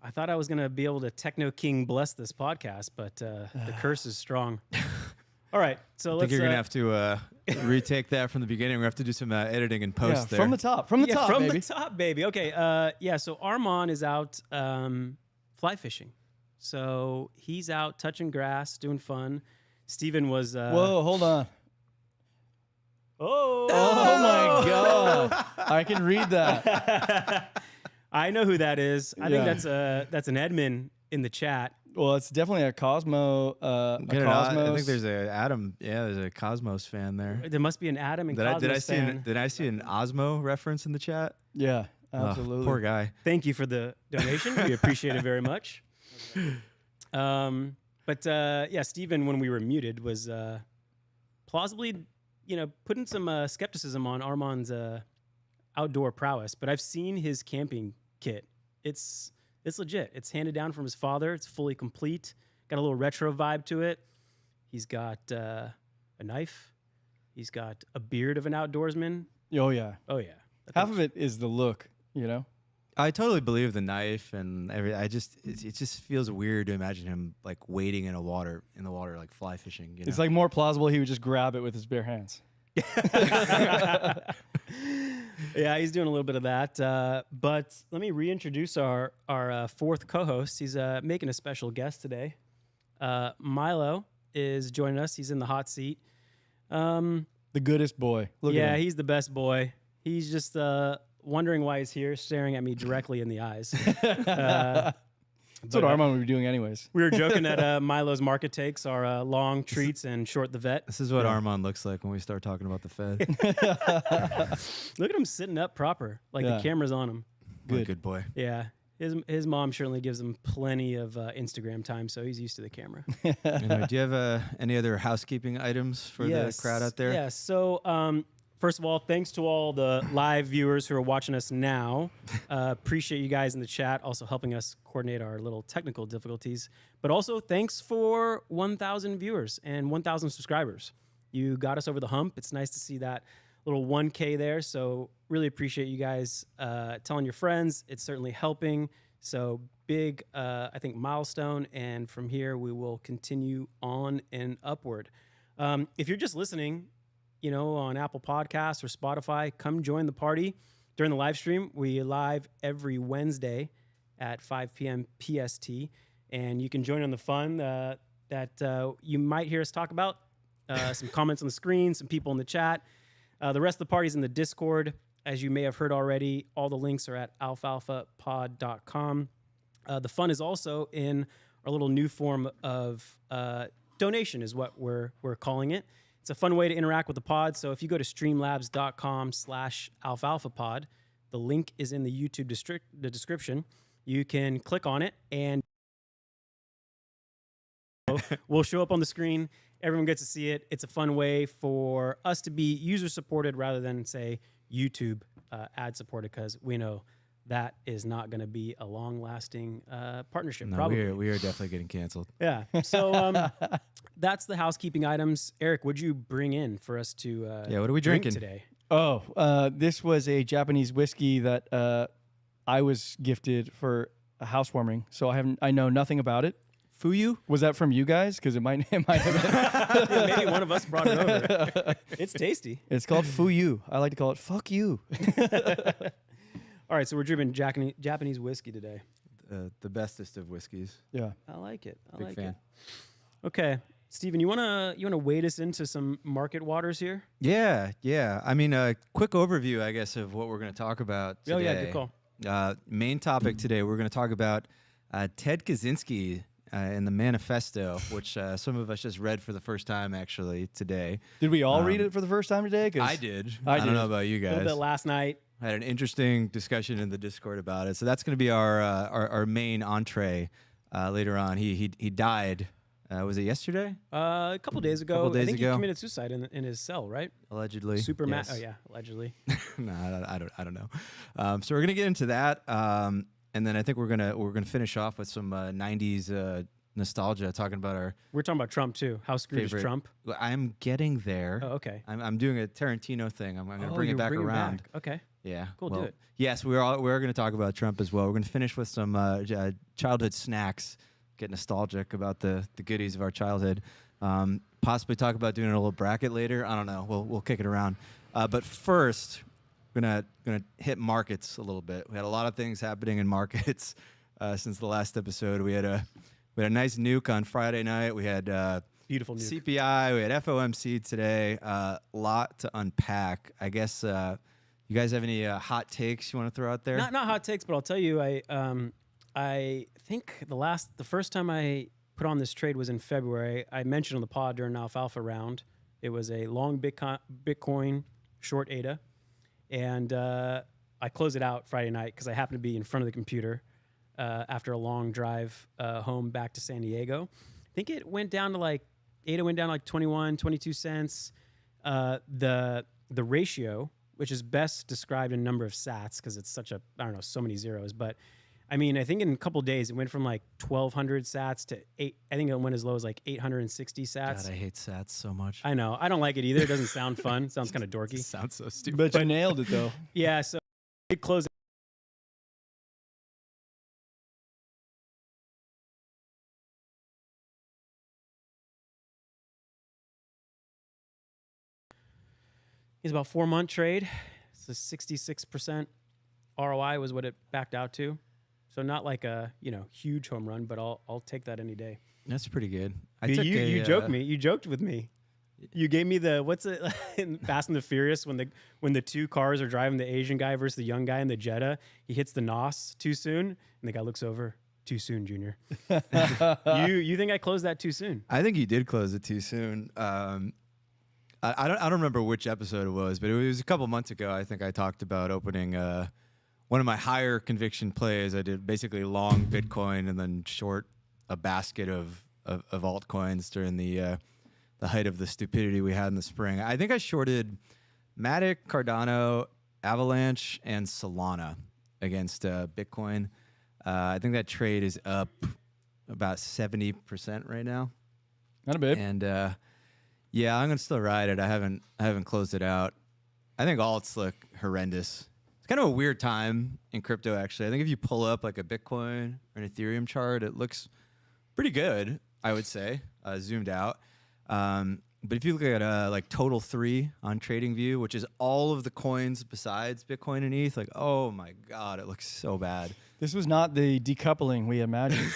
I thought I was going to be able to Techno King bless this podcast, but the curse is strong. All right, so I think you're going to have to retake that from the beginning. We have to do some editing and post there. From the top. From the top, from baby. the top, baby. Okay, so Armand is out fly fishing. So he's out touching grass, doing fun. Steven was... Whoa, hold on. Oh my God. I can read that. I know who that is. I think that's an Edmund in the chat. Well, it's definitely a Cosmo. I think there's a Adam. Yeah, there's a Cosmos fan there. There must be an Adam and Cosmos fan. Did I see an Osmo reference in the chat? Yeah, absolutely. Oh, poor guy. Thank you for the donation. We appreciate it very much. Steven, when we were muted, was plausibly, putting some skepticism on Armand's outdoor prowess. But I've seen his camping kit. It's legit. It's handed down from his father. It's fully complete. Got a little retro vibe to it. He's got a knife. He's got a beard of an outdoorsman. Oh, yeah. Oh, yeah. Half of it is the look, I totally believe the knife and everything. It just feels weird to imagine him like wading in the water, like fly fishing. It's like more plausible he would just grab it with his bare hands. Yeah, he's doing a little bit of that. But let me reintroduce our fourth co-host. He's making a special guest today. Milo is joining us. He's in the hot seat. The goodest boy. Look at him. He's the best boy. He's just wondering why he's here, staring at me directly in the eyes. That's what Armand would be doing anyways. We were joking that Milo's market takes are long treats and short the vet. This is what Armand looks like when we start talking about the Fed. Look at him sitting up proper, like the camera's on him. Good boy. Yeah. His mom certainly gives him plenty of Instagram time, so he's used to the camera. Anyway, do you have any other housekeeping items for the crowd out there? Yeah. So, first of all, thanks to all the live viewers who are watching us now. Appreciate you guys in the chat also helping us coordinate our little technical difficulties. But also, thanks for 1,000 viewers and 1,000 subscribers. You got us over the hump. It's nice to see that little 1K there. So really appreciate you guys telling your friends. It's certainly helping. So big, I think, milestone. And from here, we will continue on and upward. If you're just listening, on Apple Podcasts or Spotify, come join the party during the live stream. We live every Wednesday at 5 p.m. PST. And you can join on the fun that you might hear us talk about. Some comments on the screen, some people in the chat. The rest of the party's in the Discord. As you may have heard already, all the links are at alfalfapod.com. The fun is also in our little new form of donation is what we're calling it. It's a fun way to interact with the pod. So if you go to streamlabs.com/alfalfapod, the link is in the YouTube the description. You can click on it and we'll show up on the screen. Everyone gets to see it. It's a fun way for us to be user-supported rather than, say, YouTube ad-supported, because we know that is not going to be a long-lasting partnership. No, probably. we are definitely getting canceled. Yeah. So that's the housekeeping items. Eric, what'd you bring in for us to what are we drink drinking today? Oh, this was a Japanese whiskey that I was gifted for a housewarming, so I know nothing about it. Fuyu? Was that from you guys? Because it might have been. Yeah, maybe one of us brought it over. It's tasty. It's called Fuyu. I like to call it fuck you. All right, so we're drinking Japanese whiskey today. The bestest of whiskeys. Yeah. I like it. I Big like fan. it. Okay, Steven, you wanna wade us into some market waters here? Yeah. I mean, a quick overview, I guess, of what we're going to talk about today. Oh yeah, good call. Main topic today, we're going to talk about Ted Kaczynski in the manifesto, which some of us just read for the first time, actually, today. Did we all read it for the first time today? I did. I don't know about you guys. A little bit last night. I had an interesting discussion in the Discord about it. So that's going to be our main entree later on. He died. Was it yesterday? A couple days ago. I think he committed suicide in his cell, right? Allegedly. Yes. Oh yeah, allegedly. No, I don't know. So we're gonna get into that, and then I think we're gonna finish off with some '90s nostalgia, talking about We're talking about Trump too. How screwed favorite. is Trump? I'm getting there. Oh, okay. I'm doing a Tarantino thing. I'm gonna bring it back around. Okay. Yeah. Cool, do it. Yes, we're going to talk about Trump as well. We're going to finish with some childhood snacks, get nostalgic about the goodies of our childhood. Possibly talk about doing a little bracket later. I don't know. We'll kick it around. But first, we're gonna hit markets a little bit. We had a lot of things happening in markets since the last episode. We had a nice nuke on Friday night. We had Beautiful nuke. CPI. We had FOMC today. Lot to unpack. I guess you guys have any hot takes you want to throw out there? Not hot takes, but I'll tell you, I think the first time I put on this trade was in February. I mentioned on the pod during an Alfalfa round. It was a long Bitcoin, short ADA, and I closed it out Friday night because I happened to be in front of the computer after a long drive home back to San Diego. I think it went down to like ADA went down to like 21, 22 cents. The ratio, which is best described in number of sats because it's such so many zeros, but I mean, I think in a couple of days it went from like 1,200 sats to I think it went as low as like 860 sats. God, I hate sats so much. I know. I don't like it either. It doesn't sound fun. It sounds kind of dorky. Sounds so stupid. But you nailed it though. Yeah, so it closed. It's about 4-month trade. It's a 66% ROI was what it backed out to. So not like a huge home run, but I'll take that any day. That's pretty good. You joked me. You joked with me. You gave me the what's it in Fast and the Furious when the two cars are driving, the Asian guy versus the young guy in the Jetta. He hits the NOS too soon, and the guy looks over. Too soon, Junior. You think I closed that too soon? I think you did close it too soon. I don't remember which episode it was, but it was a couple months ago. I think I talked about opening one of my higher conviction plays. I did basically long Bitcoin and then short a basket of altcoins during the height of the stupidity we had in the spring. I think I shorted Matic, Cardano, Avalanche, and Solana against Bitcoin. I think that trade is up about 70% right now. Not a bit. And yeah, I'm gonna still ride it. I haven't closed it out. I think alts look horrendous. It's kind of a weird time in crypto, actually. I think if you pull up like a Bitcoin or an Ethereum chart, it looks pretty good, I would say, zoomed out. But if you look at like Total 3 on TradingView, which is all of the coins besides Bitcoin and ETH, like, oh my God, it looks so bad. This was not the decoupling we imagined.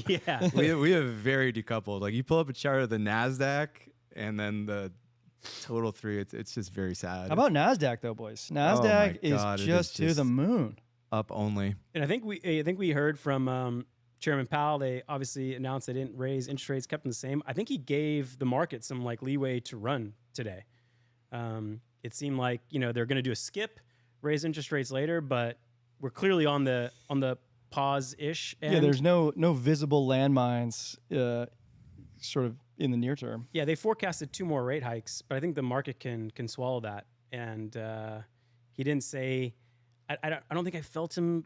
Yeah. We have very decoupled. Like you pull up a chart of the NASDAQ and then the Total 3, it's just very sad. How about NASDAQ though, boys? NASDAQ God, is just to the moon. Up only. And I think we heard from Chairman Powell. They obviously announced they didn't raise interest rates, kept them the same. I think he gave the market some like leeway to run today. It seemed like they're going to do a skip, raise interest rates later, but we're clearly on the pause-ish. Yeah, there's no visible landmines, sort of in the near term. Yeah, they forecasted 2 more rate hikes, but I think the market can swallow that. And he didn't say. I don't think I felt him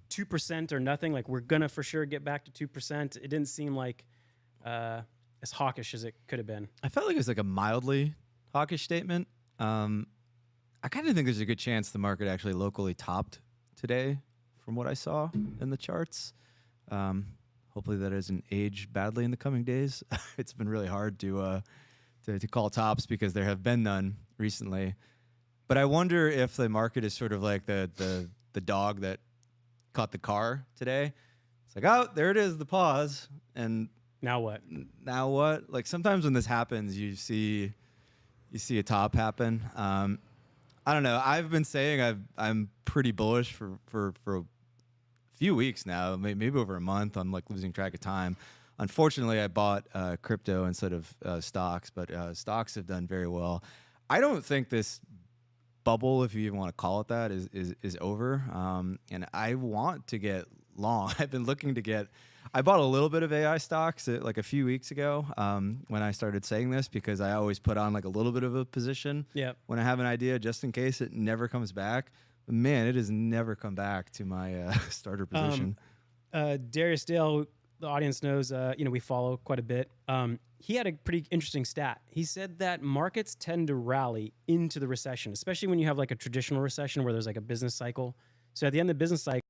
2% or nothing. Like we're gonna for sure get back to 2%. It didn't seem like as hawkish as it could have been. I felt like it was like a mildly hawkish statement. I kind of think there's a good chance the market actually locally topped today, from what I saw in the charts. Hopefully that doesn't age badly in the coming days. It's been really hard to call tops because there have been none recently. But I wonder if the market is sort of like the dog that caught the car today. It's like, oh, there it is, the pause. And now what? Now what? Like sometimes when this happens, you see a top happen. I don't know. I've been saying I'm pretty bullish for a few weeks now, maybe over a month. I'm like losing track of time. Unfortunately, I bought crypto instead of stocks, but stocks have done very well. I don't think this bubble, if you even want to call it that, is over. And I want to get long. I've been looking to get. I bought a little bit of AI stocks like a few weeks ago when I started saying this because I always put on like a little bit of a position when I have an idea just in case it never comes back. But man, it has never come back to my starter position. Darius Dale the audience knows, we follow quite a bit. He had a pretty interesting stat. He said that markets tend to rally into the recession, especially when you have like a traditional recession where there's like a business cycle. So at the end of the business cycle,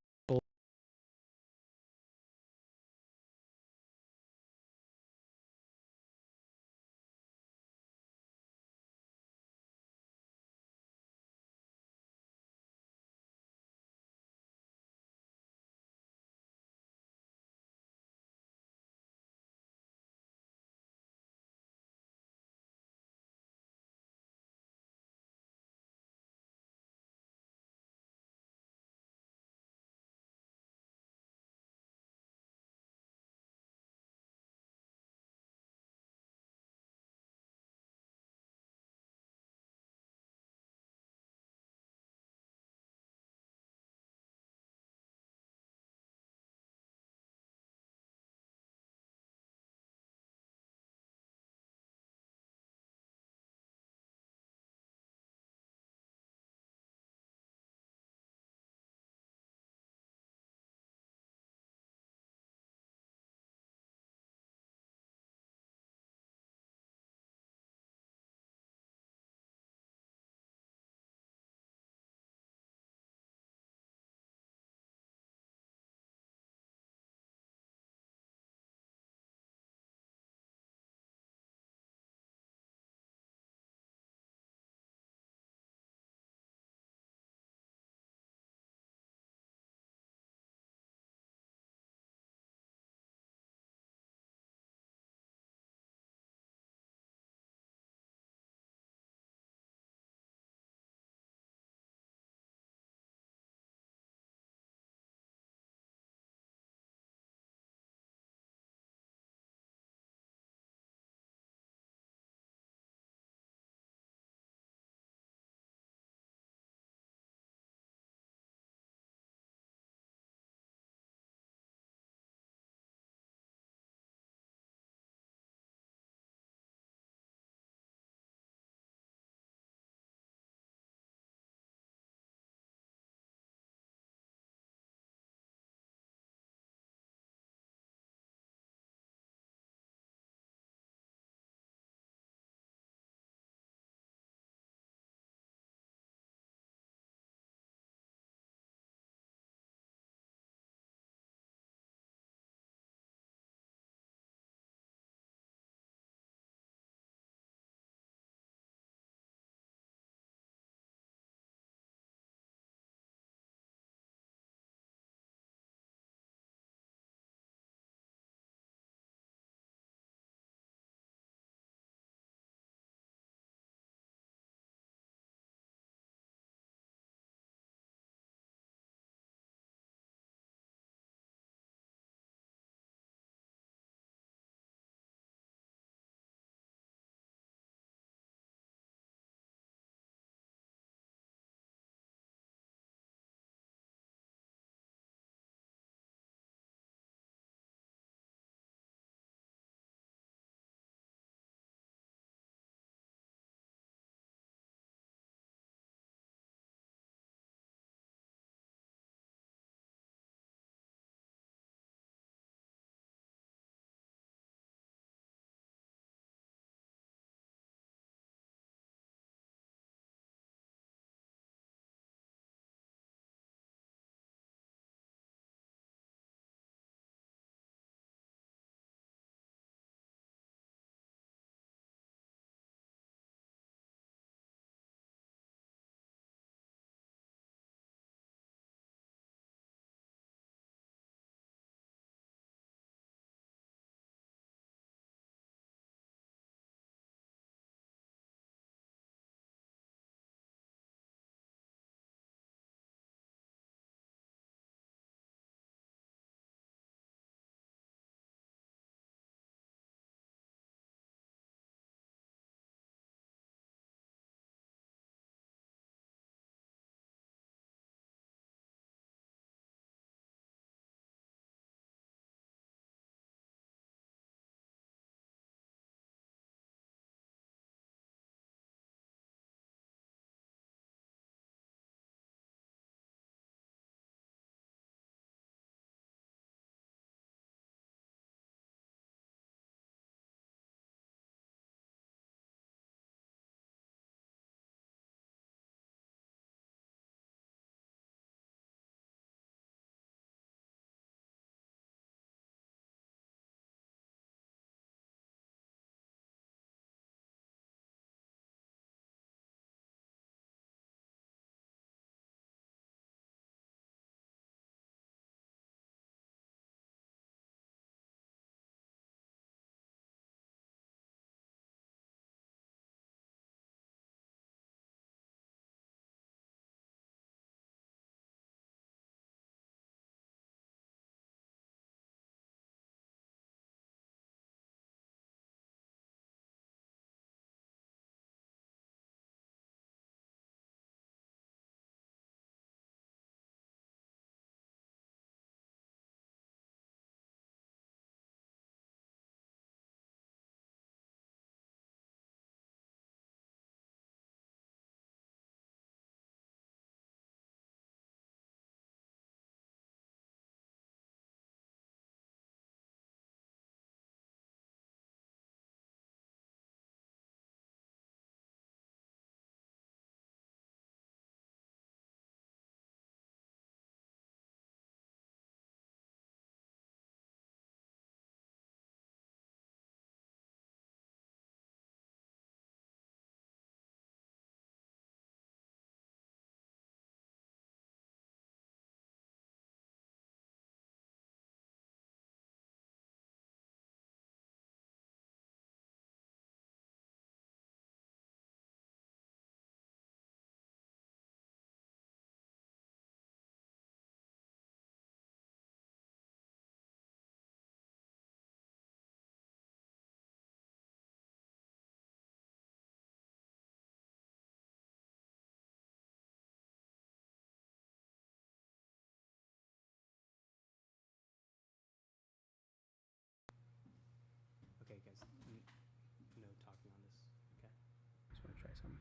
something.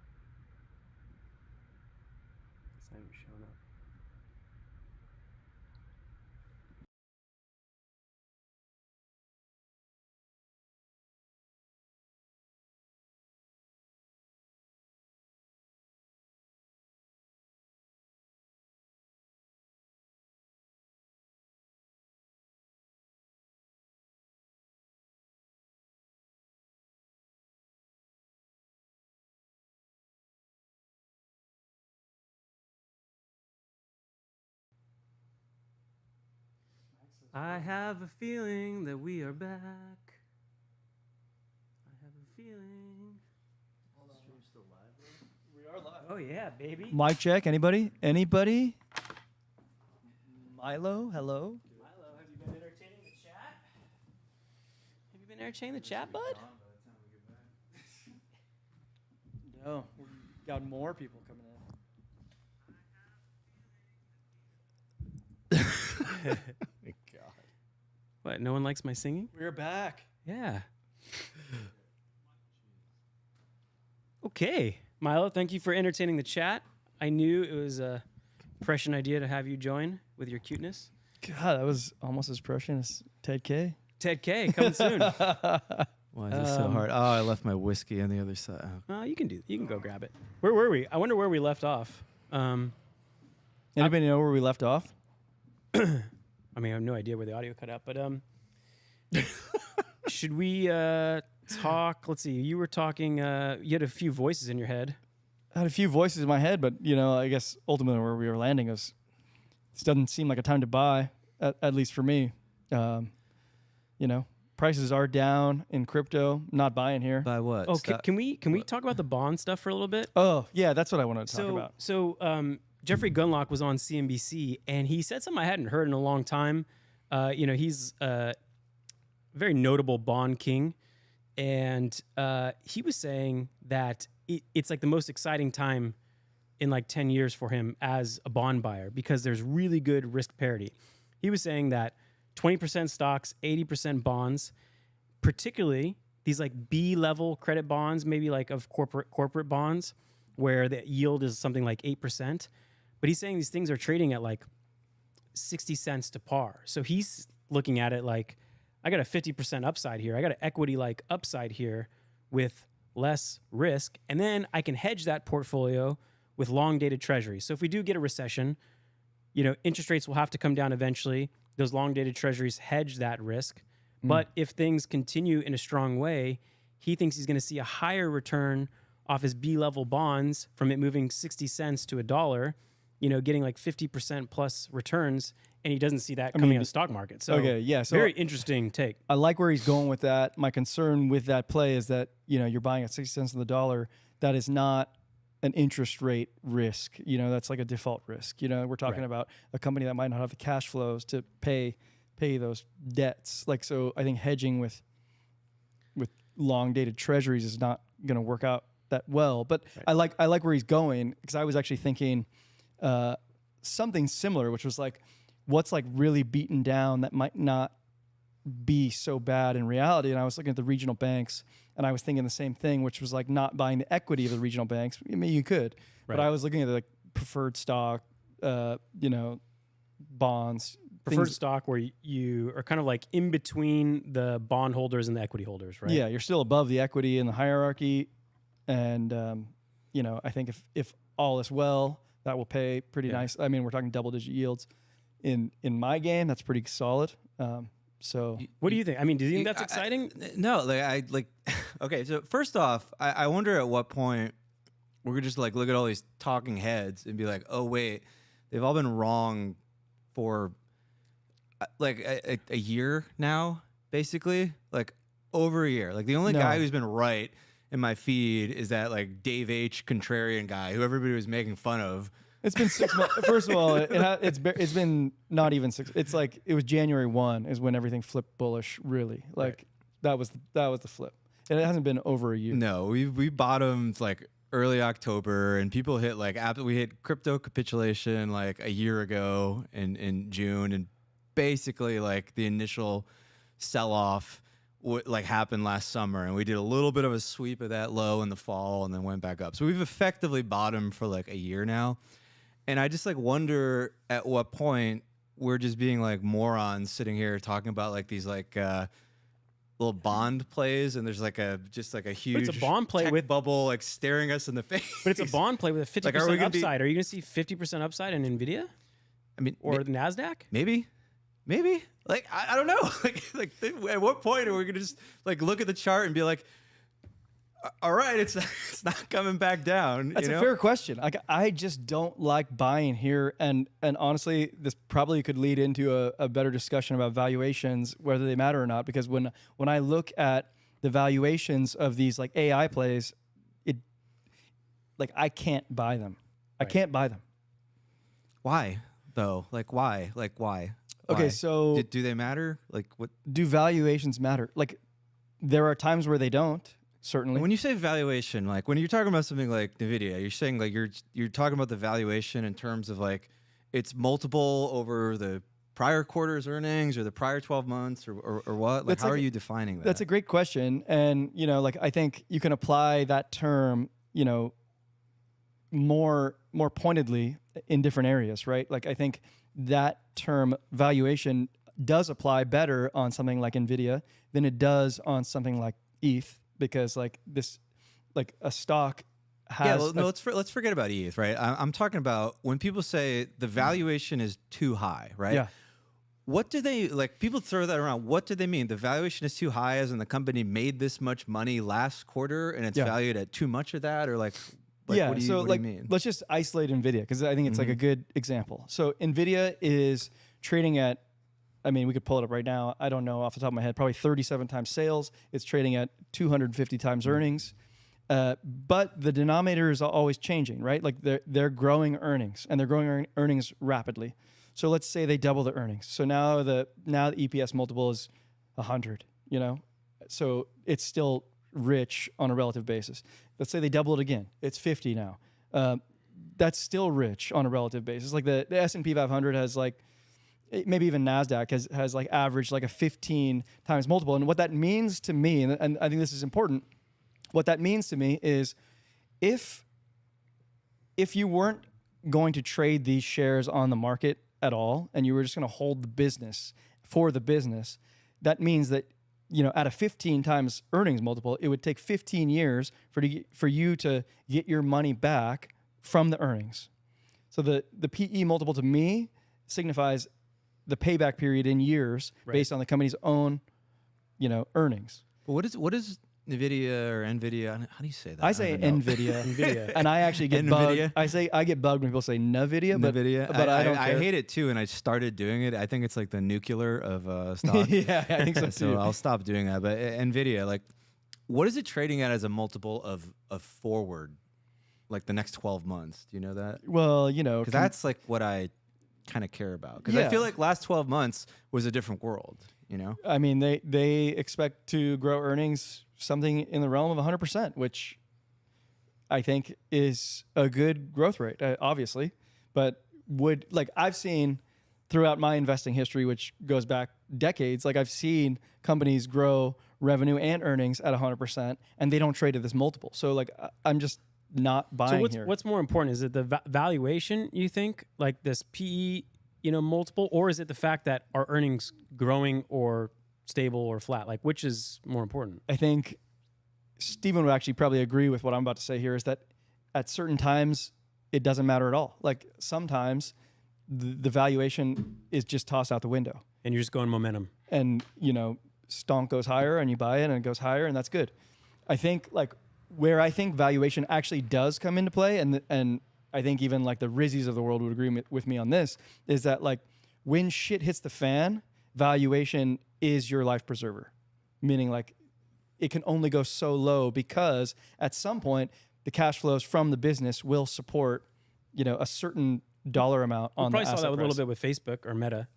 It's not even showing up. I have a feeling that we are back. I have a feeling. We are live. Oh yeah, baby. Mic check. Anybody? Anybody? Milo, hello. Milo, have you been entertaining the chat? Have you been entertaining the chat, bud? No, we got more people coming in. God. What? No one likes my singing? We're back. Yeah. Okay, Milo, thank you for entertaining the chat. I knew it was a prescient idea to have you join with your cuteness. God, that was almost as prescient as Ted K. Ted K, coming soon. Why is this so hard? Oh, I left my whiskey on the other side. Oh. You can go grab it. Where were we? I wonder where we left off. Anybody know where we left off? I mean, I have no idea where the audio cut out, but should we talk? Let's see. You were talking. You had a few voices in your head. I had a few voices in my head, but I guess ultimately where we were landing was this doesn't seem like a time to buy, at least for me. Prices are down in crypto. Not buying here. By what? Oh, can we talk about the bond stuff for a little bit? Oh yeah, that's what I wanted to talk about. So Jeffrey Gunlock was on CNBC, and he said something I hadn't heard in a long time. He's a very notable bond king, and he was saying that it's like the most exciting time in like 10 years for him as a bond buyer because there's really good risk parity. He was saying that 20% stocks, 80% bonds, particularly these like B-level credit bonds, maybe like of corporate bonds, where the yield is something like 8%. But he's saying these things are trading at like 60 cents to par. So he's looking at it like, I got a 50% upside here. I got an equity like upside here with less risk. And then I can hedge that portfolio with long dated treasuries. So if we do get a recession, interest rates will have to come down eventually. Those long dated treasuries hedge that risk. But if things continue in a strong way, he thinks he's going to see a higher return off his B-level bonds from it moving 60 cents to $1, getting like 50% plus returns, and he doesn't see that coming on the stock market. So, so very interesting take. I like where he's going with that. My concern with that play is that, you're buying at 60 cents on the dollar. That is not an interest rate risk. That's like a default risk. We're talking about a company that might not have the cash flows to pay those debts. Like, so I think hedging with long dated treasuries is not going to work out that well. But I like where he's going, because I was actually thinking something similar, which was like, what's like really beaten down that might not be so bad in reality. And I was looking at the regional banks, and I was thinking the same thing, which was like not buying the equity of the regional banks. I mean, you could, but I was looking at the like preferred stock, bonds. Preferred stock where you are kind of like in between the bond holders and the equity holders, right? Yeah, you're still above the equity in the hierarchy. And, I think if all is well, that will pay pretty nice. I mean, we're talking double-digit yields. In my game, that's pretty solid. So what do you think? I mean, do you think that's exciting? No, okay. So first off, I wonder at what point we're just like look at all these talking heads and be like, oh wait, they've all been wrong for like a year now, basically, like over a year. Like the only guy who's been right in my feed is that like Dave H. contrarian guy who everybody was making fun of. It's been 6 months. First of all, it's been not even 6. It's like it was January 1 is when everything flipped bullish. Really, like that was the flip, and it hasn't been over a year. No, we bottomed like early October, and people hit like we hit crypto capitulation like a year ago in June, and basically like the initial sell off what like happened last summer, and we did a little bit of a sweep of that low in the fall and then went back up. So we've effectively bottomed for like a year now. And I just like wonder at what point we're just being like morons sitting here talking about like these like little bond plays, and there's like a huge it's a bond play tech with bubble like staring us in the face. But it's a bond play with a 50% Like, are we gonna upside. Are you going to see 50% upside in NVIDIA I mean, or the NASDAQ? maybe. Like I don't know. like at what point are we gonna just like look at the chart and be like, all right, it's not coming back down. That's you know? a fair question. Like, I just don't like buying here, and honestly, this probably could lead into a better discussion about valuations, whether they matter or not. Because when I look at the valuations of these like AI plays, I can't buy them. I can't buy them. Why though? Like why? Okay, Why? so do they matter? Like what? do valuations matter? Like, there are times where they don't. Certainly. When you say valuation, like when you're talking about something like NVIDIA, you're saying like you're talking about the valuation in terms of like its multiple over the prior quarter's earnings or the prior 12 months or what? Like, how are you defining that? That's a great question. And, like, I think you can apply that term, more pointedly in different areas, right? Like, I think that term valuation does apply better on something like NVIDIA than it does on something like ETH. Because like a stock has let's forget about ETH, right? I'm talking about when people say the valuation is too high, right? Yeah. What do they like? People throw that around. What do they mean? The valuation is too high, as in the company made this much money last quarter and it's valued at too much of that, or like yeah. What do you mean? Let's just isolate NVIDIA because I think it's like a good example. So NVIDIA is trading at, I mean, we could pull it up right now. I don't know off the top of my head, probably 37 times sales. It's trading at 250 times earnings. But the denominator is always changing, right? Like they're growing earnings, and they're growing earnings rapidly. So let's say they double the earnings. So now the EPS multiple is 100, So it's still rich on a relative basis. Let's say they double it again. It's 50 now. That's still rich on a relative basis. Like the S&P 500 has like, maybe even NASDAQ has like averaged like a 15 times multiple. And what that means to me, and I think this is important, what that means to me is if you weren't going to trade these shares on the market at all, and you were just going to hold the business for the business, that means that, at a 15 times earnings multiple, it would take 15 years for you to get your money back from the earnings. So the PE multiple to me signifies the payback period in years based on the company's own, earnings. But what is NVIDIA or NVIDIA? How do you say that? I say NVIDIA. And I actually get NVIDIA? bugged. I get bugged when people say NVIDIA, but I don't care. I hate it too, and I started doing it. I think it's like the nuclear of stock. Yeah, I think so too. So I'll stop doing that. But NVIDIA, like, what is it trading at as a multiple of forward, like the next 12 months? Do you know that? Well, because that's like what I kind of care about, because I feel like last 12 months was a different world. I mean, they expect to grow earnings something in the realm of 100%, which I think is a good growth rate, obviously. But I've seen throughout my investing history, which goes back decades, like I've seen companies grow revenue and earnings at 100%, and they don't trade at this multiple. So like I'm just not buying here. What's more important? Is it the valuation, you think, like this PE, multiple, or is it the fact that our earnings growing or stable or flat? Like, which is more important? I think Stephen would actually probably agree with what I'm about to say here, is that at certain times it doesn't matter at all. Like sometimes the valuation is just tossed out the window. And you're just going momentum. And, stonk goes higher and you buy it and it goes higher, and that's good. I think like where I think valuation actually does come into play, and I think even like the Rizzies of the world would agree with me on this, is that like when shit hits the fan, valuation is your life preserver. Meaning like it can only go so low because at some point the cash flows from the business will support, a certain dollar amount on the asset price. Probably saw that a little bit with Facebook or Meta.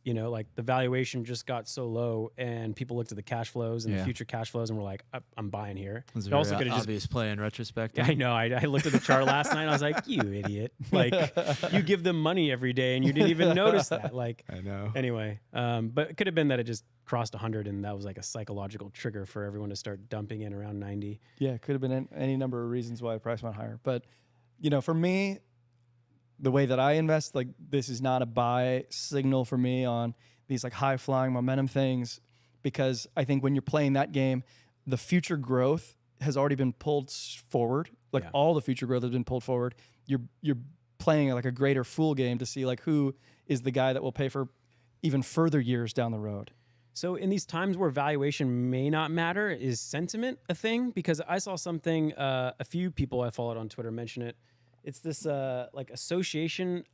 You know, like the valuation just got so low, and people looked at the cash flows and the future cash flows, and were like, I'm buying here. It's a It also very could've just obvious play in retrospect. Yeah, I know. I looked at the chart last night. And I was like, "You idiot! Like, you give them money every day, and you didn't even notice that." Like, I know. anyway, but it could have been that it just crossed 100, and that was like a psychological trigger for everyone to start dumping in around 90. Yeah, it could have been any number of reasons why the price went higher. But, you know, for me, the way that I invest, like, this is not a buy signal for me on these like high flying momentum things, because I think when you're playing that game, the future growth has already been pulled forward. Like all the future growth has been pulled forward. You're playing like a greater fool game to see like who is the guy that will pay for even further years down the road. So in these times where valuation may not matter, is sentiment a thing? Because I saw something, a few people I followed on Twitter mention it. It's this like association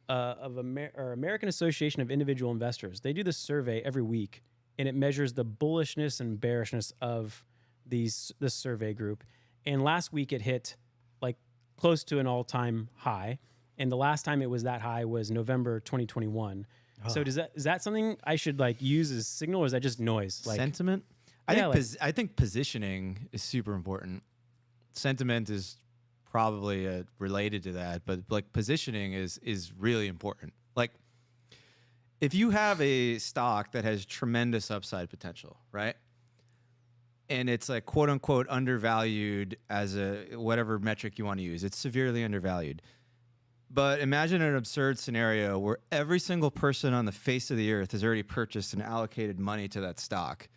of American Association of Individual Investors. They do this survey every week, and it measures the bullishness and bearishness of this survey group. And last week it hit like close to an all-time high, and the last time it was that high was November 2021. So is that something I should like use as signal, or is that just noise? Like Sentiment? I think positioning is super important. Sentiment is probably related to that, but like positioning is really important. Like if you have a stock that has tremendous upside potential, right? And it's like quote unquote undervalued as a whatever metric you want to use. It's severely undervalued. But imagine an absurd scenario where every single person on the face of the earth has already purchased and allocated money to that stock.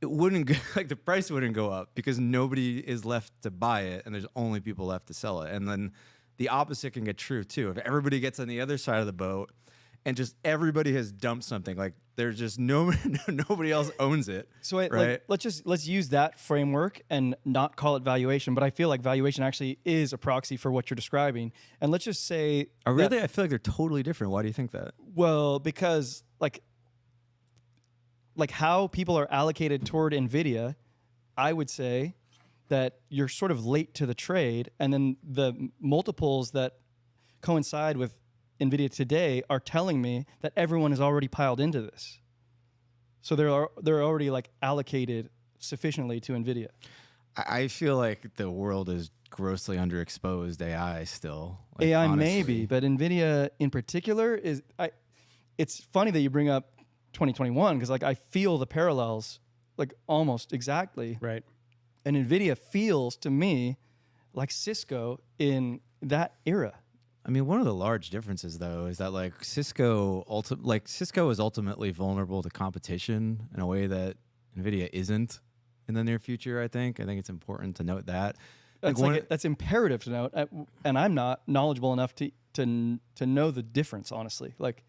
It wouldn't like the price wouldn't go up because nobody is left to buy it, and there's only people left to sell it. And then the opposite can get true too. If everybody gets on the other side of the boat and just everybody has dumped something, like there's just nobody else owns it. So right? like, let's use that framework and not call it valuation. But I feel like valuation actually is a proxy for what you're describing. And let's just say, oh, really? I feel like they're totally different. Why do you think that? Well, because like how people are allocated toward NVIDIA, I would say that you're sort of late to the trade, and then the multiples that coincide with NVIDIA today are telling me that everyone is already piled into this. So they're already like allocated sufficiently to NVIDIA. I feel like the world is grossly underexposed AI still. Like, AI honestly. maybe, but NVIDIA in particular is. It's funny that you bring up 2021 because like I feel the parallels like almost exactly. right. And NVIDIA feels to me like Cisco in that era. I mean, one of the large differences, though, is that like Cisco is ultimately vulnerable to competition in a way that NVIDIA isn't in the near future. I think it's important to note that. That's imperative to note, and I'm not knowledgeable enough to know the difference. Honestly, like,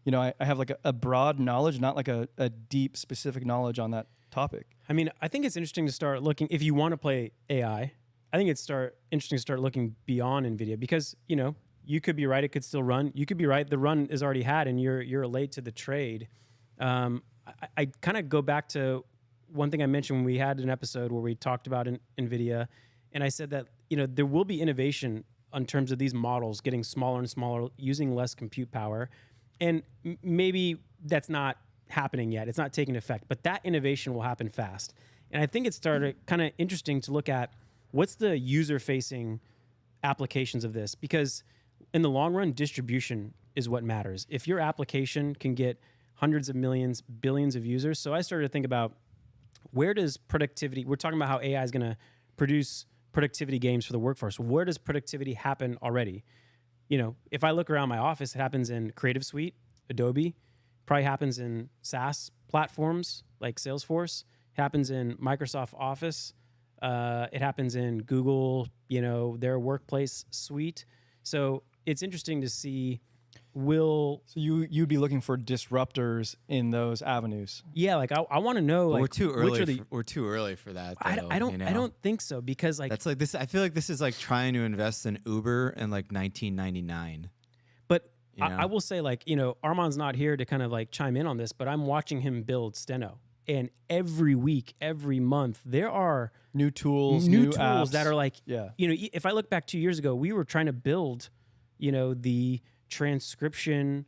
you know, I have like a broad knowledge, not like a deep specific knowledge on that topic. I mean, I think it's interesting to start looking, if you want to play AI, I think it's interesting to start looking beyond NVIDIA, because, you know, you could be right, it could still run. You could be right, the run is already had, and you're late to the trade. I kind of go back to one thing I mentioned when we had an episode where we talked about NVIDIA, and I said that, you know, there will be innovation in terms of these models getting smaller and smaller, using less compute power. And maybe that's not happening yet. It's not taking effect, but that innovation will happen fast. And I think it started kind of interesting to look at what's the user-facing applications of this, because in the long run, distribution is what matters. If your application can get hundreds of millions, billions of users. So I started to think about, where does productivity, we're talking about how AI is going to produce productivity gains for the workforce. Where does productivity happen already? You know, if I look around my office, it happens in Creative Suite, Adobe, probably happens in SaaS platforms like Salesforce, happens in Microsoft Office, it happens in Google, you know, their workplace suite. So it's interesting to see, so you'd be looking for disruptors in those avenues. Yeah, like I want to know, like, we're too early. We're too early for that. Though, I don't. you know? I don't think so, because like that's like this. I feel like this is like trying to invest in Uber in like 1999. But you know? I will say, like, you know, Armand's not here to kind of like chime in on this, but I'm watching him build Steno, and every week, every month, there are new tools apps that are like, yeah. You know, if I look back 2 years ago, we were trying to build, you know, the transcription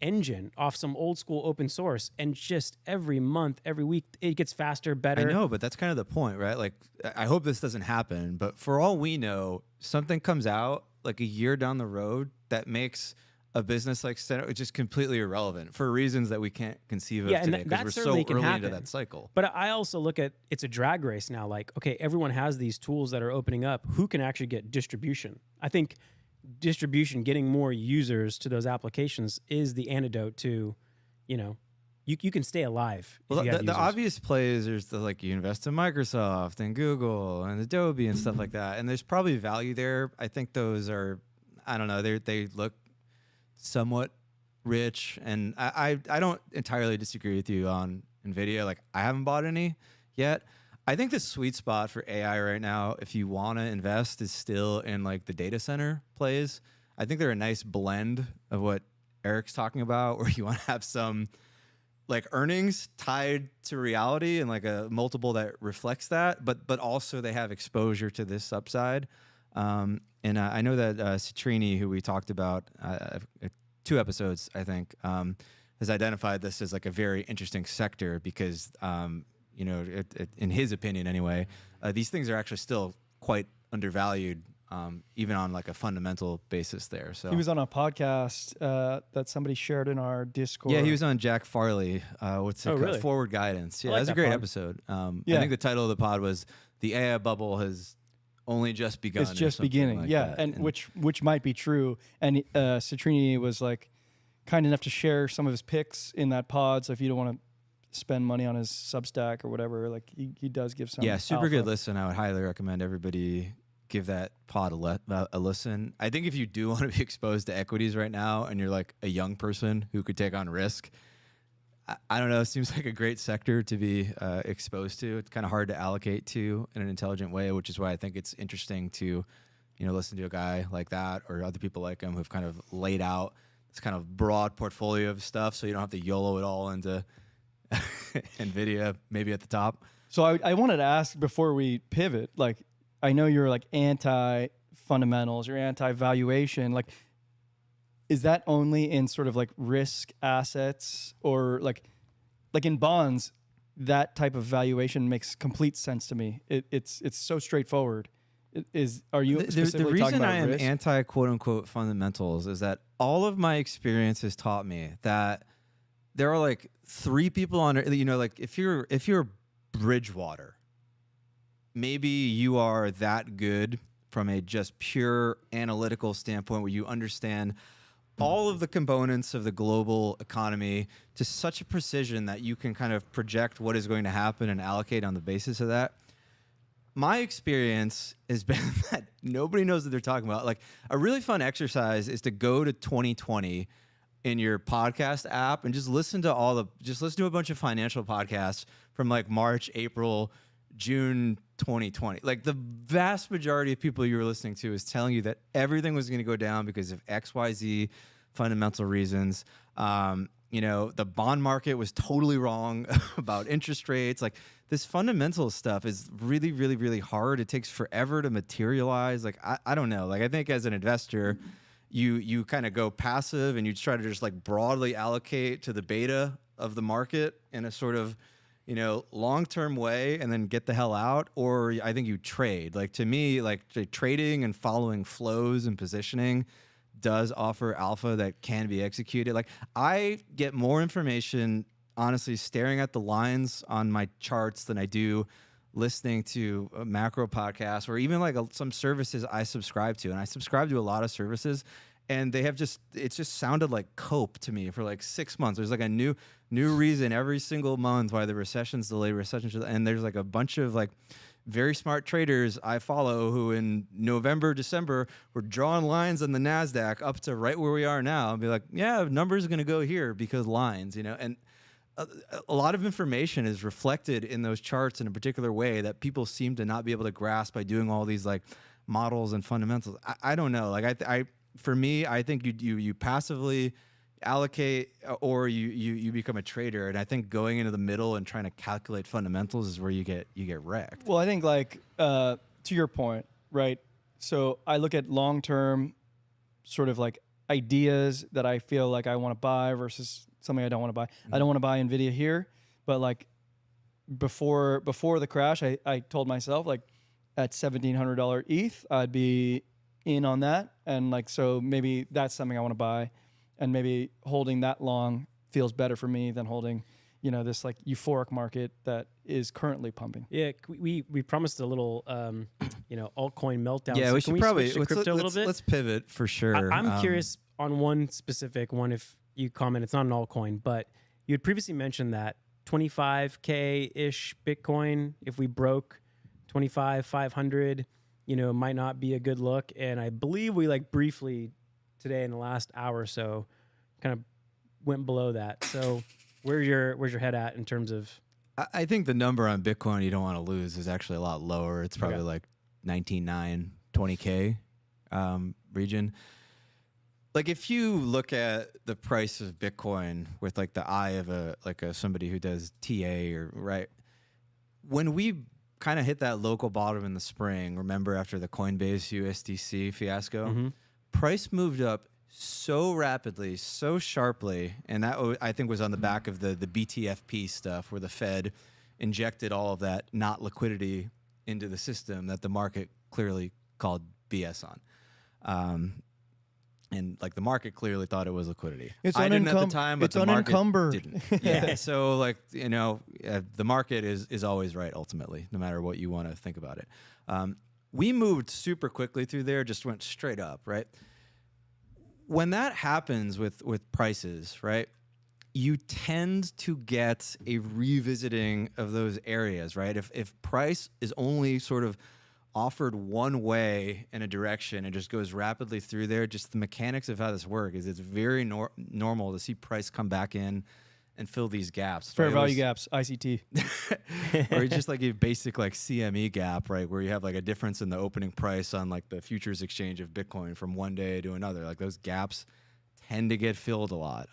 engine off some old school open source, and just every month, every week, it gets faster, better. I know, but that's kind of the point, right? Like, I hope this doesn't happen, but for all we know, something comes out like a year down the road that makes a business like Center just completely irrelevant for reasons that we can't conceive of today, because we're so early into that cycle. But I also look at it's a drag race now. Like, okay, everyone has these tools that are opening up. Who can actually get distribution? I think distribution, getting more users to those applications, is the antidote to, you can stay alive. Well, if you have the users. obvious plays is like you invest in Microsoft and Google and Adobe and stuff like that, and there's probably value there. I think those are, I don't know, they look somewhat rich, and I don't entirely disagree with you on NVIDIA. Like, I haven't bought any yet. I think the sweet spot for AI right now, if you want to invest, is still in like the data center plays. I think they're a nice blend of what Eric's talking about, where you want to have some like earnings tied to reality and like a multiple that reflects that, but also they have exposure to this upside. And I know that Citrini, who we talked about 2 episodes, I think, has identified this as like a very interesting sector because, in his opinion anyway, these things are actually still quite undervalued, even on like a fundamental basis there. So He was on a podcast that somebody shared in our Discord. yeah, he was on Jack Farley. What's it called? Really? Forward Guidance. Yeah, I like that's a that great pod. episode. I Yeah. think the title of the pod was "The AI Bubble Has Only Just Begun." It's or just something beginning. like Yeah, that. and which might be true. And Citrini was like kind enough to share some of his picks in that pod. So if you don't want to spend money on his Substack or whatever, like he does give some. Yeah, super alpha. good listen. I would highly recommend everybody give that pod a listen. I think if you do want to be exposed to equities right now and you're like a young person who could take on risk, I don't know, it seems like a great sector to be exposed to. It's kind of hard to allocate to in an intelligent way, which is why I think it's interesting to, listen to a guy like that or other people like him who've kind of laid out this kind of broad portfolio of stuff, so you don't have to YOLO it all into NVIDIA, maybe at the top. So I wanted to ask before we pivot, like, I know you're like anti-fundamentals, you're anti-valuation. Like, is that only in sort of like risk assets, or like in bonds? That type of valuation makes complete sense to me. It's so straightforward. Are you specifically the talking reason about I am risk? anti quote unquote fundamentals is that all of my experience has taught me that there are like 3 people on, like if you're Bridgewater, maybe you are that good from a just pure analytical standpoint where you understand all of the components of the global economy to such a precision that you can kind of project what is going to happen and allocate on the basis of that. My experience has been that nobody knows what they're talking about. Like, a really fun exercise is to go to 2020 in your podcast app and just listen to a bunch of financial podcasts from like March, April, June 2020. Like, the vast majority of people you were listening to is telling you that everything was going to go down because of XYZ fundamental reasons. The bond market was totally wrong about interest rates. Like, this fundamental stuff is really, really, really hard. It takes forever to materialize. Like, I don't know. Like, I think as an investor, you kind of go passive and you try to just like broadly allocate to the beta of the market in a sort of, long-term way and then get the hell out. Or I think you trade. Like, to me, like trading and following flows and positioning does offer alpha that can be executed. Like, I get more information, honestly, staring at the lines on my charts than I do listening to a macro podcast or even like some services I subscribe to. And I subscribe to a lot of services, and they have it's just sounded like cope to me for like 6 months. There's like a new reason every single month why the recession's delayed, and there's like a bunch of like very smart traders I follow who in November, December were drawing lines on the NASDAQ up to right where we are now and be like, yeah, numbers are going to go here because lines, and a lot of information is reflected in those charts in a particular way that people seem to not be able to grasp by doing all these like models and fundamentals. I don't know. Like, for me, I think you passively allocate or you become a trader, and I think going into the middle and trying to calculate fundamentals is where you get wrecked. Well, I think like to your point, right? So I look at long-term sort of like ideas that I feel like I want to buy versus something I don't want to buy. I don't want to buy Nvidia here, but like before the crash, I told myself like at $1,700 ETH, I'd be in on that, and like so maybe that's something I want to buy, and maybe holding that long feels better for me than holding, you know, this like euphoric market that is currently pumping. Yeah, we promised a little, you know, altcoin meltdown. Yeah, So we can should probably switch to crypto a little bit? Let's pivot for sure. I'm curious on one specific one. If you comment, it's not an altcoin, but you had previously mentioned that 25K ish Bitcoin, if we broke 500, you know, might not be a good look. And I believe we like briefly today in the last hour or so kind of went below that. So where's your head at in terms of? I think the number on Bitcoin you don't want to lose is actually a lot lower. It's probably like 19.9, 20K region. Like if you look at the price of Bitcoin with like the eye of somebody who does TA or right, when we kind of hit that local bottom in the spring, remember after the Coinbase USDC fiasco, price moved up so rapidly, so sharply, and that I think was on the back of the BTFP stuff where the Fed injected all of that not liquidity into the system that the market clearly called BS on. And like the market clearly thought it was liquidity. I didn't at the time, but it's the market unencumbered. didn't. Yeah. So like, you know, the market is always right ultimately, no matter what you want to think about it. We moved super quickly through there, just went straight up, right? When that happens with prices, right, you tend to get a revisiting of those areas, right? If price is only sort of offered one way in a direction and just goes rapidly through there, just the mechanics of how this works is it's very normal to see price come back in and fill these gaps. Fair value gaps, ICT. Or just like a basic like CME gap, right? Where you have like a difference in the opening price on like the futures exchange of Bitcoin from one day to another. Like those gaps tend to get filled a lot.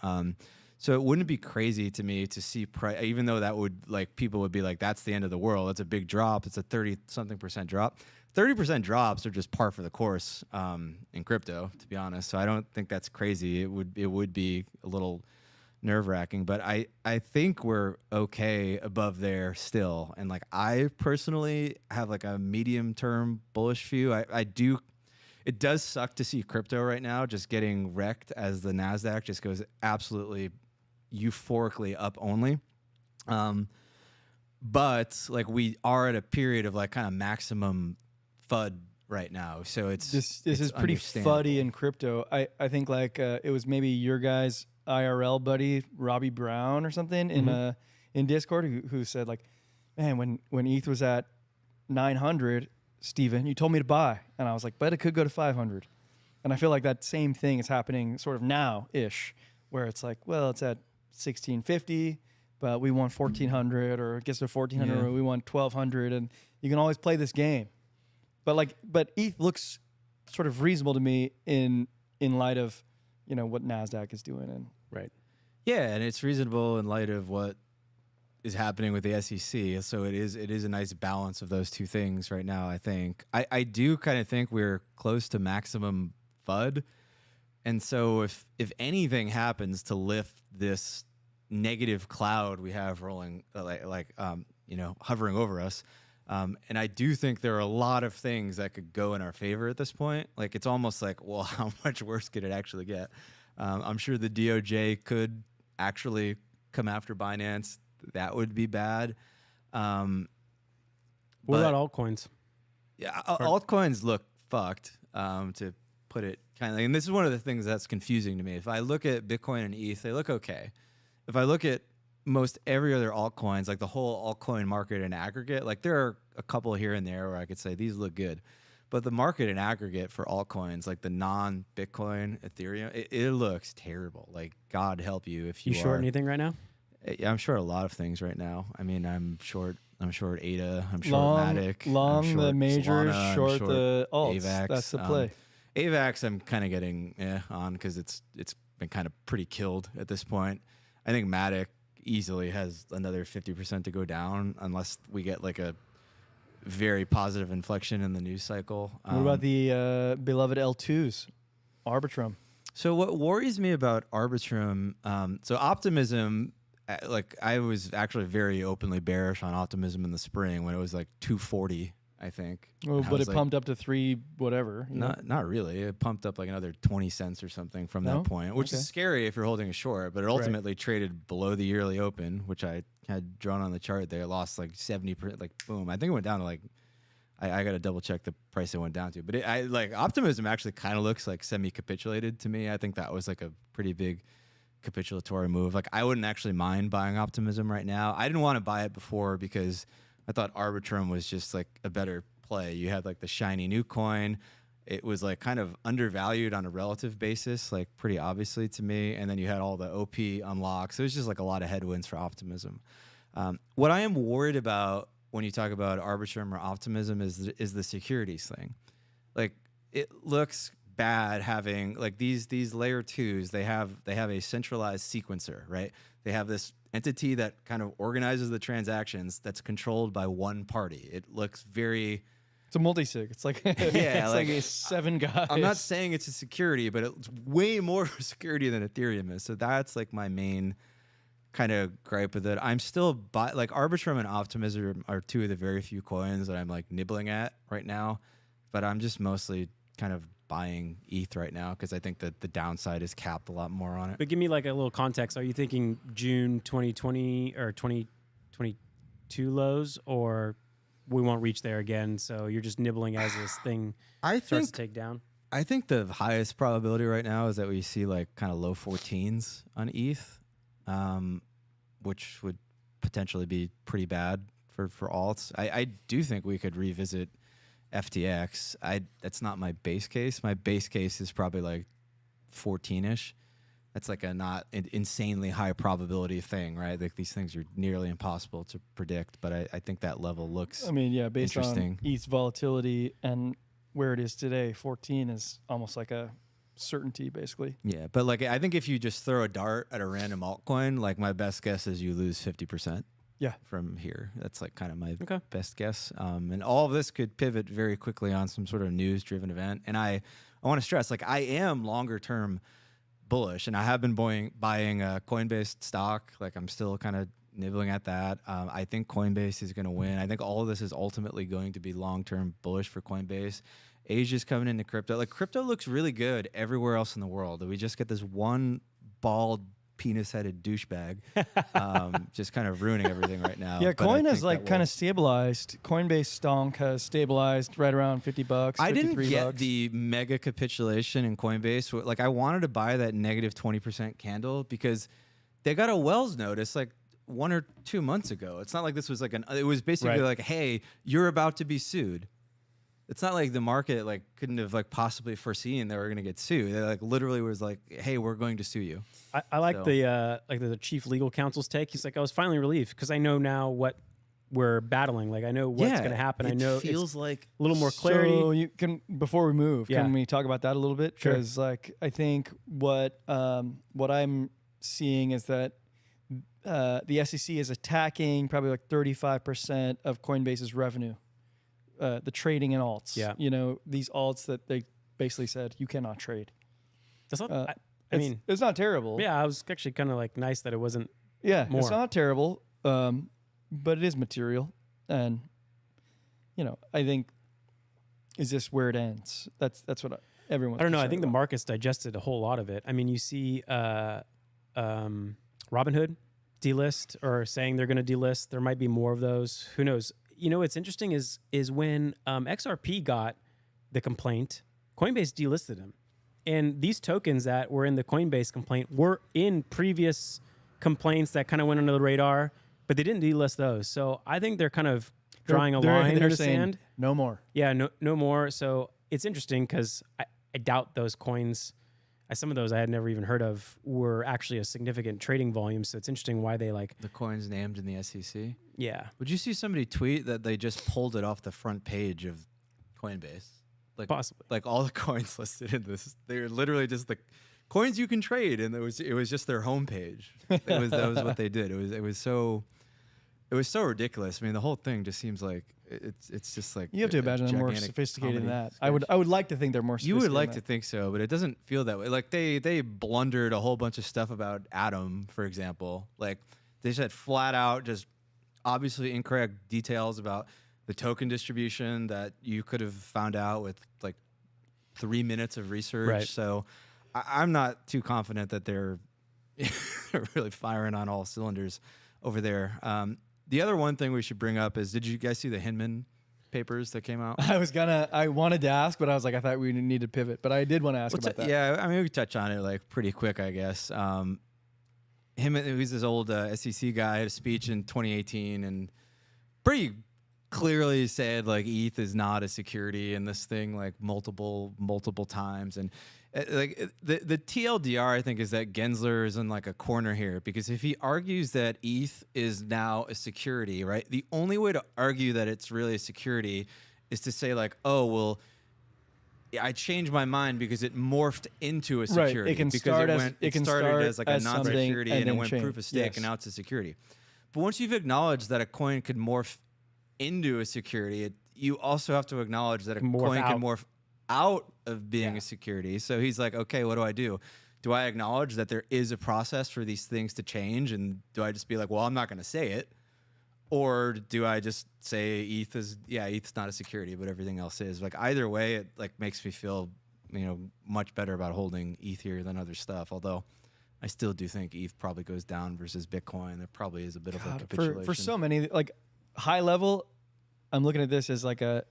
So it wouldn't be crazy to me to see price, even though that would like people would be like, that's the end of the world. That's a big drop. It's a 30-something% drop. 30% drops are just par for the course in crypto, to be honest. So I don't think that's crazy. It would be a little nerve-wracking, but I think we're okay above there still. And like I personally have like a medium-term bullish view. I do. It does suck to see crypto right now just getting wrecked as the NASDAQ just goes absolutely euphorically up only. But like we are at a period of like kind of maximum FUD right now. So this is pretty fuddy in crypto. I think like it was maybe your guys IRL buddy Robbie Brown or something in Discord who said like, man, when ETH was at 900, Steven, you told me to buy, and I was like, but it could go to 500. And I feel like that same thing is happening sort of now-ish, where it's like, well, it's at 1650, but we want 1400, or it gets to 1400, or we want 1200, and you can always play this game. But ETH looks sort of reasonable to me in light of, you know, what NASDAQ is doing. And right. Yeah, and it's reasonable in light of what is happening with the SEC. So it is a nice balance of those two things right now, I think. I do kind of think we're close to maximum FUD. And so if anything happens to lift this negative cloud we have rolling, hovering over us, and I do think there are a lot of things that could go in our favor at this point. Like it's almost like, well, how much worse could it actually get? I'm sure the DOJ could actually come after Binance. That would be bad. What about altcoins? Yeah, altcoins look fucked, to put it kind of. And this is one of the things that's confusing to me. If I look at Bitcoin and ETH, they look okay. If I look at most every other altcoins, like the whole altcoin market in aggregate, like there are a couple here and there where I could say these look good. But the market in aggregate for altcoins, like the non-Bitcoin Ethereum, it looks terrible. Like God help you if you short anything right now? Yeah, I'm short a lot of things right now. I mean, I'm short ADA. I'm short Matic. Long I'm short the majors, Solana, short the alts. AVAX. That's the play. AVAX, I'm kind of getting on because it's been kind of pretty killed at this point. I think Matic easily has another 50% to go down unless we get like a very positive inflection in the news cycle. What about the beloved L2s, Arbitrum? So what worries me about Arbitrum, so optimism, like I was actually very openly bearish on optimism in the spring when it was like 240, I think. Well, And I but was it like, pumped up to 3 whatever. You know? not really. It pumped up like another 20 cents or something from No? that point, which Okay. is scary if you're holding a short, but it ultimately traded below the yearly open, which I had drawn on the chart there. It lost like 70%, like boom. I think it went down to like, I got to double check the price it went down to, but I like optimism actually kind of looks like semi-capitulated to me. I think that was like a pretty big capitulatory move. Like I wouldn't actually mind buying optimism right now. I didn't want to buy it before because I thought Arbitrum was just like a better play. You had like the shiny new coin. It was like kind of undervalued on a relative basis, like pretty obviously to me. And then you had all the OP unlocks. So it was just like a lot of headwinds for optimism. What I am worried about when you talk about Arbitrum or optimism is the securities thing. Like it looks bad having like these layer twos. They have a centralized sequencer, right? They have this entity that kind of organizes the transactions that's controlled by one party. It looks very. It's a multi-sig. It's like Yeah, like a 7 guys. I'm not saying it's a security, but it's way more security than Ethereum is. So that's like my main kind of gripe with it. I'm still like Arbitrum and Optimism are two of the very few coins that I'm like nibbling at right now, but I'm just mostly kind of buying ETH right now because I think that the downside is capped a lot more on it. But give me like a little context. Are you thinking June 2020 or 2022 lows, or we won't reach there again? So you're just nibbling as this thing starts to take down? I think the highest probability right now is that we see like kind of low 14s on ETH, which would potentially be pretty bad for alts. I do think we could revisit FTX. That's not my base case. My base case is probably like 14-ish. That's like a not insanely high probability thing, right? Like these things are nearly impossible to predict, but I think that level looks. I mean, yeah, based interesting. on ETH's volatility and where it is today, 14 is almost like a certainty, basically. Yeah, but like I think if you just throw a dart at a random altcoin, like my best guess is you lose 50%. Yeah. From here, that's like kind of my Okay. best guess. And all of this could pivot very quickly on some sort of news-driven event. And I want to stress, like I am longer-term bullish, and I have been buying Coinbase stock. Like I'm still kind of nibbling at that. I think Coinbase is going to win. I think all of this is ultimately going to be long-term bullish for Coinbase. Asia's coming into crypto. Like crypto looks really good everywhere else in the world. We just get this one bald penis-headed douchebag just kind of ruining everything right now. Yeah, But I coin think has like that kind will- of stabilized. Coinbase stonk has stabilized right around $50. I didn't $53. get the mega capitulation in Coinbase. Like I wanted to buy that negative 20% candle because they got a Wells notice like 1 or 2 months ago. It's not like this was like it was basically Right. like, hey, you're about to be sued. It's not like the market like couldn't have like possibly foreseen they were going to get sued. They like literally was like, hey, we're going to sue you. I like So- the chief legal counsel's take. He's like, I was finally relieved because I know now what we're battling. Like I know what's going to happen. I know it's like a little more clarity. So you can, before we move, Yeah. can we talk about that a little bit? Sure. Because like I think what I'm seeing is that the SEC is attacking probably like 35% of Coinbase's revenue, the trading in alts. Yeah. You know, these alts that they basically said you cannot trade. That's not, I It's- mean, it's not terrible. yeah, I was actually kind of like nice that it wasn't. Yeah, More. it's not terrible, but it is material, and you know, I think is this where it ends? That's what everyone. I don't know. I think the market's digested a whole lot of it. I mean, you see Robinhood delist or saying they're going to delist. There might be more of those. Who knows? You know, what's interesting is when XRP got the complaint, Coinbase delisted him. And these tokens that were in the Coinbase complaint were in previous complaints that kind of went under the radar, but they didn't delist those. So I think they're kind of drawing a line in they're the saying, sand. no more. Yeah, no more. So it's interesting because I doubt those coins, some of those I had never even heard of, were actually a significant trading volume. So it's interesting why they like, the coins named in the SEC. yeah, Would you see somebody tweet that they just pulled it off the front page of Coinbase? Like possibly. like all the coins listed in this, they're literally just the coins you can trade, and it was just their homepage. That was what they did. It was so it was so ridiculous. I mean, the whole thing just seems like it's just like You have to a imagine they're more gigantic sophisticated than comedy that. sketch. I would like to think they're more You sophisticated. would like than to think so, but it doesn't feel that way. Like they blundered a whole bunch of stuff about Atom, for example. Like they said flat out, just obviously incorrect details about the token distribution that you could have found out with like 3 minutes of research. Right. So I'm not too confident that they're really firing on all cylinders over there. The other one thing we should bring up is, did you guys see the Hinman papers that came out? I wanted to ask, but I was like, I thought we need to pivot. But I did want to ask about that. Yeah, I mean, we could touch on it like pretty quick, I guess. He's this old SEC guy, had a speech in 2018 and pretty clearly said like ETH is not a security in this thing like multiple times. And the TLDR, I think, is that Gensler is in like a corner here, because if he argues that ETH is now a security, right, the only way to argue that it's really a security is to say like, oh, well, I changed my mind because it morphed into a security. Right. It can because start it started as like a non-security and it then went change. proof of stake, Yes. and now it's a security. But once you've acknowledged that a coin could morph into a security, you also have to acknowledge that a coin can morph out of being a security. So he's like, okay, what do? Do I acknowledge that there is a process for these things to change? And do I just be like, well, I'm not going to say it? Or do I just say ETH's not a security, but everything else is? Like either way, it like makes me feel, much better about holding ETH here than other stuff. Although I still do think ETH probably goes down versus Bitcoin. There probably is a bit of a capitulation. For so many, like high level, I'm looking at this as like a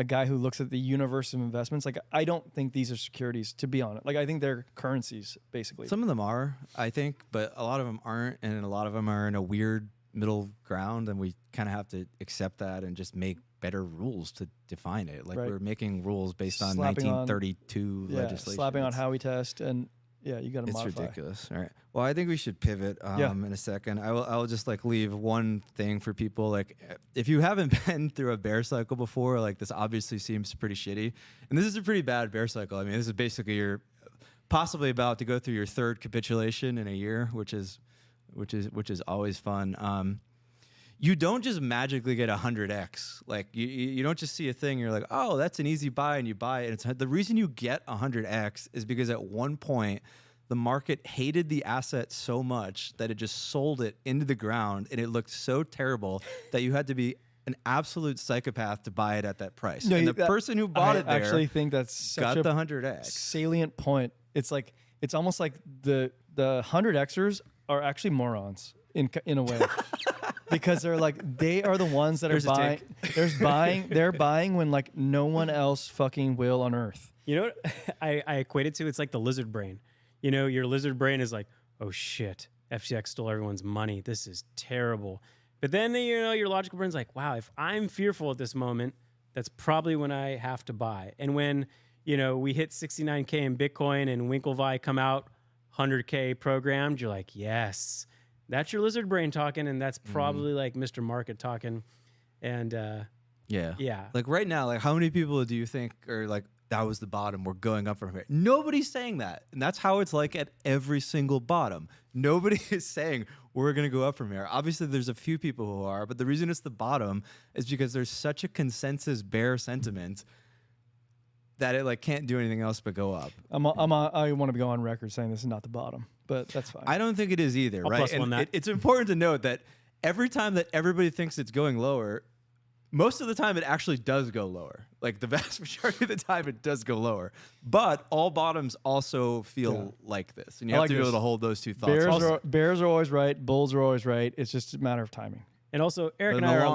guy who looks at the universe of investments. Like I don't think these are securities, to be honest. Like I think they're currencies, basically. Some of them are, I think, but a lot of them aren't, and a lot of them are in a weird middle ground, and we kind of have to accept that and just make better rules to define it. Like we're making rules based on Slapping 1932 legislation. Slapping on how we test, and you got to modify. It's ridiculous. All right. Well, I think we should pivot in a second. I'll just like leave one thing for people. Like if you haven't been through a bear cycle before, like this obviously seems pretty shitty. And this is a pretty bad bear cycle. I mean, this is basically you're possibly about to go through your third capitulation in a year, which is always fun. You don't just magically get 100x. Like you don't just see a thing, you're like, oh, that's an easy buy, and you buy it. And it's the reason you get 100x is because at one point the market hated the asset so much that it just sold it into the ground, and it looked so terrible that you had to be an absolute psychopath to buy it at that price. No, and the person who bought it there actually think that's such got a the 100x. salient point. It's like it's almost like the 100xers are actually morons in a way. Because they are the ones that are buying. They're buying when like no one else fucking will on earth. You know what I equate it to? It's like the lizard brain. Your lizard brain is like, oh shit, FTX stole everyone's money. This is terrible. But then your logical brain's like, wow, if I'm fearful at this moment, that's probably when I have to buy. And when we hit 69K in Bitcoin and Winklevi come out 100K programmed, you're like, yes. That's your lizard brain talking, and that's probably like Mr. Market talking. And yeah. Like right now, like how many people do you think are like, that was the bottom, we're going up from here? Nobody's saying that. And that's how it's like at every single bottom. Nobody is saying we're going to go up from here. Obviously, there's a few people who are, but the reason it's the bottom is because there's such a consensus bear sentiment that it like can't do anything else but go up. I want to go on record saying this is not the bottom, but that's fine. I don't think it is either, right? plus one that. It's important to note that every time that everybody thinks it's going lower, most of the time it actually does go lower. Like the vast majority of the time it does go lower. But all bottoms also feel like this. And you have to be able to hold those two thoughts. Bears are always right. Bulls are always right. It's just a matter of timing. And also, Eric and I are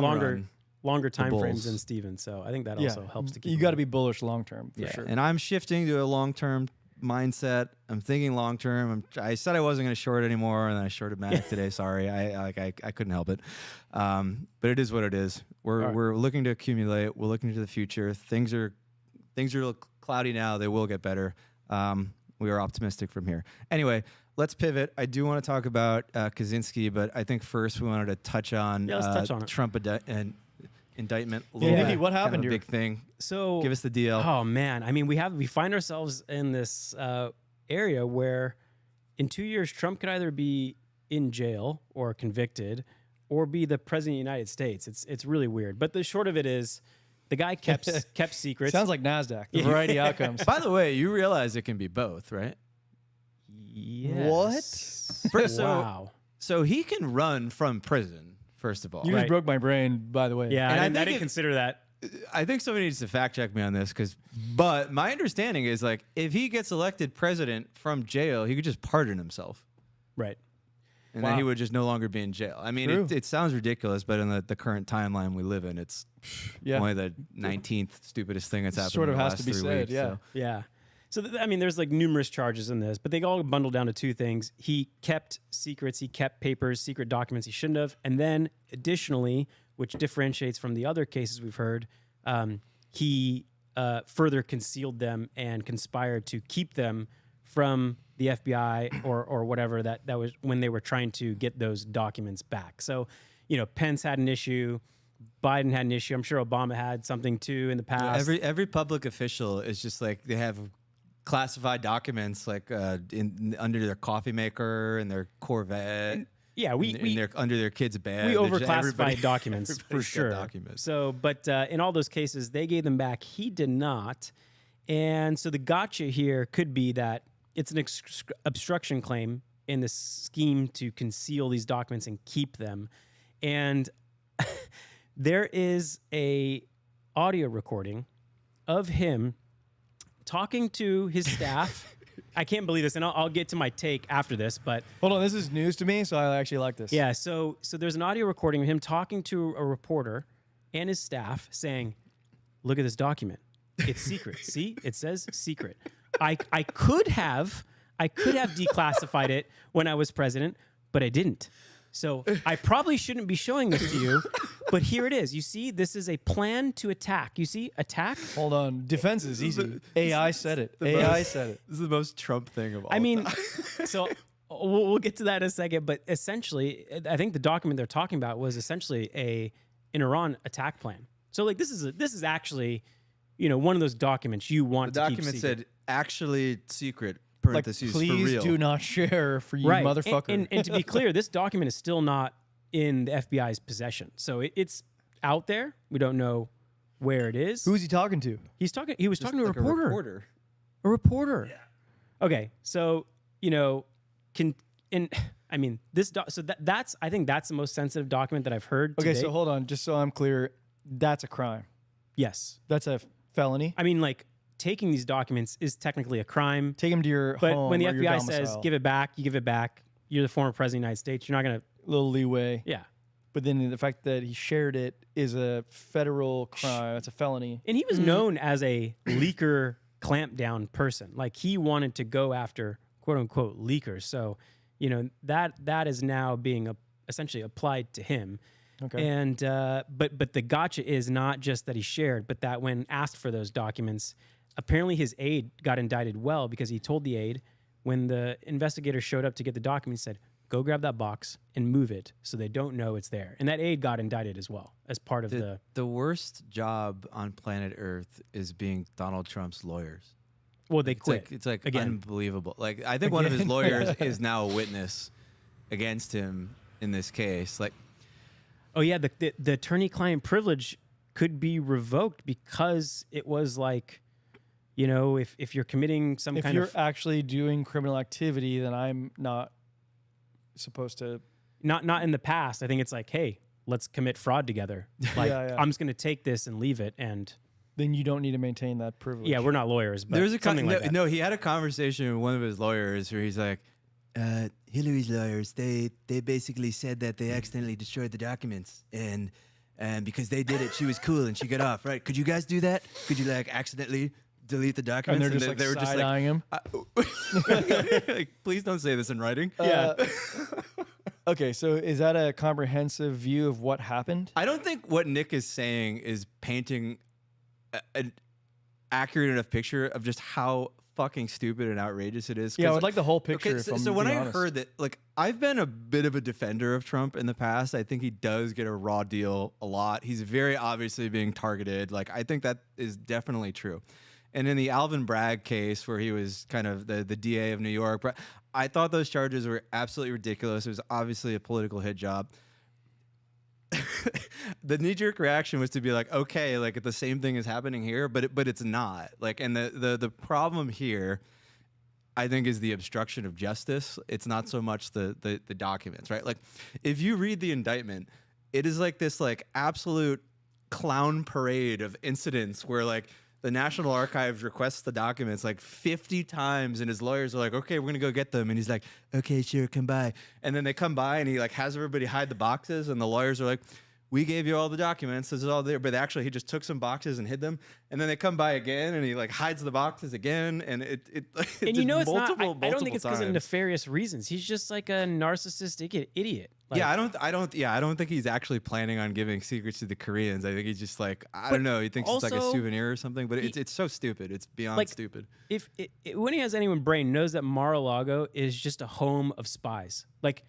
longer time frames than Steven, so I think that also helps to keep. You got to be bullish long term for sure. And I'm shifting to a long term mindset. I'm thinking long term. I said I wasn't going to short anymore, and then I shorted Matic today. Sorry, I couldn't help it. But it is what it is. We're looking to accumulate. We're looking to the future. Things are cloudy now. They will get better. We are optimistic from here. Anyway, let's pivot. I do want to talk about Kaczynski, but I think first we wanted to touch on, Trump and indictment. Nikki, what happened here? Big thing. So give us the deal. Oh man, I mean, we find ourselves in this area where in 2 years Trump could either be in jail or convicted, or be the president of the United States. It's really weird. But the short of it is, the guy kept secrets. Sounds like NASDAQ, the variety outcomes. By the way, you realize it can be both, right? Yes. Wow. So he can run from prison, first of all. You just broke my brain, by the way. Yeah, And I didn't consider that. I think somebody needs to fact check me on this, but my understanding is like if he gets elected president from jail, he could just pardon himself. Right. And then he would just no longer be in jail. I mean, it sounds ridiculous, but in the current timeline we live in, it's only the 19th stupidest thing that's happened Sort of in the has last to be 3 said, weeks. yeah. So. Yeah. So, I mean, there's like numerous charges in this, but they all bundle down to two things. He kept secrets, he kept papers, secret documents he shouldn't have. And then additionally, which differentiates from the other cases we've heard, he further concealed them and conspired to keep them from the FBI or whatever that was when they were trying to get those documents back. So, Pence had an issue. Biden had an issue. I'm sure Obama had something too in the past. Every public official is just like they have classified documents like under their coffee maker and their Corvette. Yeah, under their kid's bed. We overclassified documents for got sure. documents. So, but in all those cases, they gave them back. He did not, and so the gotcha here could be that it's an obstruction claim in the scheme to conceal these documents and keep them. And there is a audio recording of him talking to his staff. I can't believe this, and I'll get to my take after this, but Hold on, this is news to me, so I actually like this. yeah, so there's an audio recording of him talking to a reporter and his staff saying, "Look at this document. It's secret. See? It says secret. I could have declassified it when I was president, but I didn't. So I probably shouldn't be showing this to you, but here it is. You see, this is a plan to attack. You see, attack. Hold on, defense is easy. AI said it. This is the most Trump thing of all. I mean, time. so we'll get to that in a second, but essentially, I think the document they're talking about was essentially an Iran attack plan. So like this is actually, one of those documents you want the to keep document secret. said actually secret. Like, Parentheses please for real. do not share for you, Right. motherfucker. And to be clear, this document is still not in the FBI's possession. So it's out there. We don't know where it is. Who is he talking to? He was talking to a Like reporter. A reporter. Yeah. Okay. So, that's I think that's the most sensitive document that I've heard. Okay, to so date. hold on, just so I'm clear, that's a crime. Yes. That's a felony. I mean, like taking these documents is technically a crime. Take him to your But home when the or your FBI says domicile. give it back, you give it back. You're the former president of the United States. You're not going to. Little leeway. Yeah. But then the fact that he shared it is a federal crime. It's a felony. And he was known as a leaker clampdown person. Like he wanted to go after quote unquote leakers. So, that is now being essentially applied to him. Okay. And but the gotcha is not just that he shared, but that when asked for those documents, apparently his aide got indicted because he told the aide when the investigator showed up to get the documents, said, "Go grab that box and move it so they don't know it's there." And that aide got indicted as well as part of The worst job on planet Earth is being Donald Trump's lawyers. Well, they quit. It's like again. unbelievable. Like I think one of his Again. lawyers is now a witness against him in this case. Like Oh yeah, the attorney-client privilege could be revoked because it was like, if you're committing some If kind you're of actually doing criminal activity, then I'm not supposed to. not in the past. I think it's like, hey, let's commit fraud together. Like Yeah. I'm just going to take this and leave it. And Then you don't need to maintain that privilege. yeah, we're not lawyers, but there's something like that. no, he had a conversation with one of his lawyers where he's like, Hillary's lawyers, they basically said that they accidentally destroyed the documents and because they did it, she was cool and she got off, right? Could you guys do that? Could you like accidentally delete the And documents? they're just they were like just side-eyeing him. like, please don't say this in writing. Yeah. Okay, so is that a comprehensive view of what happened? I don't think what Nick is saying is painting an accurate enough picture of just how fucking stupid and outrageous it is. Yeah, I 'Cause, would like the whole picture. Okay, if so, I'm so when I being honest. heard that, like, I've been a bit of a defender of Trump in the past. I think he does get a raw deal a lot. He's very obviously being targeted. Like, I think that is definitely true. And in the Alvin Bragg case, where he was kind of the DA of New York, but I thought those charges were absolutely ridiculous. It was obviously a political hit job. the knee-jerk reaction was to be like, okay, like the same thing is happening here, but it's not. Like, and the problem here, I think, is the obstruction of justice. It's not so much the documents, right? Like, if you read the indictment, it is like this like absolute clown parade of incidents where like the National Archives requests the documents like 50 times, and his lawyers are like, okay, we're gonna go get them, and he's like, okay, sure, come by. And then they come by, and he like has everybody hide the boxes, and the lawyers are like, we gave you all the documents, this is all there, but actually he just took some boxes and hid them, and then they come by again, and he like hides the boxes again, and it And you know, it's not. I don't multiple think it's because of times. nefarious reasons. He's just like a narcissistic idiot. Like, Yeah, I don't think he's actually planning on giving secrets to the Koreans. I think he's just like, I don't know. He thinks it's like a also, souvenir or something. But it's so stupid. It's beyond like, stupid. if when he has anyone brain knows that Mar-a-Lago is just a home of spies. Like,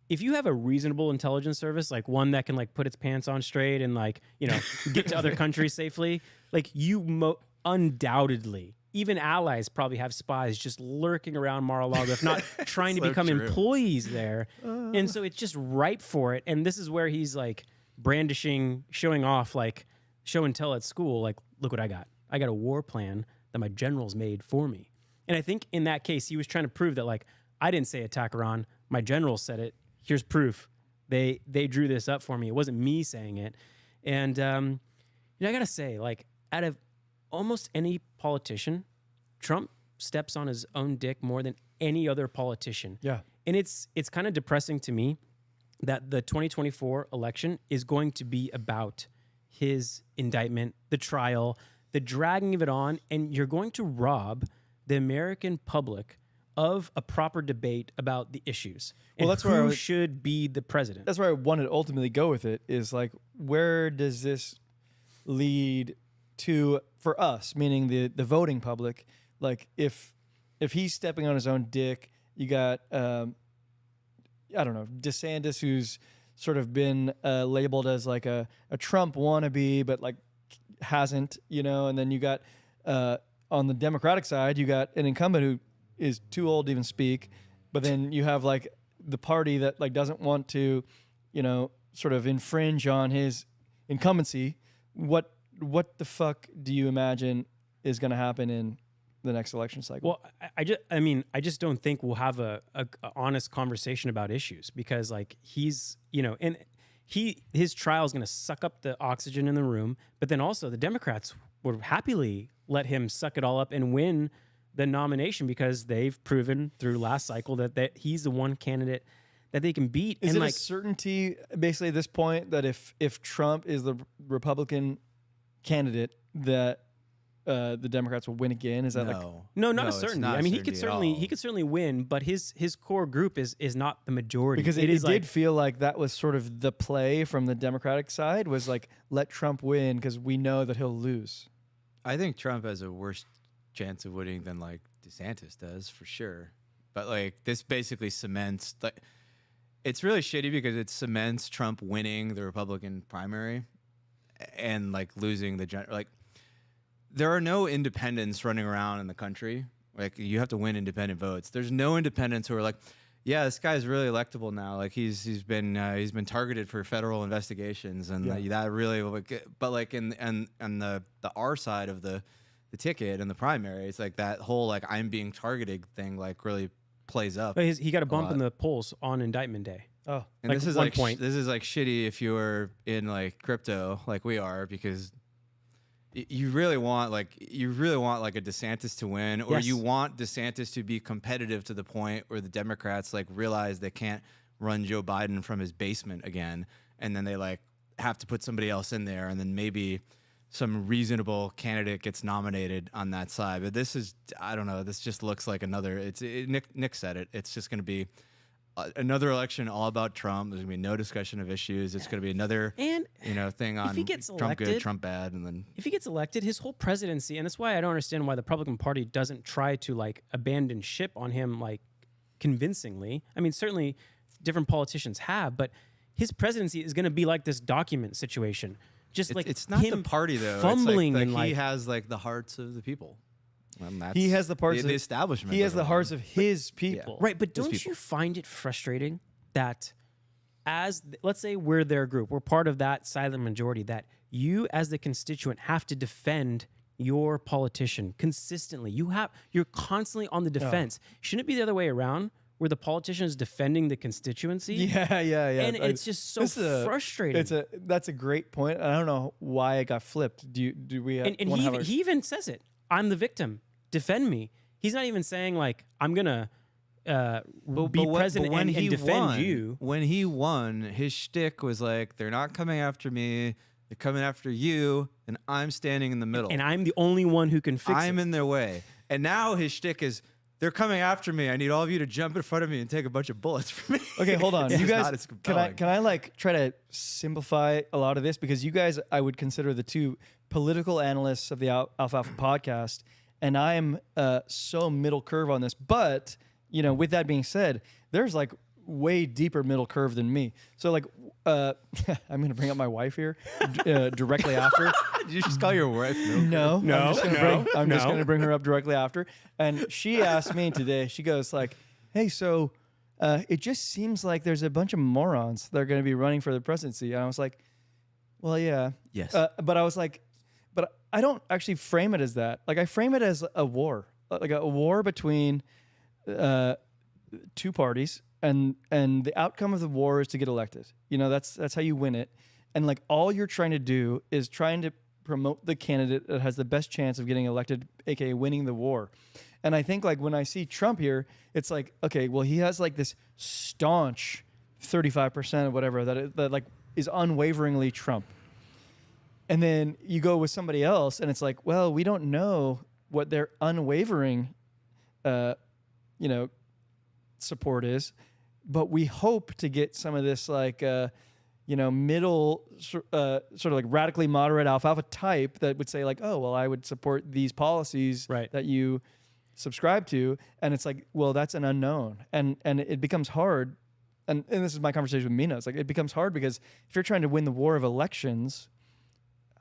if you have a reasonable intelligence service, like one that can like put its pants on straight and like, you know, get to other countries safely, like you undoubtedly, even allies probably have spies just lurking around Mar-a-Lago, if not trying to so become true. employees there. And so it's just ripe for it. And this is where he's like brandishing, showing off, like show and tell at school, like, look what I got. I got a war plan that my generals made for me. And I think in that case, he was trying to prove that, like, I didn't say attack Iran. My generals said it. Here's proof. They drew this up for me. It wasn't me saying it. And, you know, I got to say, like, out of almost any politician, Trump steps on his own dick more than any other politician. Yeah. And it's kind of depressing to me that the 2024 election is going to be about his indictment, the trial, the dragging of it on, and you're going to rob the American public of a proper debate about the issues. Well, and that's where who should be the president. That's where I wanted to ultimately go with it, is like, where does this lead to for us, meaning the voting public? Like, if he's stepping on his own dick, you got I don't know, DeSantis, who's sort of been labeled as like a Trump wannabe, but like hasn't, you know, and then you got on the Democratic side, you got an incumbent who is too old to even speak, but then you have like the party that like doesn't want to, you know, sort of infringe on his incumbency. What the fuck do you imagine is going to happen in the next election cycle? Well, I just don't think we'll have a honest conversation about issues, because like he's, you know, and his trial is going to suck up the oxygen in the room, but then also the Democrats would happily let him suck it all up and win the nomination, because they've proven through last cycle that he's the one candidate that they can beat. Is and it like a certainty, basically, at this point, that if Trump is the Republican candidate, that the Democrats will win again? Is that no, not a it's certainty. not I mean, certainty at all. he could certainly win, but his core group is not the majority. because it is did feel like that was sort of the play from the Democratic side, was like, let Trump win because we know that he'll lose. I think Trump has a worse chance of winning than like DeSantis does, for sure. But like this basically cements, like, it's really shitty because it cements Trump winning the Republican primary and like losing the like. There are no independents running around in the country. Like, you have to win independent votes. There's no independents who are like, yeah, this guy's really electable now. Like he's been targeted for federal investigations, and that really. But like in the R side of the ticket and the primary, it's like that whole like I'm being targeted thing like really plays up. But he got a bump lot. in the polls on indictment day. Oh, And like this is one like point. this is like shitty if you're in like crypto like we are, because you really want like a DeSantis to win, or Yes. you want DeSantis to be competitive to the point where the Democrats like realize they can't run Joe Biden from his basement again, and then they like have to put somebody else in there, and then maybe some reasonable candidate gets nominated on that side. But this is, I don't know, this just looks like another, Nick said it, it's just going to be another election all about Trump. There's going to be no discussion of issues. It's going to be another And thing on he gets Trump good, elected- Trump bad, and then if he gets elected, his whole presidency, and that's why I don't understand why the Republican Party doesn't try to like abandon ship on him like convincingly. I mean, certainly different politicians have, but his presidency is going to be like this document situation. Just like it's not the him party though. fumbling it's and like he like has like the hearts of the people. And that's he has the parts the of establishment. He has the doesn't hearts want of his people. right. But His don't people. you find it frustrating that let's say we're their group, we're part of that silent majority, that you as the constituent have to defend your politician consistently. You're constantly on the defense. Shouldn't it be the other way around, where the politician is defending the constituency? Yeah. And it's just so frustrating. That's a great point. I don't know why it got flipped. Do we? And he even says it. I'm the victim. Defend me. He's not even saying like I'm gonna be president and defend you. When he won, his shtick was like, they're not coming after me. They're coming after you, and I'm standing in the middle. And I'm the only one who can fix it. I'm in their way. And now his shtick is, they're coming after me. I need all of you to jump in front of me and take a bunch of bullets from me. Okay, hold on. You guys, not as compelling. can I like try to simplify a lot of this? Because you guys, I would consider the two political analysts of the Alfalfa podcast, and I am so middle curve on this. But, you know, with that being said, there's like way deeper middle curve than me. So like, I'm going to bring up my wife here directly after. Did you just call your wife? No. I'm just going to bring her up directly after. And she asked me today, she goes like, hey, so it just seems like there's a bunch of morons that are going to be running for the presidency. And I was like, well, yeah. Yes. But I was like, but I don't actually frame it as that. Like I frame it as a war, like a war between two parties. And the outcome of the war is to get elected. You know, that's how you win it. And like all you're trying to do is trying to promote the candidate that has the best chance of getting elected, aka winning the war. And I think like when I see Trump here, it's like, okay, well he has like this staunch 35% or whatever that like is unwaveringly Trump. And then you go with somebody else, and it's like, well, we don't know what their unwavering, support is. But we hope to get some of this like, middle sort of like radically moderate alfalfa type that would say like, oh, well, I would support these policies that you subscribe to. And it's like, well, that's an unknown. And it becomes hard. And this is my conversation with Mina. It's like, it becomes hard because if you're trying to win the war of elections,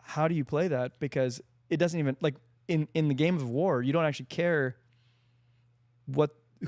how do you play that? Because it doesn't even like in the game of war, you don't actually care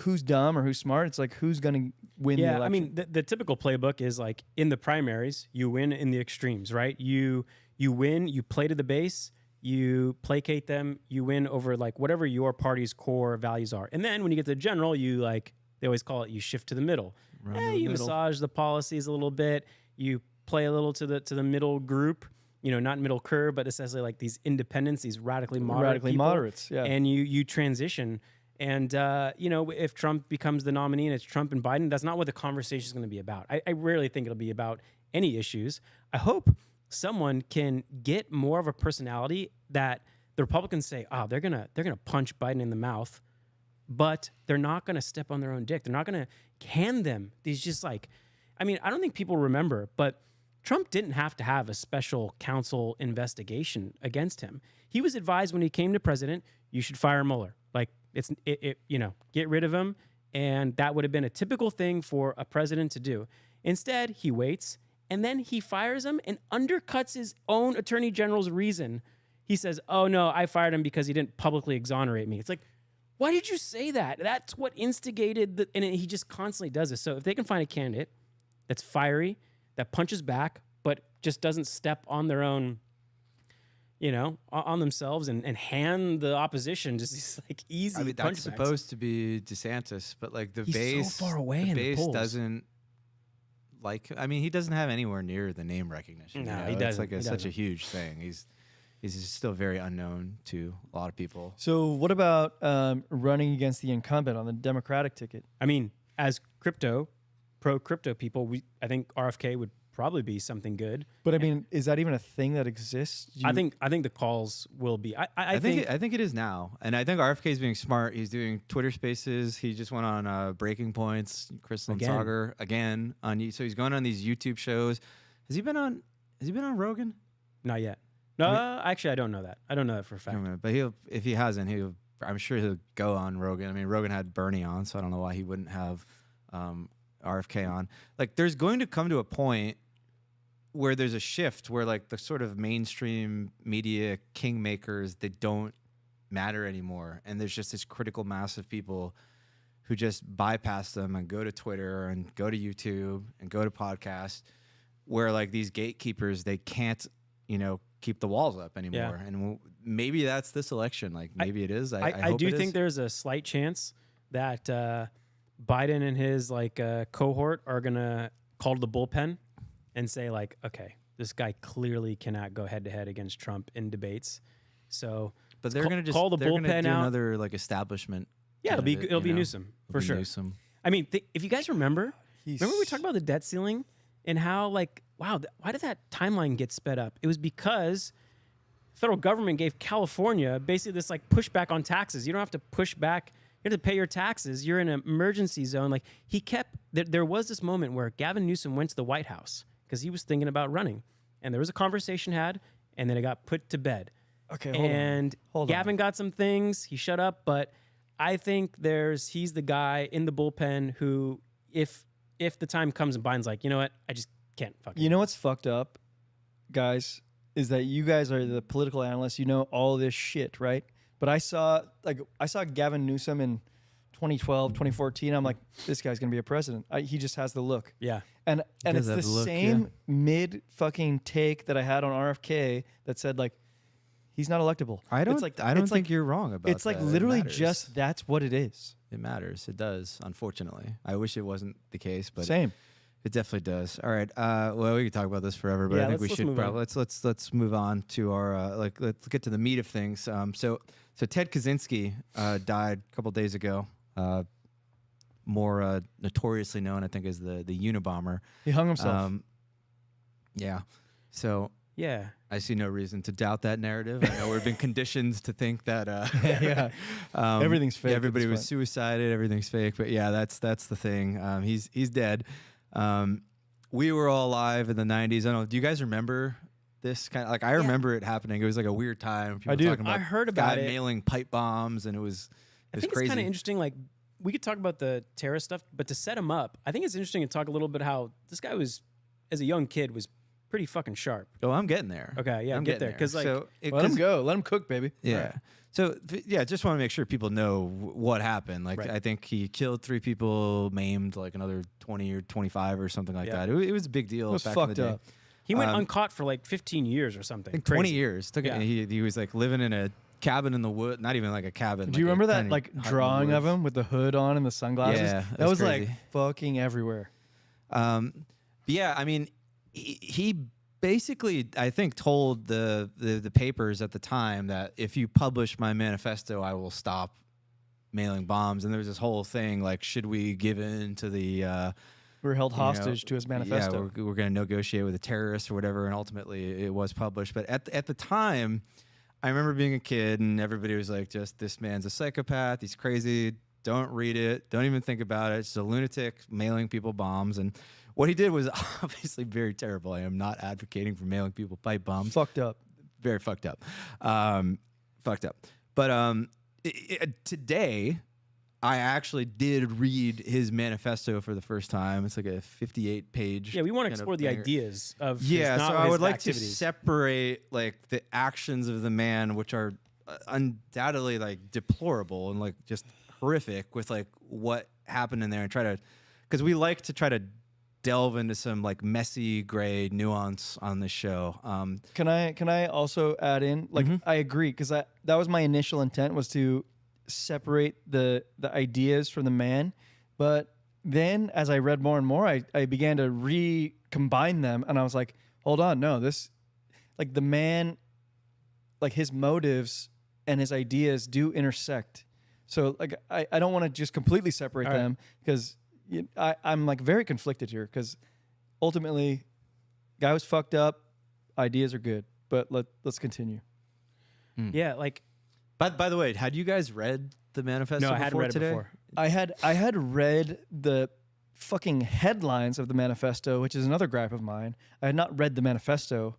who's dumb or who's smart. It's like who's going to win the election. I mean, the typical playbook is like in the primaries, you win in the extremes, right? You win, you play to the base, you placate them, you win over like whatever your party's core values are. And then when you get to the general, you like, they always call it, you shift to the middle. You massage the policies a little bit, you play a little to the middle group, you know, not middle curve, but essentially like these independents, these radically moderates, yeah. And you transition. And, if Trump becomes the nominee and it's Trump and Biden, that's not what the conversation is going to be about. I rarely think it'll be about any issues. I hope someone can get more of a personality that the Republicans say, they're going to punch Biden in the mouth, but they're not going to step on their own dick. They're not going to hand them these just like, I mean, I don't think people remember, but Trump didn't have to have a special counsel investigation against him. He was advised when he came to president, you should fire Mueller. Like, get rid of him. And that would have been a typical thing for a president to do. Instead, he waits and then he fires him and undercuts his own attorney general's reason. He says, oh no, I fired him because he didn't publicly exonerate me. It's like, why did you say that? That's what instigated and he just constantly does this. So if they can find a candidate that's fiery, that punches back, but just doesn't step on their own, on themselves and hand the opposition just these like easy. I mean, that's supposed to be DeSantis, but like he's base, so far away the in base the polls. Doesn't like. I mean, he doesn't have anywhere near the name recognition. No, he doesn't. It's like such a doesn't. huge thing. He's still very unknown to a lot of people. So what about running against the incumbent on the Democratic ticket? I mean, as pro crypto people, I think RFK would probably be something good. But I mean, is that even a thing that exists? I think the calls will be. I think it is now, and I think RFK is being smart. He's doing Twitter Spaces. He just went on Breaking Points, Crystal Sager again on. So he's going on these YouTube shows. Has he been on Rogan? Not yet. No, actually, I don't know that. I don't know that for a fact. But if he hasn't, I'm sure he'll go on Rogan. I mean, Rogan had Bernie on, so I don't know why he wouldn't have RFK on. Like, there's going to come to a point where there's a shift where like the sort of mainstream media kingmakers, they don't matter anymore. And there's just this critical mass of people who just bypass them and go to Twitter and go to YouTube and go to podcasts, where like these gatekeepers, they can't, keep the walls up anymore. And maybe that's this election. Like maybe it is. I hope do it think is. there's a slight chance that Biden and his cohort are gonna call to the bullpen and say like, okay, this guy clearly cannot go head to head against Trump in debates. So, but they're gonna just call the bullpen do out. Another like establishment. Yeah, it'll be Newsom for sure. Newsom. I mean, if you guys remember we talked about the debt ceiling and how wow, why did that timeline get sped up? It was because federal government gave California basically this pushback on taxes. You don't have to push back. You have to pay your taxes. You're in an emergency zone. Like there was this moment where Gavin Newsom went to the White House because he was thinking about running, and there was a conversation had, and then it got put to bed. Okay, hold on. Gavin got some things. He shut up, but I think he's the guy in the bullpen who, if the time comes and Biden's like, you know what, I just can't fucking. You know what's fucked up, guys, is that you guys are the political analysts. You know all this shit, right? But I saw Gavin Newsom in 2012, 2014. I'm like, this guy's gonna be a president. He just has the look. Yeah. And it's the look, same mid fucking take that I had on RFK that said he's not electable. I don't It's think you're wrong about it's that. It literally matters. just that's what it is. It matters. It does. Unfortunately, I wish it wasn't the case, but Same. It definitely does. All right. Well, we could talk about this forever, but Yeah, I think we let's should move on. probably let's move on to our let's get to the meat of things. So Ted Kaczynski died a couple days ago. More notoriously known, I think, as the Unabomber. He hung himself. Yeah. So Yeah. I see no reason to doubt that narrative. I know we've been conditioned to think that Yeah. Everything's fake at Everybody this was point. suicided. Everything's fake. But yeah, that's the thing. He's dead. We were all alive in the 90s. I don't know. Do you guys remember this kind of I remember it happening. It was like a weird time. People I do. Talking about I heard about guy it. mailing pipe bombs, and it was I think crazy. it's kind of interesting. We could talk about the terrorist stuff, but to set him up, I think it's interesting to talk a little bit how this guy was, as a young kid, was pretty fucking sharp. Oh, I'm getting there. Okay, yeah, I'm get getting there, 'cause, Let him go. Let him cook, baby. Yeah. Right. So just want to make sure people know what happened. Right. I think he killed 3 people, maimed another 20 or 25 or something like Yeah. that. It was a big deal. It was back in the fucked day. up. He went uncaught for 15 years or something. I think Crazy. 20 years. Yeah. He was living in a cabin in the wood, not even a cabin. Do you remember that tiny hut in the drawing of woods. him with the hood on and the sunglasses? Yeah, that that's was crazy. fucking everywhere. But yeah, I mean, he basically, I think, told the papers at the time that if you publish my manifesto, I will stop mailing bombs. And there was this whole thing should we give in to the We were held hostage to his manifesto. Yeah, we're going to negotiate with the terrorists or whatever, and ultimately it was published. But at the time, I remember being a kid, and everybody was like, "Just this man's a psychopath. He's crazy. Don't read it. Don't even think about it. It's a lunatic mailing people bombs." And what he did was obviously very terrible. I am not advocating for mailing people pipe bombs. Fucked up. Very fucked up. Fucked up. But today, I actually did read his manifesto for the first time. It's like a 58-page. Yeah, we want to kind of explore the banger. ideas of his, Yeah, not so I his would like activities. to separate the actions of the man, which are undoubtedly deplorable and just horrific, with what happened in there, and try to, because we like to try to delve into some messy gray nuance on this show. Can I also add in? I agree, because that was my initial intent, was to separate the ideas from the man. But then as I read more and more, I began to recombine them, and I was like, hold on, no, this the man, his motives and his ideas do intersect. So I don't want to just completely separate All right. them, because I'm very conflicted here, because ultimately guy was fucked up, ideas are good, but let's continue. Yeah, But by the way, had you guys read the manifesto no, I before hadn't read today? it before. I had read the fucking headlines of the manifesto, which is another gripe of mine. I had not read the manifesto.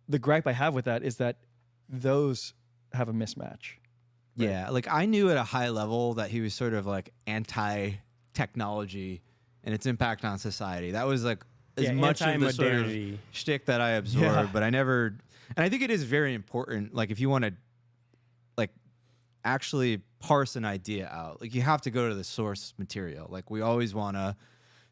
The gripe I have with that is that those have a mismatch. Yeah, I knew at a high level that he was sort of anti-technology and its impact on society. That was as much of the sort of anti-modernity. shtick that I absorbed, Yeah. but I never. And I think it is very important. If you want to, actually parse an idea out. Like you have to go to the source material. Like we always want to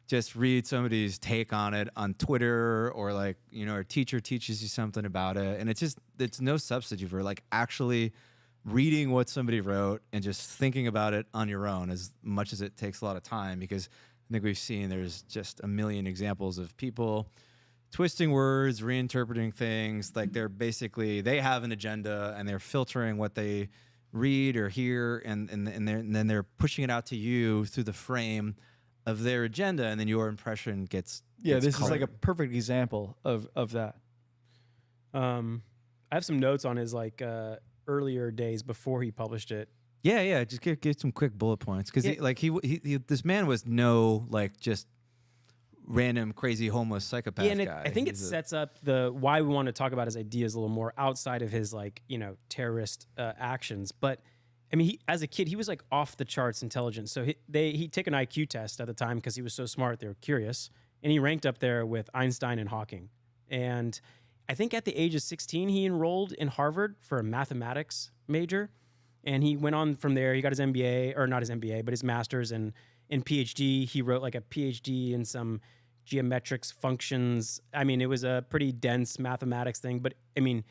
just read somebody's take on it on Twitter, or like, you know, a teacher teaches you something about it. And it's no substitute for like actually reading what somebody wrote and just thinking about it on your own, as much as it takes a lot of time, because I think we've seen there's just a million examples of people twisting words, reinterpreting things. Like they have an agenda and they're filtering what they read or hear, and then they're pushing it out to you through the frame of their agenda, and then your impression gets this colored. is like a perfect example of that. I have some notes on his like earlier days before he published it. Yeah. Just give some quick bullet points, because this man was no like just random crazy homeless psychopath Yeah, and guy. I think it sets up the why we want to talk about his ideas a little more outside of his like, you know, terrorist actions. But I mean, as a kid, he was like off the charts intelligent. So he'd take an IQ test at the time because he was so smart. They were curious, and he ranked up there with Einstein and Hawking. And I think at the age of 16, he enrolled in Harvard for a mathematics major, and he went on from there. He got his MBA, or not his MBA, but his master's and PhD. He wrote like a PhD in some geometrics functions. I mean, it was a pretty dense mathematics thing, but I mean,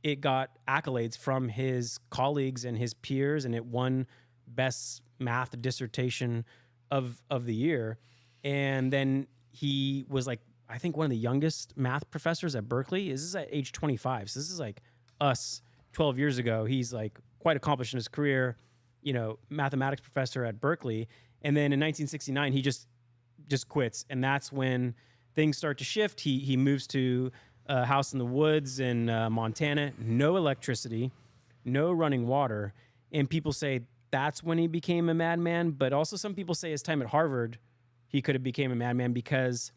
it got accolades from his colleagues and his peers, and it won best math dissertation of the year. And then he was like, I think one of the youngest math professors at Berkeley. This is at age 25. So this is like us 12 years ago. He's like quite accomplished in his career, you know, mathematics professor at Berkeley. And then in 1969, he just quits. And that's when things start to shift. He moves to a house in the woods in Montana, no electricity, no running water. And people say that's when he became a madman. But also some people say his time at Harvard, he could have became a madman because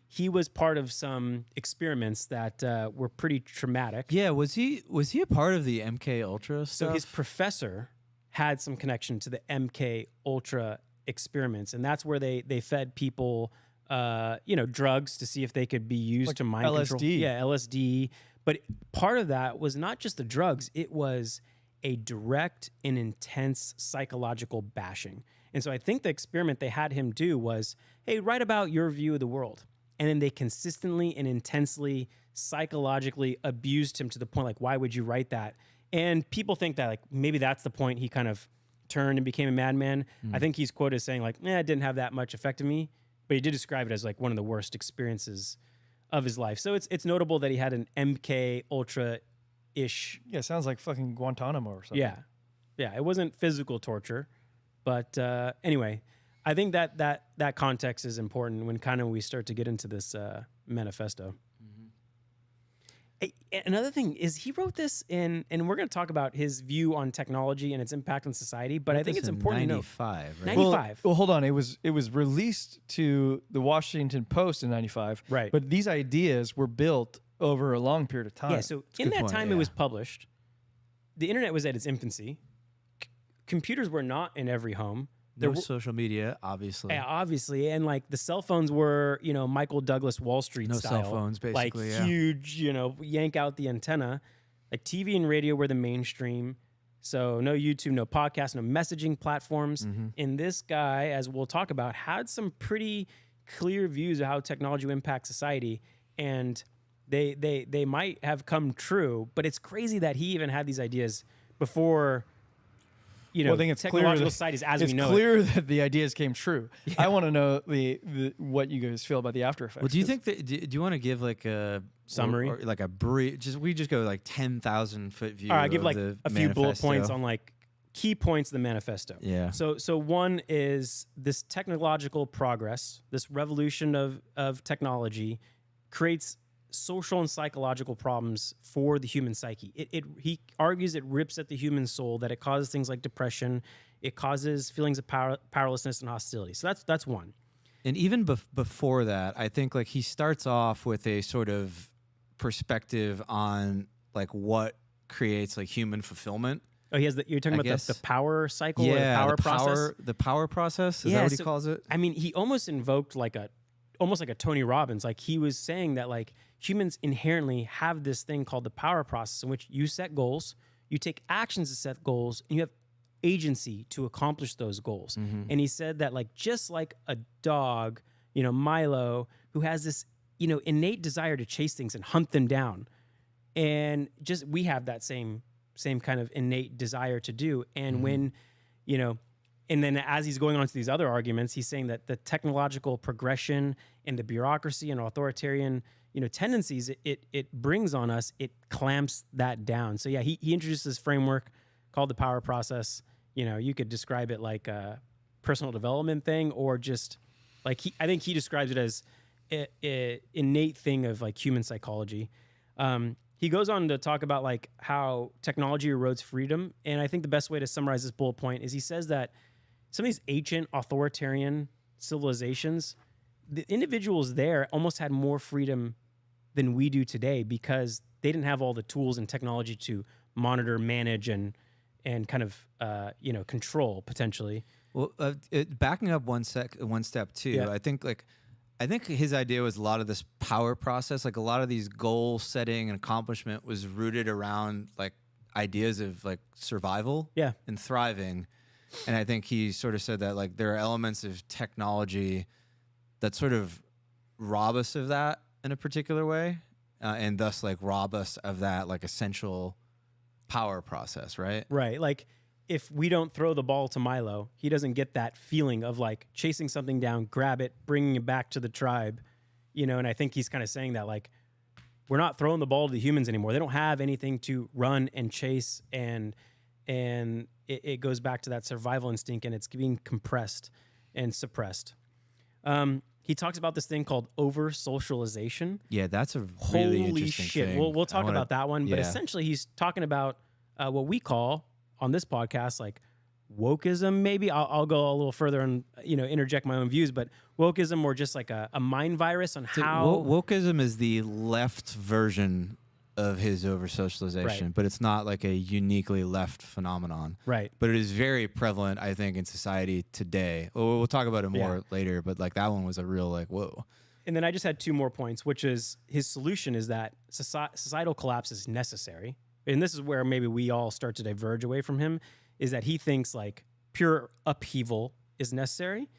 he was part of some experiments that were pretty traumatic. Yeah, was he a part of the MK Ultra stuff? So his professor had some connection to the MK Ultra experiments, and that's where they fed people drugs to see if they could be used Like to mind control. LSD. Yeah, LSD. But part of that was not just the drugs, it was a direct and intense psychological bashing. And so I think the experiment they had him do was, hey, write about your view of the world. And then they consistently and intensely psychologically abused him to the point, like, why would you write that? And people think that like maybe that's the point he kind of turned and became a madman. I think he's quoted as saying like, it didn't have that much effect on me. But he did describe it as like one of the worst experiences of his life. So it's notable that he had an MK Ultra-ish. Yeah, sounds like fucking Guantanamo or something. Yeah. It wasn't physical torture, but anyway, I think that context is important when kind of we start to get into this manifesto. Another thing is he wrote this in, and we're going to talk about his view on technology and its impact on society. But I think it's important to know. 95, right? 95. Well, hold on. It was released to the Washington Post in 95. Right. But these ideas were built over a long period of time. Yeah, so in that point, time yeah. it was published, the internet was at its infancy. Computers were not in every home. There was social media, obviously. Yeah, obviously, and like the cell phones were, Michael Douglas Wall Street No style. cell phones, basically, like yeah. huge, yank out the antenna. Like TV and radio were the mainstream. So no YouTube, no podcast, no messaging platforms. And this guy, as we'll talk about, had some pretty clear views of how technology will impact society, and they might have come true. But it's crazy that he even had these ideas before. Well, I think it's technological clear society is as it's we know clear that the ideas came true. I want to know the what you guys feel about the after effects. Well, do you think that? Do you want to give like a Summary? or like a brief? We just go like 10,000 foot view. All right, I give of like the a few bullet manifesto. points on like key points of the manifesto. Yeah. So one is this technological progress, this revolution of technology creates social and psychological problems for the human psyche. He argues it rips at the human soul, that it causes things like depression, it causes feelings of powerlessness and hostility. So that's one. And even before that, I think like he starts off with a sort of perspective on like what creates like human fulfillment. Oh, you're talking about the power cycle or the power process? The power process. Is that what he calls it? I mean, he almost invoked almost like a Tony Robbins. Like he was saying that like humans inherently have this thing called the power process in which you set goals, you take actions to set goals, and you have agency to accomplish those goals. And he said that like just like a dog, Milo, who has this innate desire to chase things and hunt them down, and just we have that same kind of innate desire to do. And when and then as he's going on to these other arguments, he's saying that the technological progression and the bureaucracy and authoritarian tendencies it brings on us, it clamps that down. So yeah, he introduced this framework called the power process. You could describe it like a personal development thing, or just like I think he describes it as a innate thing of like human psychology. He goes on to talk about like how technology erodes freedom, and I think the best way to summarize this bullet point is he says that some of these ancient authoritarian civilizations, the individuals there almost had more freedom than we do today because they didn't have all the tools and technology to monitor, manage, and kind of control potentially. Well, backing up one step too. Yeah. I think his idea was a lot of this power process, like a lot of these goal setting and accomplishment was rooted around like ideas of like survival and thriving. And I think he sort of said that like there are elements of technology that sort of rob us of that in a particular way, and thus like rob us of that like essential power process, right? Right. Like if we don't throw the ball to Milo, he doesn't get that feeling of like chasing something down, grab it, bringing it back to the tribe, and I think he's kind of saying that like we're not throwing the ball to the humans anymore. They don't have anything to run and chase, and it goes back to that survival instinct, and it's being compressed and suppressed. He talks about this thing called over-socialization. Yeah, that's a really Holy interesting shit. thing. We'll talk about that one, but yeah. essentially he's talking about what we call on this podcast like wokeism. Maybe I'll go a little further and interject my own views, but wokeism, or just like a mind virus on how wokeism is the left version of his over-socialization, but it's not like a uniquely left phenomenon. Right. But it is very prevalent, I think, in society today. We'll talk about it more later, but like that one was a real like, whoa. And then I just had two more points, which is his solution is that societal collapse is necessary. And this is where maybe we all start to diverge away from him, is that he thinks like pure upheaval is necessary.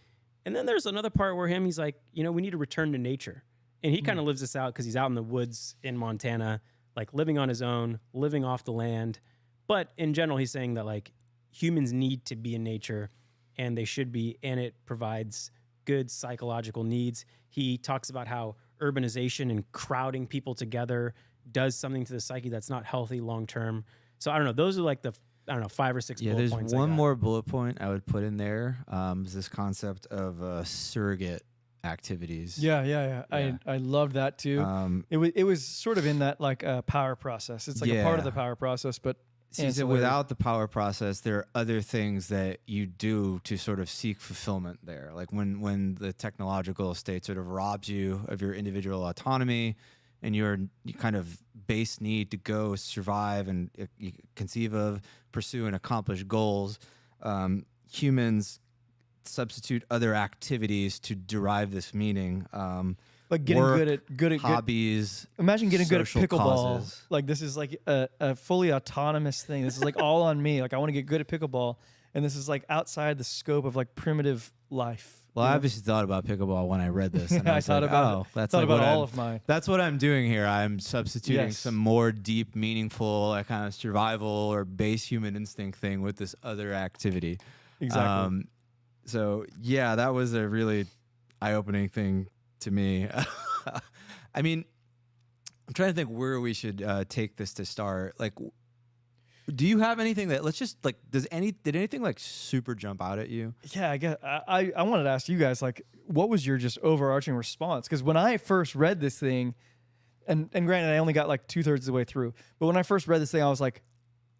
And then there's another part where he's like, we need to return to nature. And he kind of lives this out because he's out in the woods in Montana, like living on his own, living off the land. But in general, he's saying that like humans need to be in nature, and they should be, and it provides good psychological needs. He talks about how urbanization and crowding people together does something to the psyche that's not healthy long term. So I don't know. Those are like the 5 or 6 bullet points. There's one more bullet point I would put in there. Is this concept of surrogate activities. Yeah. I loved that too. It was sort of in that like power process. It's like a part of the power process, but so without the power process, there are other things that you do to sort of seek fulfillment there. Like when the technological state sort of robs you of your individual autonomy and your kind of base need to go survive and conceive of, pursue, and accomplish goals, humans substitute other activities to derive this meaning. Like getting work, good at hobbies. Imagine getting good at social pickleball. causes. Like this is like a fully autonomous thing. This is like all on me. Like I want to get good at pickleball, and this is like outside the scope of like primitive life. Well, I obviously thought about pickleball when I read this. And I was thought like, about that's thought like about what all I'm- of mine. That's what I'm doing here. I'm substituting Yes. some more deep, meaningful, like kind of survival or base human instinct thing with this other activity. Exactly. So yeah, that was a really eye-opening thing to me. I mean, I'm trying to think where we should take this to start. Like, do you have anything that did anything like super jump out at you? Yeah, I guess I wanted to ask you guys, like, what was your just overarching response? Because when I first read this thing, and granted, I only got like 2/3 of the way through, but when I first read this thing, I was like,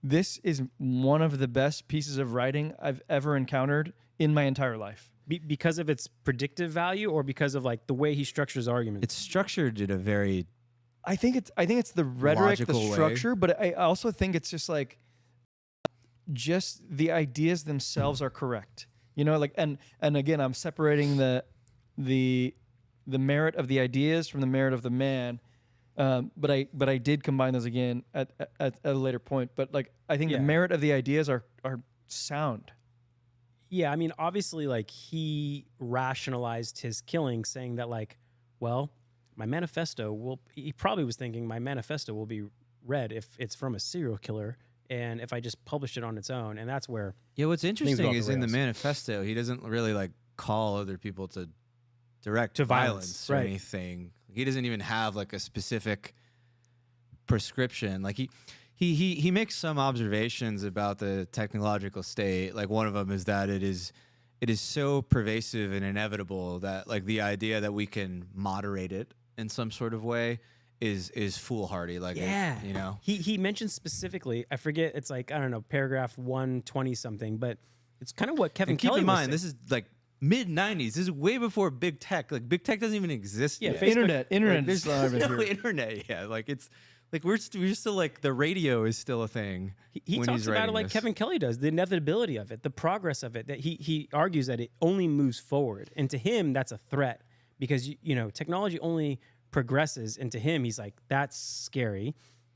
this is one of the best pieces of writing I've ever encountered in my entire life. Because of its predictive value, or because of like the way he structures arguments? It's structured in a very I think it's the rhetoric, the logical way. structure, but I also think it's just like just the ideas themselves are correct. You know, like and again, I'm separating the merit of the ideas from the merit of the man. But I did combine those again at a later point. But like I think the merit of the ideas are sound. Yeah, I mean, obviously, like, he rationalized his killing, saying that, like, well, my manifesto will. He probably was thinking my manifesto will be read if it's from a serial killer, and if I just publish it on its own, and that's where. Yeah, what's interesting off the is in the rails. manifesto, he doesn't really like call other people to direct To violence violence, or right. anything. He doesn't even have like a specific prescription. Like he makes some observations about the technological state. Like one of them is that it is so pervasive and inevitable that like the idea that we can moderate it in some sort of way is foolhardy. Like Yeah, you know. he mentioned specifically. I forget. It's like, I don't know, paragraph 120 something, but it's kind of what Kevin And keep Kelly in was mind, saying. this is like mid '90s. This is way before big tech. Like big tech doesn't even exist. Yeah, yet. Facebook- Internet Like, is there's not even no here. internet yet. Like it's like we're still like the radio is still a thing. He when talks he's about it writing like this. Kevin Kelly does, the inevitability of it, the progress of it. That he argues that it only moves forward, and to him that's a threat because you know technology only progresses, and to him he's like that's scary.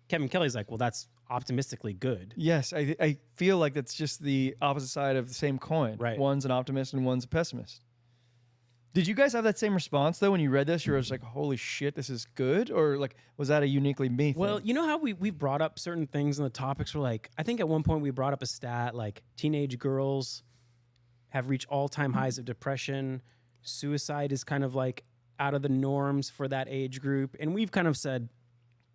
Kevin Kelly's like, well, that's optimistically good. Yes, I feel like that's just the opposite side of the same coin. Right. One's an optimist and one's a pessimist. Did you guys have that same response though when you read this? You were just like, "Holy shit, this is good," or like, was that a uniquely me thing? Well, you know how we brought up certain things and the topics were like, I think at one point we brought up a stat like teenage girls have reached all-time highs of depression. Suicide is kind of like out of the norms for that age group. And we've kind of said,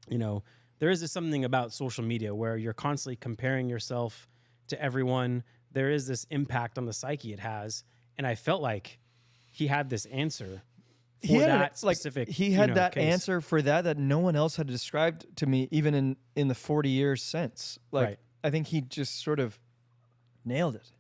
you know, there is this something about social media where you're constantly comparing yourself to everyone. There is this impact on the psyche it has. And I felt like he had this answer for he had that specific he had you know, that case. answer for that no one else had described to me even in the 40 years since. Like Right. I think he just sort of nailed it.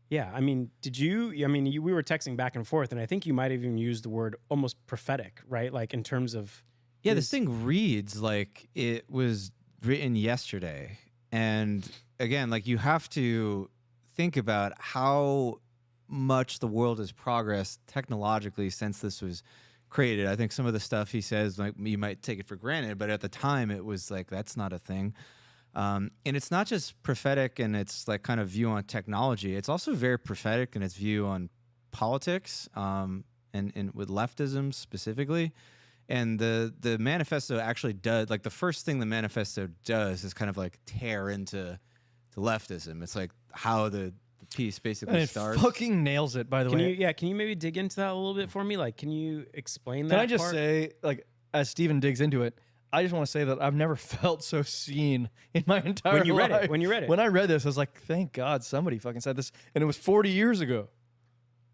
Yeah, I mean, did you? I mean, we were texting back and forth, and I think you might have even used the word almost prophetic, right? Like in terms of Yeah, his- this thing reads like it was written yesterday. And again, like you have to think about how much the world has progressed technologically since this was created. I think some of the stuff he says, like you might take it for granted, but at the time it was like, that's not a thing. And it's not just prophetic in its like kind of view on technology. It's also very prophetic in its view on politics, and with leftism specifically. And the manifesto actually does, like the first thing the manifesto does is kind of like tear into leftism. It's like how the piece basically And it starts. fucking nails it, by the Can way. you maybe dig into that a little bit for me? Like, can you explain that? Can I just part? say, like, as Steven digs into it, I just want to say that I've never felt so seen in my entire When you read life. it, when you read it. When I read this, I was like, thank God somebody fucking said this. And it was 40 years ago.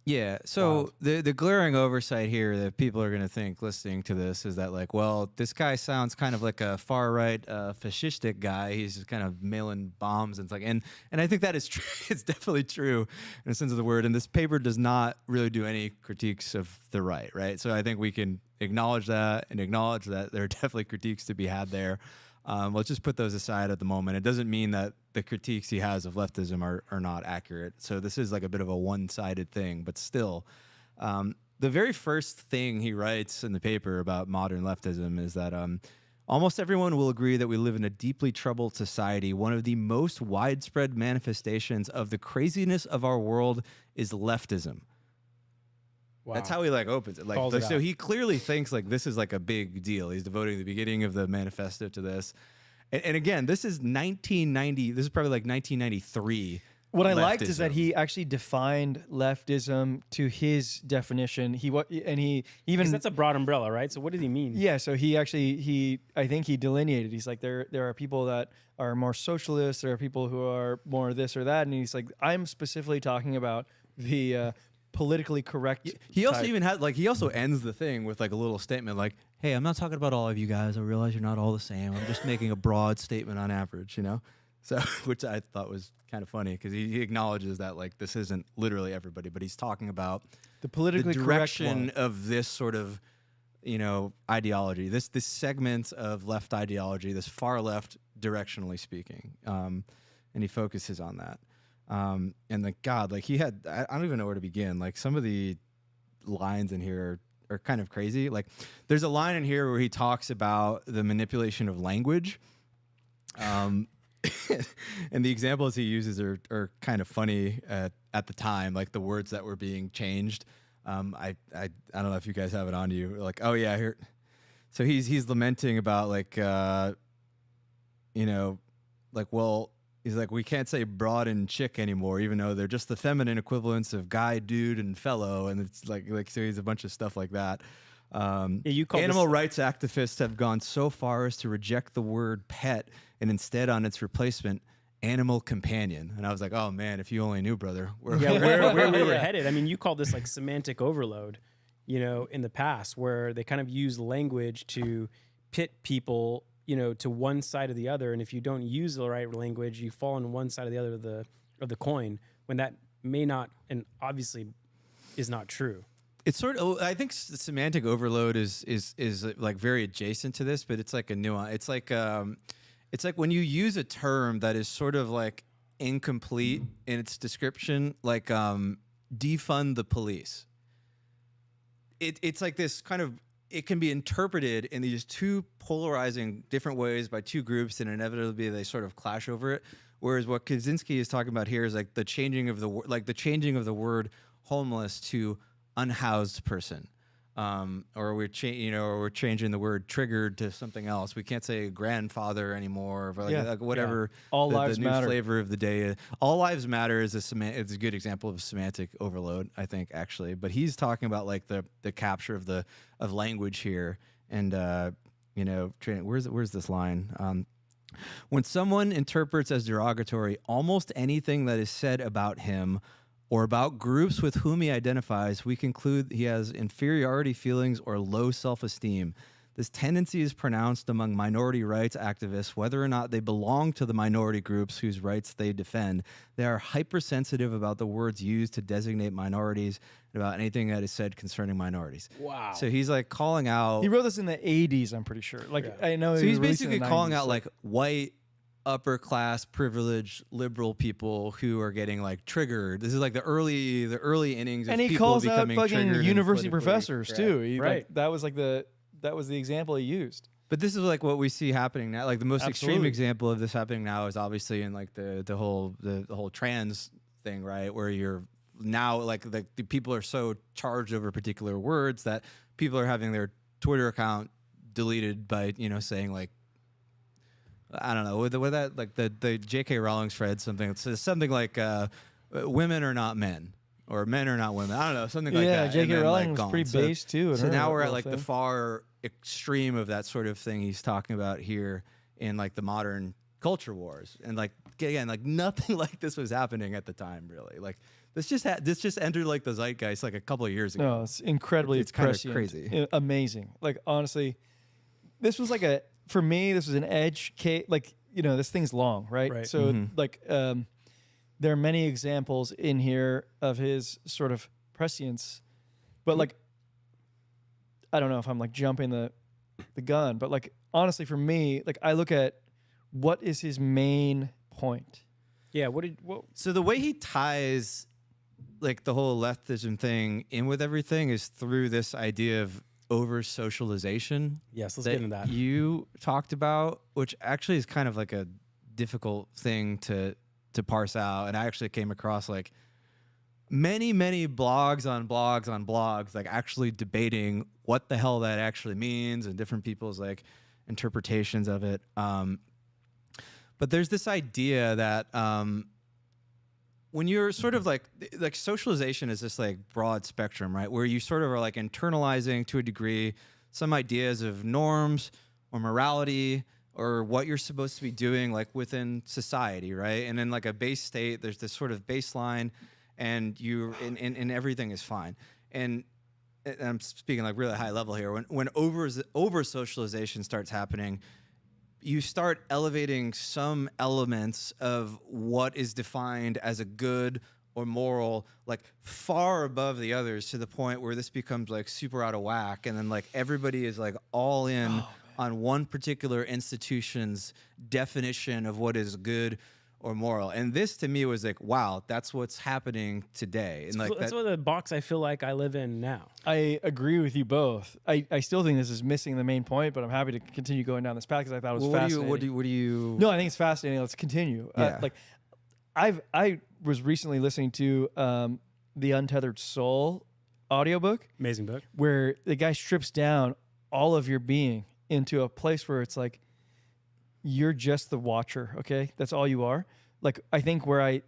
Yeah. So the glaring oversight here that people are going to think listening to this is that like, well, this guy sounds kind of like a far right fascistic guy. He's just kind of mailing bombs and it's like, and I think that is true. It's definitely true in the sense of the word. And this paper does not really do any critiques of the right. Right. So I think we can acknowledge that and acknowledge that there are definitely critiques to be had there. Let's just put those aside at the moment. It doesn't mean that the critiques he has of leftism are not accurate. So this is like a bit of a one-sided thing, but still. The very first thing he writes in the paper about modern leftism is that almost everyone will agree that we live in a deeply troubled society. One of the most widespread manifestations of the craziness of our world is leftism. Wow. That's how he like opens it. Like, Calls it so out. he clearly thinks like this is like a big deal. He's devoting the beginning of the manifesto to this. And again, this is 1990. This is probably like 1993. What I liked is that leftism. he actually defined leftism to his definition. And he even 'Cause that's a broad umbrella, right? So what does he mean? yeah. So he actually I think he delineated. He's like there are people that are more socialist. There are people who are more this or that. And he's like, I'm specifically talking about the politically correct. He also type. even had like he also ends the thing with like a little statement like, "Hey, I'm not talking about all of you guys. I realize you're not all the same. I'm just making a broad statement on average, you know." So, which I thought was kind of funny because he acknowledges that like this isn't literally everybody, but he's talking about the politically the correct direction one. of this sort of, you know, ideology, this segment of left ideology, this far left directionally speaking, and he focuses on that. And like God, like he had, I don't even know where to begin. Like some of the lines in here are kind of crazy. Like there's a line in here where he talks about the manipulation of language. and the examples he uses are kind of funny at the time, like the words that were being changed. I don't know if you guys have it on you. Like, oh yeah, here. So he's lamenting about like, like, well, he's like, we can't say broad and chick anymore, even though they're just the feminine equivalents of guy, dude, and fellow. And it's like so he's a bunch of stuff like that. You call Animal rights activists have gone so far as to reject the word pet and instead on its replacement, animal companion. And I was like, oh man, if you only knew, brother. where we were headed. I mean, you call this like semantic overload, in the past, where they kind of use language to pit people, to one side or the other. And if you don't use the right language, you fall on one side or the other of the coin, when that may not, and obviously is not true. It's sort of, I think semantic overload is like very adjacent to this, but it's like a nuance. It's like when you use a term that is sort of like incomplete in its description, like defund the police. It's like this kind of, it can be interpreted in these two polarizing different ways by two groups, and inevitably they sort of clash over it. Whereas what Kaczynski is talking about here is like the changing of the word homeless to unhoused person, or we're changing the word triggered to something else. We can't say grandfather anymore, but like whatever. Yeah. All lives the new matter. flavor of the day is. All lives matter is it's a good example of semantic overload, I think, actually. But he's talking about like the capture of language here, and where's this line? When someone interprets as derogatory almost anything that is said about him or about groups with whom he identifies, we conclude he has inferiority feelings or low self-esteem. This tendency is pronounced among minority rights activists, whether or not they belong to the minority groups whose rights they defend. They are hypersensitive about the words used to designate minorities and about anything that is said concerning minorities. Wow. So he's like calling out. He wrote this in the 80s, I'm pretty sure. Like, I know. So he's basically in the calling 90s, out like white, upper class, privileged, liberal people who are getting like triggered. This is like the early innings of and he people calls out becoming fucking triggered university and politically professors correct. too. He, Right. Like, that was the example he used. But this is like what we see happening now. Like the most extreme Absolutely. example of this happening now is obviously in like the whole trans thing, right? Where you're now like the people are so charged over particular words that people are having their Twitter account deleted by saying like, I don't know, with that, like the J.K. Rowling thread, something like women are not men, or men are not women. I don't know, something like that. Yeah, J.K. Rowling was gone. pretty based too. So now we're at like the far extreme of that sort of thing he's talking about here in like the modern culture wars, and like again, like nothing like this was happening at the time, really. Like this just entered like the zeitgeist like a couple of years ago. No, it's incredibly It's kind of prescient. crazy. Amazing. Like honestly, this was like for me, this was an edge case. Like, this thing's long, right? Right. So like, there are many examples in here of his sort of prescience, but like, I don't know if I'm like jumping the gun, but like, honestly, for me, like I look at what is his main point. Yeah. So the way he ties like the whole leftism thing in with everything is through this idea of over socialization. Yes, let's get into that. You talked about, which actually is kind of like a difficult thing to parse out. And I actually came across like many blogs on blogs, like actually debating what the hell that actually means and different people's like interpretations of it. But there's this idea that when you're sort of like socialization is this like broad spectrum, right? Where you sort of are like internalizing to a degree some ideas of norms or morality or what you're supposed to be doing like within society, right? And in like a base state, there's this sort of baseline, and and everything is fine. And I'm speaking like really high level here. When over socialization starts happening, you start elevating some elements of what is defined as a good or moral, like far above the others, to the point where this becomes like super out of whack. And then like everybody is like all in on one particular institution's definition of what is good or moral. And this to me was like, wow, that's what's happening today. And like That's what the box I feel like I live in now. I agree with you both. I still think this is missing the main point, but I'm happy to continue going down this path because I thought it was fascinating. What do you? No, I think it's fascinating. Let's continue. Yeah. I was recently listening to the Untethered Soul audiobook, Amazing book. where the guy strips down all of your being into a place where it's like you're just the watcher. Okay, that's all you are. Like I think where I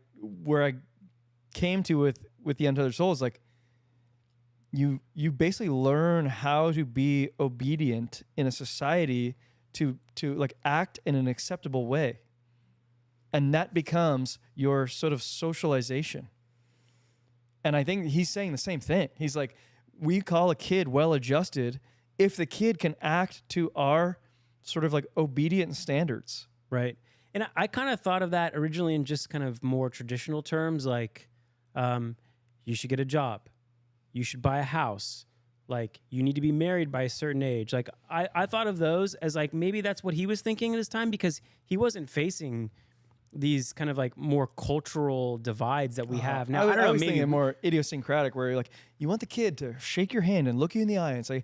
came to with the Untethered Soul is like you basically learn how to be obedient in a society to like act in an acceptable way. And that becomes your sort of socialization. And I think he's saying the same thing. He's like, we call a kid well-adjusted if the kid can act to our sort of like obedient standards. Right. And I kind of thought of that originally in just kind of more traditional terms, like you should get a job. You should buy a house. Like you need to be married by a certain age. Like I thought of those as like maybe that's what he was thinking at his time because he wasn't facing these kind of like more cultural divides that we have now. I don't know, was maybe thinking more idiosyncratic where you're like, you want the kid to shake your hand and look you in the eye and say,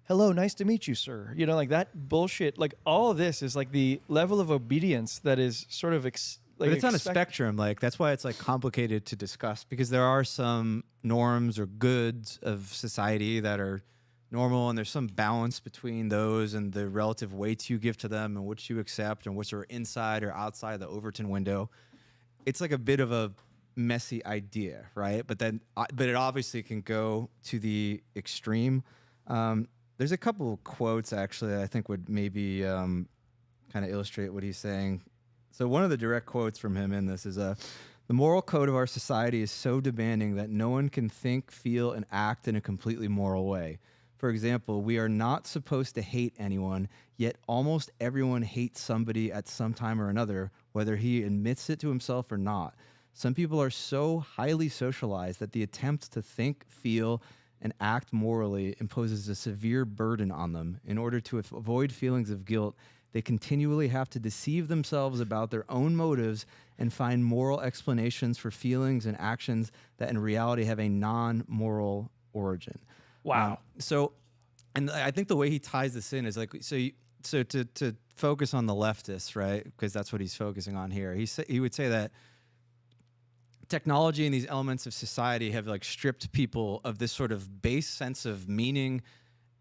hello, nice to meet you, sir. You know, like that bullshit. Like all of this is like the level of obedience that is sort of but it's on a spectrum. Like that's why it's like complicated to discuss because there are some norms or goods of society that are normal and there's some balance between those and the relative weights you give to them and which you accept and which are inside or outside the Overton window. It's like a bit of a messy idea, right? But it obviously can go to the extreme. There's a couple of quotes actually I think would maybe kind of illustrate what he's saying. So one of the direct quotes from him in this is the moral code of our society is so demanding that no one can think, feel, and act in a completely moral way. For example, we are not supposed to hate anyone, yet almost everyone hates somebody at some time or another, whether he admits it to himself or not. Some people are so highly socialized that the attempt to think, feel, and act morally imposes a severe burden on them. In order to avoid feelings of guilt, they continually have to deceive themselves about their own motives and find moral explanations for feelings and actions that in reality have a non-moral origin. Wow. And I think the way he ties this in is like, so to focus on the leftists, right? Because that's what he's focusing on here. He would say that technology and these elements of society have like stripped people of this sort of base sense of meaning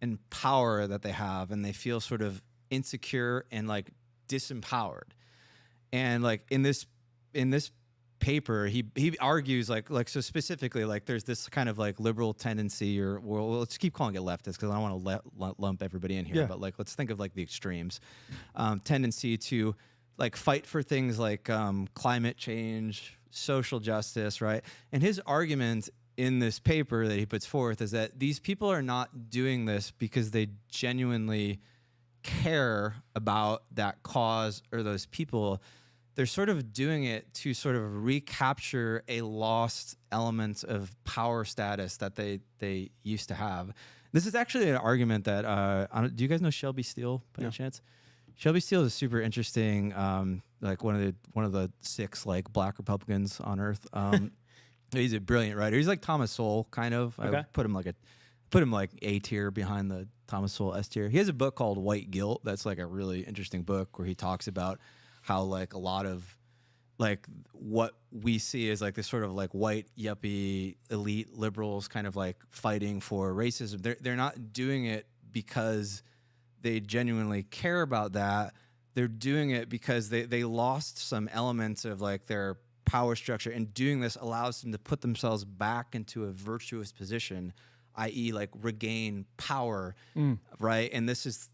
and power that they have, and they feel sort of insecure and like disempowered. And like in this paper, he argues like so specifically like there's this kind of like liberal tendency, or well, let's keep calling it leftist because I don't want to lump everybody in here, but like let's think of like the extremes, tendency to like fight for things like climate change, social justice, right? And his argument in this paper that he puts forth is that these people are not doing this because they genuinely care about that cause or those people. They're sort of doing it to sort of recapture a lost element of power status that they used to have. This is actually an argument that do you guys know Shelby Steele by any chance? Shelby Steele is a super interesting, like one of the 6 like black Republicans on earth. He's a brilliant writer. He's like Thomas Sowell kind of. Okay. I put him like A tier behind the Thomas Sowell S tier. He has a book called White Guilt. That's like a really interesting book where he talks about how like a lot of like what we see as like this sort of like white yuppie elite liberals kind of like fighting for racism. They're not doing it because they genuinely care about that. They're doing it because they lost some elements of like their power structure, and doing this allows them to put themselves back into a virtuous position, i.e. like regain power, right? And this is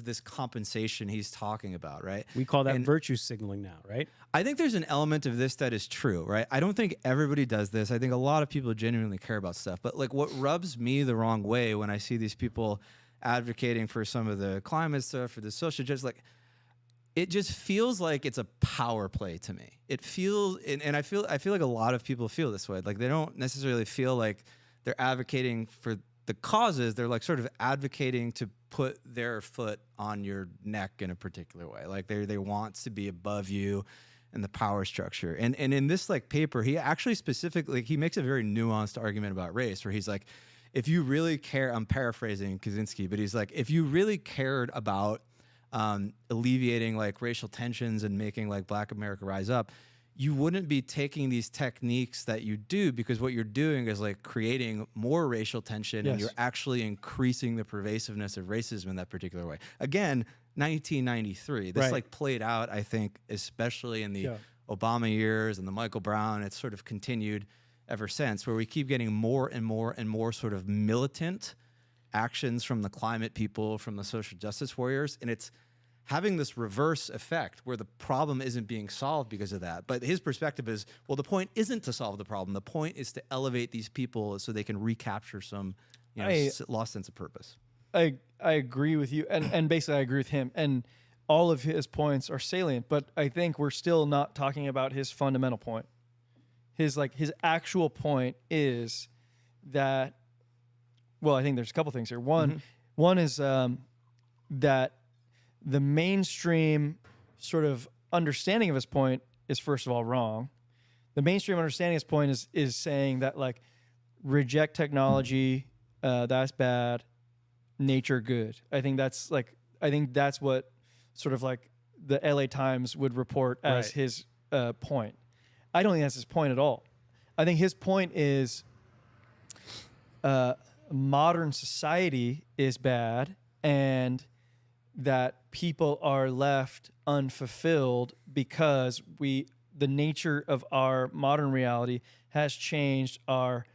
this compensation he's talking about, right? We call that virtue signaling now, right? I think there's an element of this that is true, right? I don't think everybody does this. I think a lot of people genuinely care about stuff. But like what rubs me the wrong way when I see these people advocating for some of the climate stuff, for the social justice, like it just feels like it's a power play to me. It feels, and I feel like a lot of people feel this way. Like they don't necessarily feel like they're advocating for the causes. They're like sort of advocating to put their foot on your neck in a particular way. Like they want to be above you, and the power structure. And in this like paper, he actually specifically, he makes a very nuanced argument about race, where he's like, if you really care, I'm paraphrasing Kaczynski, but he's like, if you really cared about alleviating like racial tensions and making like Black America rise up, you wouldn't be taking these techniques that you do, because what you're doing is like creating more racial tension, and you're actually increasing the pervasiveness of racism in that particular way. Again, 1993, this like played out, I think, especially in the Obama years and the Michael Brown. It's sort of continued ever since, where we keep getting more and more and more sort of militant actions from the climate people, from the social justice warriors, and it's having this reverse effect where the problem isn't being solved because of that. But his perspective is, well, the point isn't to solve the problem. The point is to elevate these people so they can recapture some lost sense of purpose. I agree with you. And basically I agree with him. And all of his points are salient, but I think we're still not talking about his fundamental point. His actual point is that, well, I think there's a couple things here. One is that the mainstream sort of understanding of his point is, first of all, wrong. The mainstream understanding of his point is saying that like reject technology, that's bad, nature good. I think that's what sort of like the LA Times would report as his point. I don't think that's his point at all. I think his point is modern society is bad, and that people are left unfulfilled because the nature of our modern reality has changed our,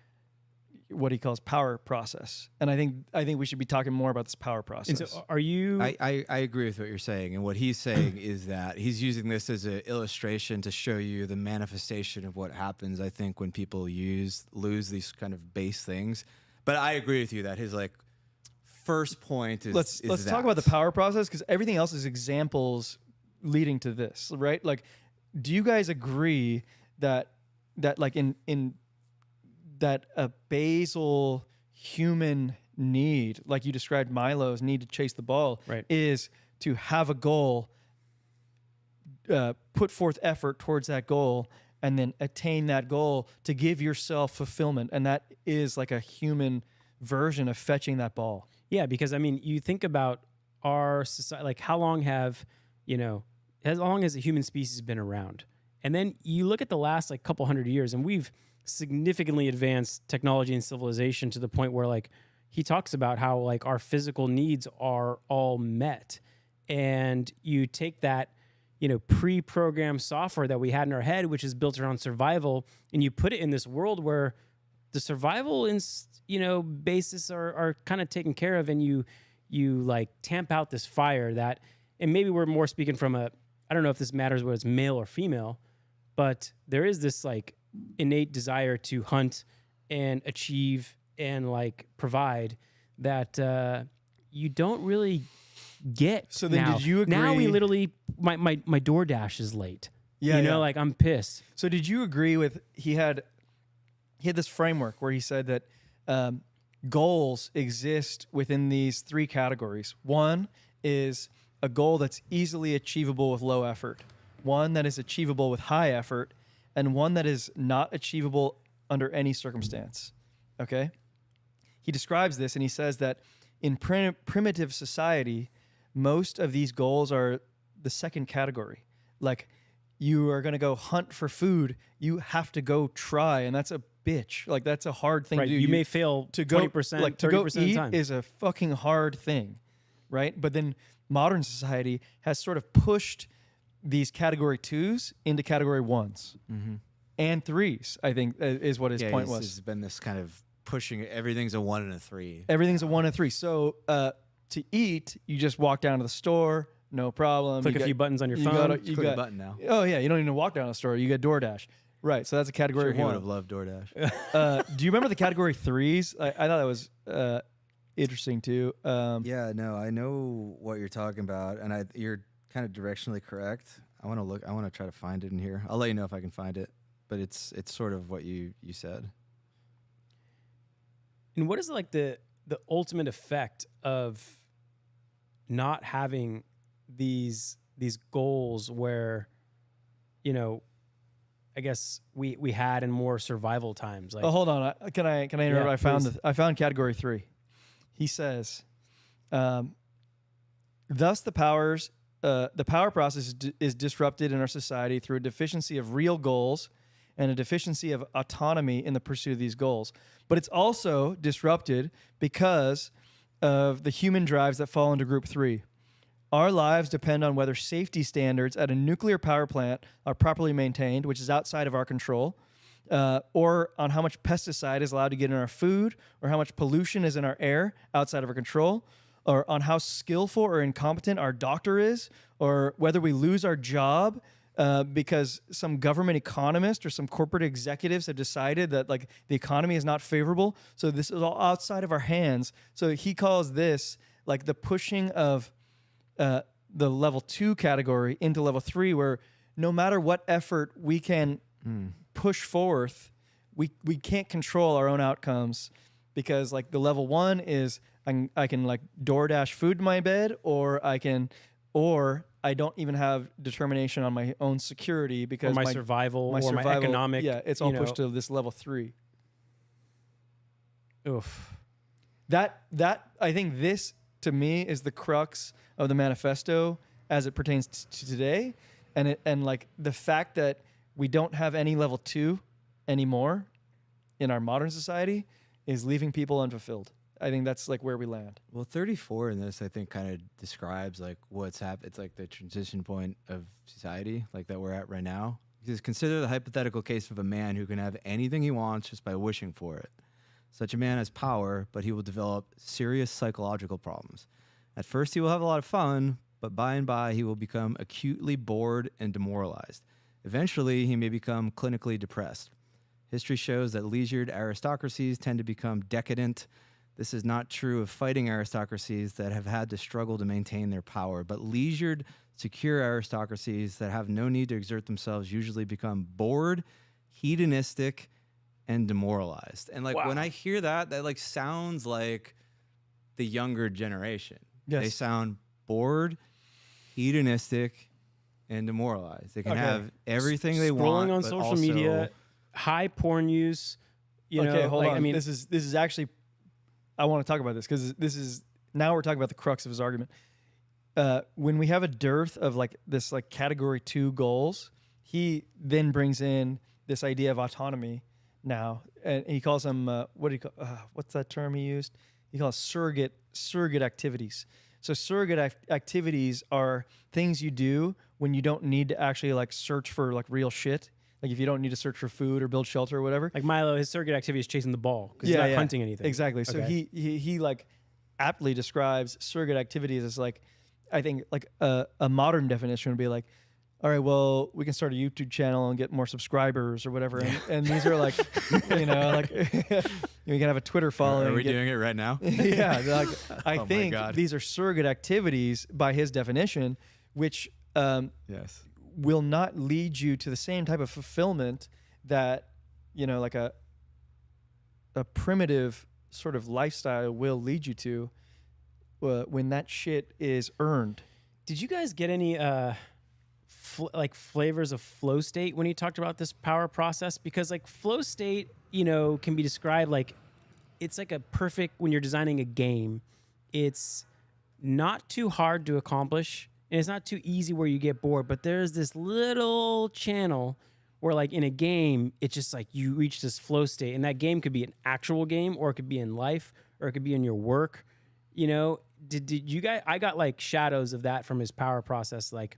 what he calls, power process. And I think we should be talking more about this power process. And so are you... I agree with what you're saying. And what he's saying is that he's using this as an illustration to show you the manifestation of what happens, I think, when people lose these kind of base things. But I agree with you that his like first point is let's talk about the power process, because everything else is examples leading to this, right? Like, do you guys agree that like in that a basal human need, like you described Milo's need to chase the ball, is to have a goal, put forth effort towards that goal, and then attain that goal to give yourself fulfillment, and that is like a human version of fetching that ball. Yeah, because I mean, you think about our society, like how long has the human species been around? And then you look at the last like couple hundred years, and we've significantly advanced technology and civilization to the point where like he talks about how like our physical needs are all met. And you take that, pre-programmed software that we had in our head, which is built around survival, and you put it in this world where the survival basis are kind of taken care of, and you like tamp out this fire that, and maybe we're more speaking from I don't know if this matters whether it's male or female, but there is this like innate desire to hunt and achieve and like provide that you don't really get. So then now. Did you agree? Now we literally, my DoorDash is late. Yeah, like I'm pissed. So did you agree with, he had this framework where he said that goals exist within these three categories. One is a goal that's easily achievable with low effort, one that is achievable with high effort, and one that is not achievable under any circumstance. Okay? He describes this, and he says that in primitive society, most of these goals are the second category. Like, you are going to go hunt for food, you have to go try, and that's a bitch. Like, that's a hard thing to do. You may fail to 20%, like, 30% to go of the eat time. is a fucking hard thing, right? But then modern society has sort of pushed these category 2s into category 1s and 3s, I think, is what his point was. It's been this kind of pushing, everything's a 1 and a 3. Everything's a 1 and 3. So to eat, you just walk down to the store, no problem. Click a few buttons on your phone. You click a button now. Oh yeah, you don't even need to walk down to the store. You get DoorDash. Right, so that's a category 1. He would have loved DoorDash. Do you remember the category 3s? I thought that was interesting too. Yeah, no, I know what you're talking about, and you're kind of directionally correct. I want to try to find it in here. I'll let you know if I can find it, but it's sort of what you said. And what is like the ultimate effect of not having these goals where you know, I guess we had in more survival times. Like, Oh, hold on. Can I interrupt? Yeah, I found category 3. He says, thus the power process is disrupted in our society through a deficiency of real goals and a deficiency of autonomy in the pursuit of these goals. But it's also disrupted because of the human drives that fall into group 3. Our lives depend on whether safety standards at a nuclear power plant are properly maintained, which is outside of our control, or on how much pesticide is allowed to get in our food, or how much pollution is in our air outside of our control, or on how skillful or incompetent our doctor is, or whether we lose our job because some government economist or some corporate executives have decided that like the economy is not favorable. So this is all outside of our hands. So he calls this like the pushing of the level 2 category into level 3, where no matter what effort we can push forth, we can't control our own outcomes, because like the level 1 is I can like DoorDash food to my bed, or I don't even have determination on my own security because my survival, my economic. Yeah, it's all pushed to this level 3. Oof. That I think this to me is the crux of the manifesto as it pertains to today, and like the fact that we don't have any level 2 anymore in our modern society is leaving people unfulfilled. I think that's like where we land. Well, 34 in this, I think, kind of describes like what's happened. It's like the transition point of society, like that we're at right now. Because consider the hypothetical case of a man who can have anything he wants just by wishing for it. Such a man has power, but he will develop serious psychological problems. At first, he will have a lot of fun, but by and by, he will become acutely bored and demoralized. Eventually, he may become clinically depressed. History shows that leisured aristocracies tend to become decadent. This is not true of fighting aristocracies that have had to struggle to maintain their power, but leisured, secure aristocracies that have no need to exert themselves usually become bored, hedonistic, and demoralized. And like when I hear that, that like sounds like the younger generation. Yes. They sound bored, hedonistic, and demoralized. They can have everything they want. Scrolling on but social also media, high porn use. You know, hold like, on. I mean, this is actually, I want to talk about this because this is, now we're talking about the crux of his argument. When we have a dearth of like this like category 2 goals, he then brings in this idea of autonomy now, and he calls them what's that term he used? He calls surrogate activities. So surrogate activities are things you do when you don't need to actually like search for like real shit. Like if you don't need to search for food or build shelter or whatever. like Milo, his surrogate activity is chasing the ball because he's not hunting anything. Exactly. So Okay. he like aptly describes surrogate activities as like, I think like a modern definition would be like, all right, well, we can start a YouTube channel and get more subscribers or whatever. And these are like, you know, like we can have a Twitter following. Are we doing it right now? Yeah. Like, I Oh my think God. these are surrogate activities by his definition, which Yes. will not lead you to the same type of fulfillment that, you know, like a primitive sort of lifestyle will lead you to when that shit is earned. Did you guys get any like flavors of flow state when he talked about this power process? Because like flow state, you know, can be described like it's like a perfect, when you're designing a game, it's not too hard to accomplish and it's not too easy where you get bored, but there's this little channel where like in a game, it's just like you reach this flow state, and that game could be an actual game, or it could be in life, or it could be in your work. You know, did you guys, I got like shadows of that from his power process. Like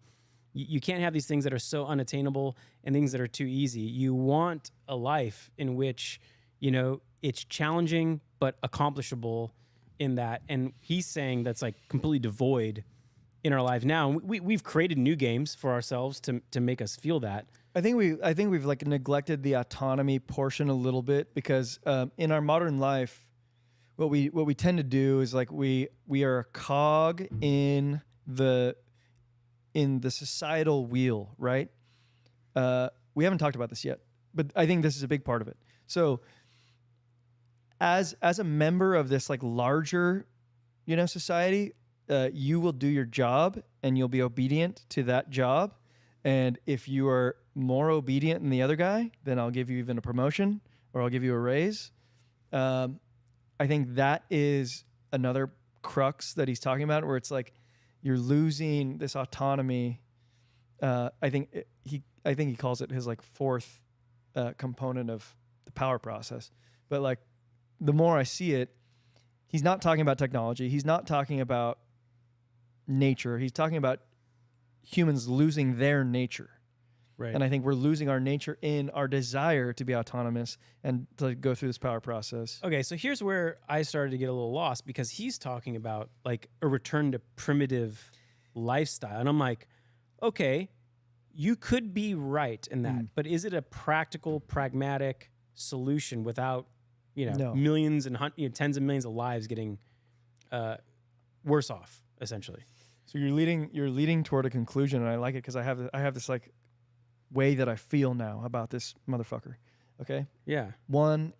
you can't have these things that are so unattainable and things that are too easy. You want a life in which, you know, it's challenging but accomplishable in that. And he's saying that's like completely devoid in our lives now. And we've created new games for ourselves to make us feel that. I think we've like neglected the autonomy portion a little bit, because in our modern life, what we tend to do is like we are a cog in the societal wheel, right? We haven't talked about this yet, but I think this is a big part of it. So as a member of this like larger, you know, society, you will do your job and you'll be obedient to that job. And if you are more obedient than the other guy, then I'll give you even a promotion or I'll give you a raise. I think that is another crux that he's talking about, where it's like you're losing this autonomy. I think he calls it his like fourth component of the power process. But like the more I see it, he's not talking about technology. He's not talking about nature. He's talking about humans losing their nature. Right. And I think we're losing our nature in our desire to be autonomous and to go through this power process. Okay, so here's where I started to get a little lost, because he's talking about like a return to primitive lifestyle. And I'm like, okay, you could be right in that, but is it a practical, pragmatic solution without, No. millions and tens of millions of lives getting worse off, essentially? So you're leading toward a conclusion, and I like it because I have this like way that I feel now about this motherfucker. Okay? Yeah. One,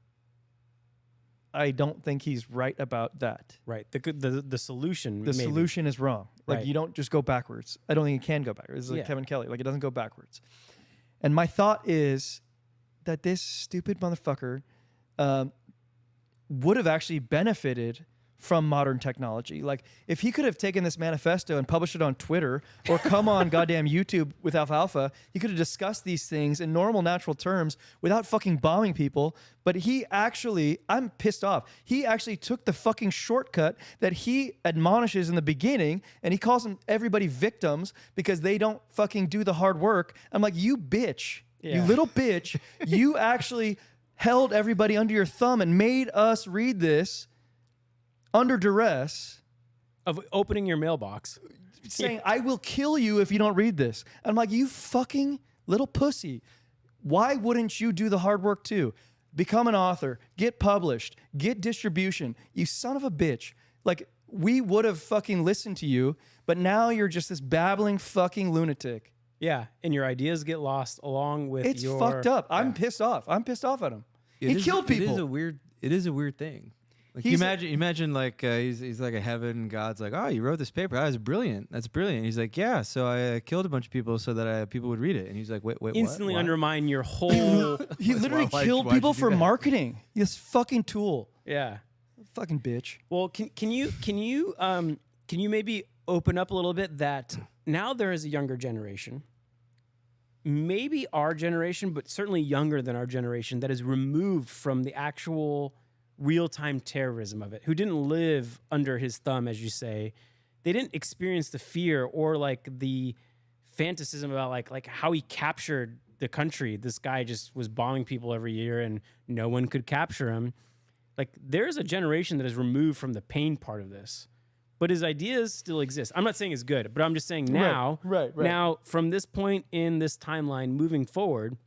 I don't think he's right about that. Right. The solution. The maybe. solution is wrong. Like Right. you don't just go backwards. I don't think it can go backwards. It's like Yeah. Kevin Kelly. Like it doesn't go backwards. And my thought is that this stupid motherfucker would have actually benefited from modern technology. Like if he could have taken this manifesto and published it on Twitter or come on goddamn YouTube with Alfalfa, he could have discussed these things in normal, natural terms without fucking bombing people. But he actually, I'm pissed off. He actually took the fucking shortcut that he admonishes in the beginning, and he calls everybody victims because they don't fucking do the hard work. I'm like, you bitch, you Yeah. little bitch. You actually held everybody under your thumb and made us read this under duress, Of opening your mailbox. saying, I will kill you if you don't read this. I'm like, you fucking little pussy. Why wouldn't you do the hard work too? Become an author, get published, get distribution. You son of a bitch. Like, we would have fucking listened to you, but now you're just this babbling fucking lunatic. Yeah, and your ideas get lost along with It's your... fucked up. I'm pissed off. I'm pissed off at him. He killed people. It is a weird thing. Like you imagine like he's like a heaven. God's like, oh, you wrote this paper. That was brilliant. That's brilliant. He's like, yeah. So I killed a bunch of people so that people would read it. And he's like, wait, Instantly what? undermine your whole... He literally killed why'd people you do for that? marketing. This fucking tool. Yeah. Fucking bitch. Well, can you maybe open up a little bit that now there is a younger generation, maybe our generation, but certainly younger than our generation, that is removed from the actual real-time terrorism of it, who didn't live under his thumb, as you say. They didn't experience the fear or like the fantasism about like how he captured the country. This guy just was bombing people every year and no one could capture him. Like, there's a generation that is removed from the pain part of this, but his ideas still exist. I'm not saying it's good, but I'm just saying now, Right. now from this point in this timeline moving forward.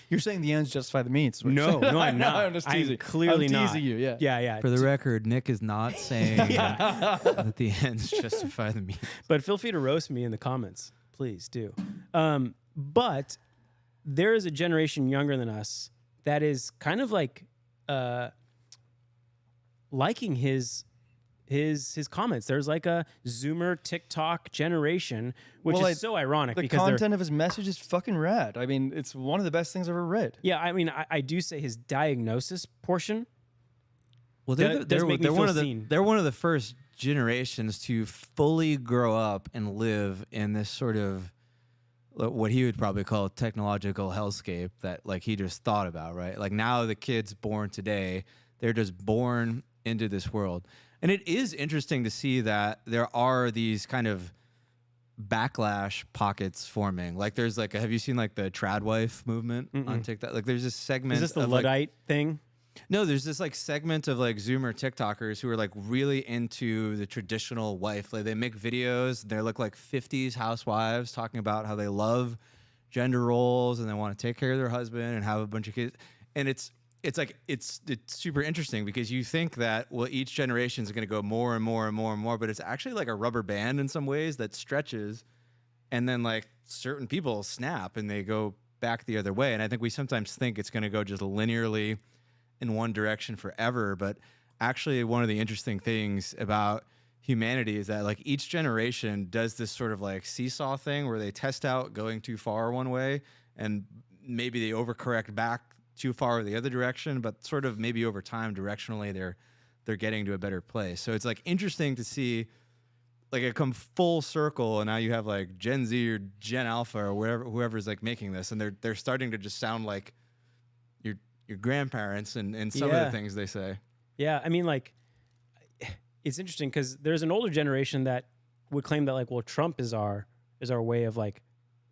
You're saying the ends justify the means. is what you're No, saying. no, I'm not. I'm just teasing. Clearly I'm not. teasing you, yeah. Yeah. For the record, Nick is not saying that the ends justify the means. But feel free to roast me in the comments. Please do. But there is a generation younger than us that is kind of like liking his comments. There's like a Zoomer TikTok generation, which is so ironic The because content of his message is fucking rad. I mean, it's one of the best things I've ever read. yeah, I mean, I do say his diagnosis portion. Well, does make me feel seen. they're one of the first generations to fully grow up and live in this sort of what he would probably call technological hellscape that like he just thought about, right? Like now the kids born today, they're just born into this world. And it is interesting to see that there are these kind of backlash pockets forming. Like there's like, have you seen like the trad wife movement on TikTok? Like there's this segment. Is this the of like, Luddite thing? no, there's this like segment of like Zoomer TikTokers who are like really into the traditional wife. Like they make videos. They look like 50s housewives talking about how they love gender roles and they want to take care of their husband and have a bunch of kids. And it's like it's super interesting because you think that each generation is going to go more and more and more and more, but it's actually like a rubber band in some ways that stretches, and then like certain people snap and they go back the other way. And I think we sometimes think it's going to go just linearly in one direction forever, but actually one of the interesting things about humanity is that like each generation does this sort of like seesaw thing where they test out going too far one way and maybe they overcorrect back too far the other direction, but sort of maybe over time directionally they're getting to a better place. So it's like interesting to see like it come full circle, and now you have like Gen Z or Gen Alpha or whoever's like making this, and they're starting to just sound like your grandparents and some of the things they say. Yeah, I mean, like, it's interesting because there's an older generation that would claim that, like, well, Trump is our way of, like,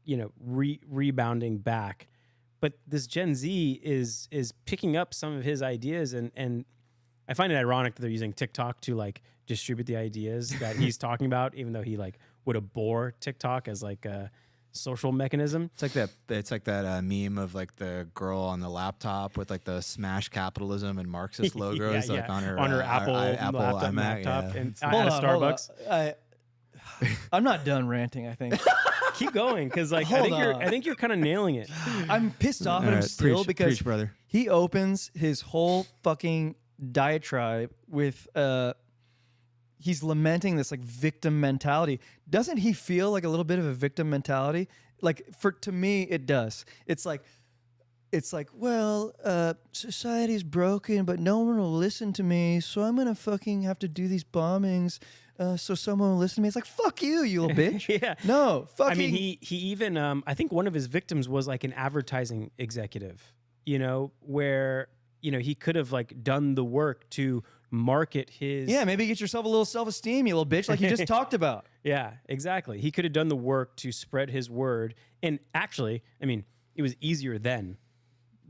you know, rebounding back. But this Gen Z is picking up some of his ideas, and I find it ironic that they're using TikTok to, like, distribute the ideas that he's talking about, even though he, like, would abhor TikTok as, like, a social mechanism. It's like that meme of like the girl on the laptop with like the smash capitalism and Marxist logos like on her Apple iMac, laptop and at Hold a on, Starbucks. I'm not done ranting, I think. Keep going, because like I think you're kind of nailing it. I'm pissed off at him still because preach, brother. he opens his whole fucking diatribe with he's lamenting this like victim mentality. Doesn't he feel like a little bit of a victim mentality? Like to me, it does. It's like, well, society's broken, but no one will listen to me, so I'm gonna fucking have to do these bombings. So someone will listen to me. It's like, fuck you, you little bitch. Yeah. No, fucking. I mean, he even I think one of his victims was like an advertising executive, you know, where, you know, he could have like done the work to market his. Yeah, maybe get yourself a little self-esteem, you little bitch, like you just talked about. Yeah, exactly. He could have done the work to spread his word. And actually, I mean, it was easier then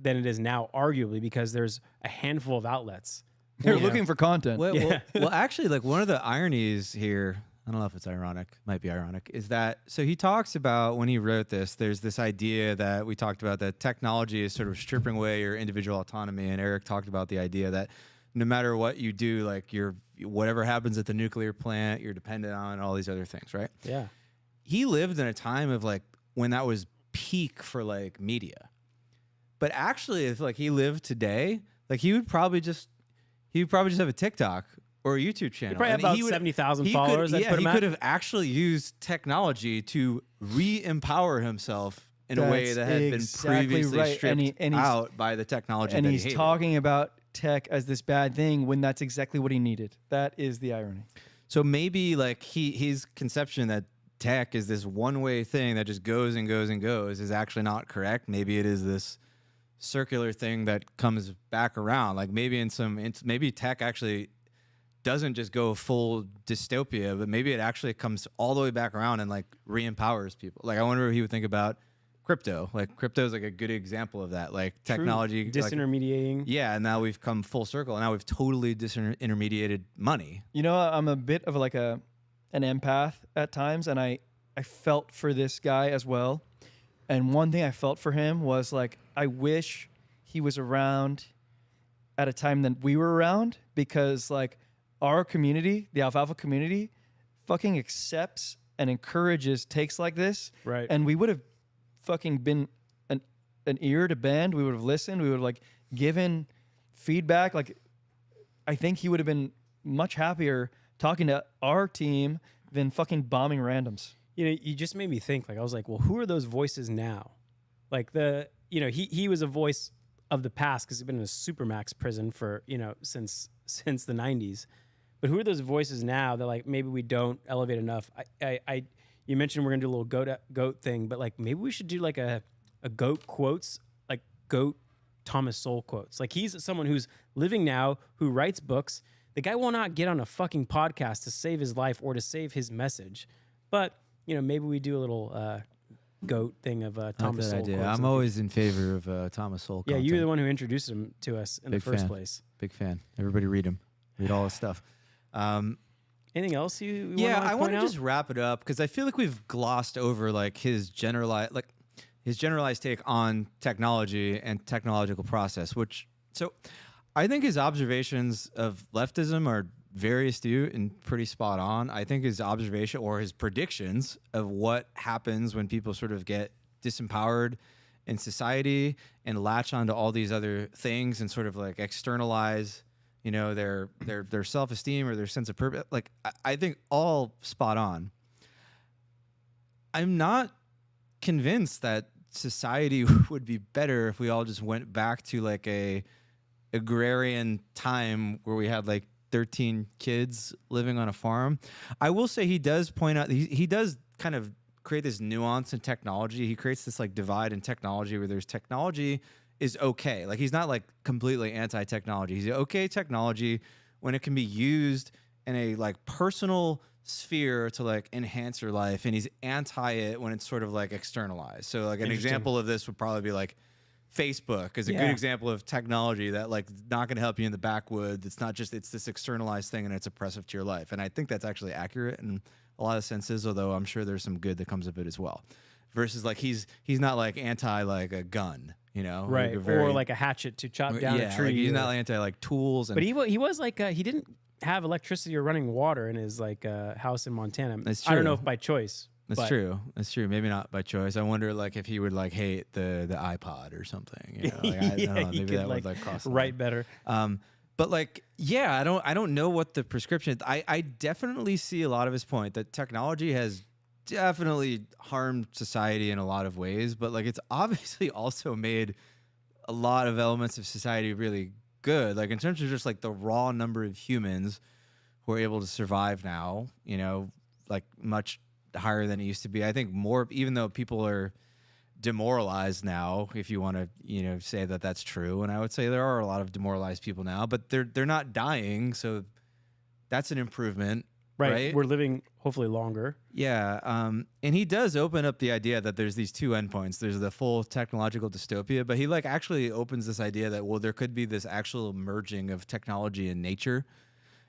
than it is now, arguably, because there's a handful of outlets. They're looking for content. Well, actually, like one of the ironies here, I don't know if it's ironic, might be ironic, is that, so he talks about when he wrote this, there's this idea that we talked about that technology is sort of stripping away your individual autonomy. And Eric talked about the idea that no matter what you do, like whatever happens at the nuclear plant, you're dependent on all these other things, right? Yeah. He lived in a time of like when that was peak for like media. But actually, if like he lived today, like he would probably just have a TikTok or a YouTube channel. He probably have about 70,000 followers. He could have actually used technology to re-empower himself in a way that had been previously stripped out by the technology. And that he's he hated. talking about tech as this bad thing when that's exactly what he needed. That is the irony. So maybe like his conception that tech is this one-way thing that just goes and goes and goes is actually not correct. Maybe it is this circular thing that comes back around. Like maybe maybe tech actually doesn't just go full dystopia, but maybe it actually comes all the way back around and like re-empowers people. Like I wonder what he would think about crypto. Like crypto is like a good example of that. Like technology disintermediating. Like, yeah, and now we've come full circle. And now we've totally disintermediated money. You know, I'm a bit of like an empath at times, and I felt for this guy as well. And one thing I felt for him was like, I wish he was around at a time that we were around, because like our community, the Alfalfa community, fucking accepts and encourages takes like this. Right. And we would have fucking been an ear to bend. We would have listened. We would have like given feedback. Like I think he would have been much happier talking to our team than fucking bombing randoms. You know, you just made me think. Like I was like, well, who are those voices now? Like he was a voice of the past because he's been in a supermax prison for, you know, since the 90s. But who are those voices now that like maybe we don't elevate enough? You mentioned we're gonna do a little goat thing, but like maybe we should do like a goat quotes, like goat Thomas Sowell quotes. Like he's someone who's living now, who writes books. The guy will not get on a fucking podcast to save his life or to save his message. But you know, maybe we do a little goat thing of Thomas Sowell quotes. I'm always in favor of Thomas Sowell. Yeah, content. you're the one who introduced him to us in the first place. Big fan. Everybody read him. Read all his stuff. Anything else you I want to out? just wrap it up because I feel like we've glossed over like his generalized take on technology and technological process, so I think his observations of leftism are very astute and pretty spot on. I think his observation or his predictions of what happens when people sort of get disempowered in society and latch onto all these other things and sort of like externalize their self-esteem or their sense of purpose. Like I think all spot on. I'm not convinced that society would be better if we all just went back to like a agrarian time where we had like 13 kids living on a farm. I will say he does point out, he does kind of create this nuance in technology. He creates this like divide in technology where there's technology is okay. Like he's not like completely anti-technology. He's okay technology when it can be used in a like personal sphere to like enhance your life, and he's anti it when it's sort of like externalized. So like an example of this would probably be like Facebook is a good example of technology that like not going to help you in the backwoods. It's not just, it's this externalized thing and it's oppressive to your life. And I think that's actually accurate in a lot of senses, although I'm sure there's some good that comes of it as well. Versus like he's not like anti like a gun, right? Like or like a hatchet to chop down a tree. Like he's not anti like tools. And but he was like he didn't have electricity or running water in his like house in Montana. That's I don't true. know if by choice. That's true. That's true. Maybe not by choice. I wonder like if he would like hate the iPod or something. Like, I don't know. Maybe that would like cross the line. Write better. But like, yeah, I don't know what the prescription is. I definitely see a lot of his point that technology has definitely harmed society in a lot of ways, but like it's obviously also made a lot of elements of society really good. Like in terms of just like the raw number of humans who are able to survive now, like much higher than it used to be. I think more, even though people are demoralized now, if you want to, say that that's true. And I would say there are a lot of demoralized people now, but they're not dying. So that's an improvement. Right? We're living hopefully longer. Yeah. And he does open up the idea that there's these two endpoints. There's the full technological dystopia, but he like actually opens this idea that, well, there could be this actual merging of technology and nature.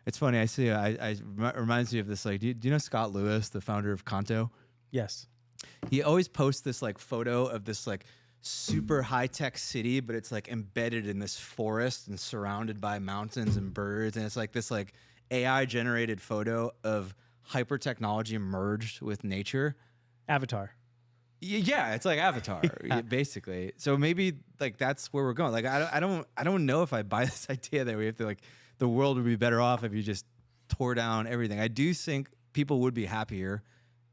It's funny. I see. I reminds me of this. Like, do you know Scott Lewis, the founder of Kanto? Yes. He always posts this like photo of this like super high tech city, but it's like embedded in this forest and surrounded by mountains and birds, and it's like this like AI generated photo of hyper technology merged with nature. Avatar. Yeah, it's like Avatar, basically. So maybe like that's where we're going. Like I don't know if I buy this idea that we have to like the world would be better off if you just tore down everything. I do think people would be happier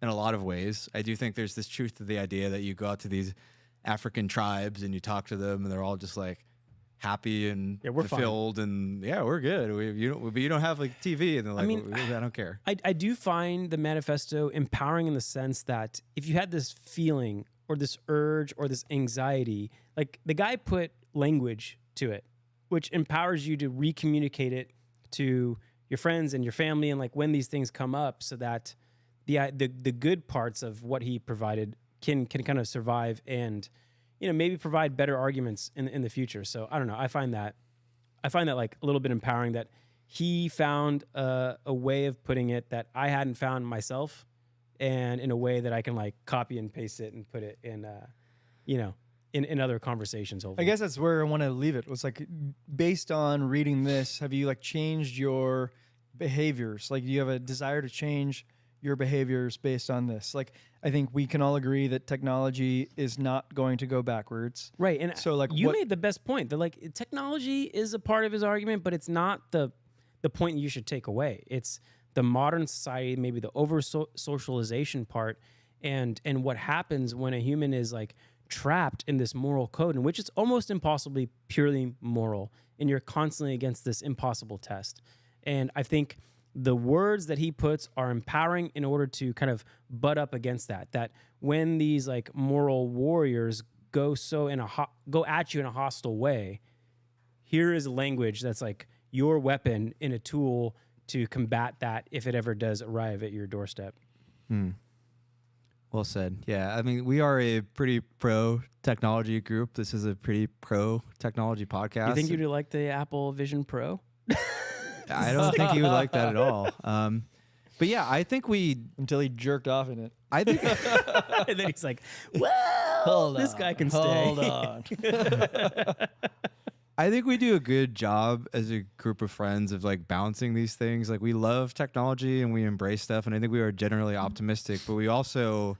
in a lot of ways. I do think there's this truth to the idea that you go out to these African tribes and you talk to them and they're all just like happy and we're fulfilled fine. And we're good. But you don't have like TV, and they're like, I don't care. I do find the manifesto empowering in the sense that if you had this feeling or this urge or this anxiety, like the guy put language to it, which empowers you to recommunicate it to your friends and your family, and like when these things come up, so that the good parts of what he provided can kind of survive and maybe provide better arguments in the future. So I don't know. I find that like a little bit empowering that he found a way of putting it that I hadn't found myself, and in a way that I can like copy and paste it and put it in, in other conversations. Hopefully. I guess that's where I want to leave it. It's like, based on reading this, have you like changed your behaviors? Like, do you have a desire to change your behaviors based on this? Like, I think we can all agree that technology is not going to go backwards. Right. And so like you made the best point that like technology is a part of his argument, but it's not the point you should take away. It's the modern society, maybe the over socialization part, and what happens when a human is like trapped in this moral code in which it's almost impossibly purely moral, and you're constantly against this impossible test. And I think the words that he puts are empowering in order to kind of butt up against that when these like moral warriors go at you in a hostile way, here is language that's like your weapon in a tool to combat that if it ever does arrive at your doorstep. Well said. Yeah, I mean, we are a pretty pro technology group. This is a pretty pro technology podcast. You think you'd like the Apple Vision Pro? I don't think he would like that at all. But yeah, I think until he jerked off in it. I think, and then he's like, "Well, this guy can stay." Hold on. I think we do a good job as a group of friends of like balancing these things. Like we love technology and we embrace stuff, and I think we are generally optimistic. But we've also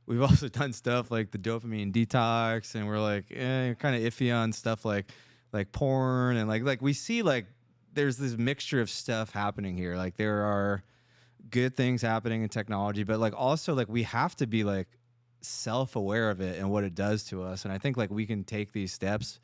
done stuff like the dopamine detox, and we're like kind of iffy on stuff like porn, and like we see like there's this mixture of stuff happening here. Like there are good things happening in technology, but like also like we have to be like self-aware of it and what it does to us. And I think like we can take these steps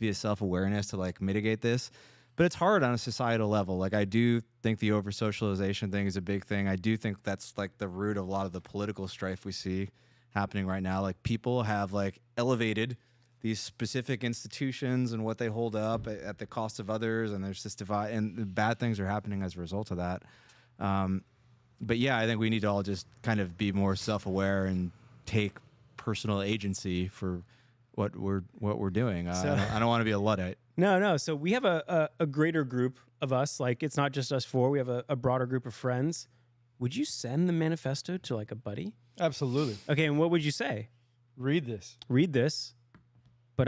via self-awareness to like mitigate this. But it's hard on a societal level. Like I do think the over-socialization thing is a big thing. I do think that's like the root of a lot of the political strife we see happening right now. Like people have like elevated these specific institutions and what they hold up at the cost of others, and there's this divide, and the bad things are happening as a result of that. But yeah, I think we need to all just kind of be more self-aware and take personal agency for what we're doing. I don't want to be a Luddite. No. So we have a greater group of us. Like it's not just us four. We have a broader group of friends. Would you send the manifesto to like a buddy? Absolutely. Okay, and what would you say? Read this. Read this, but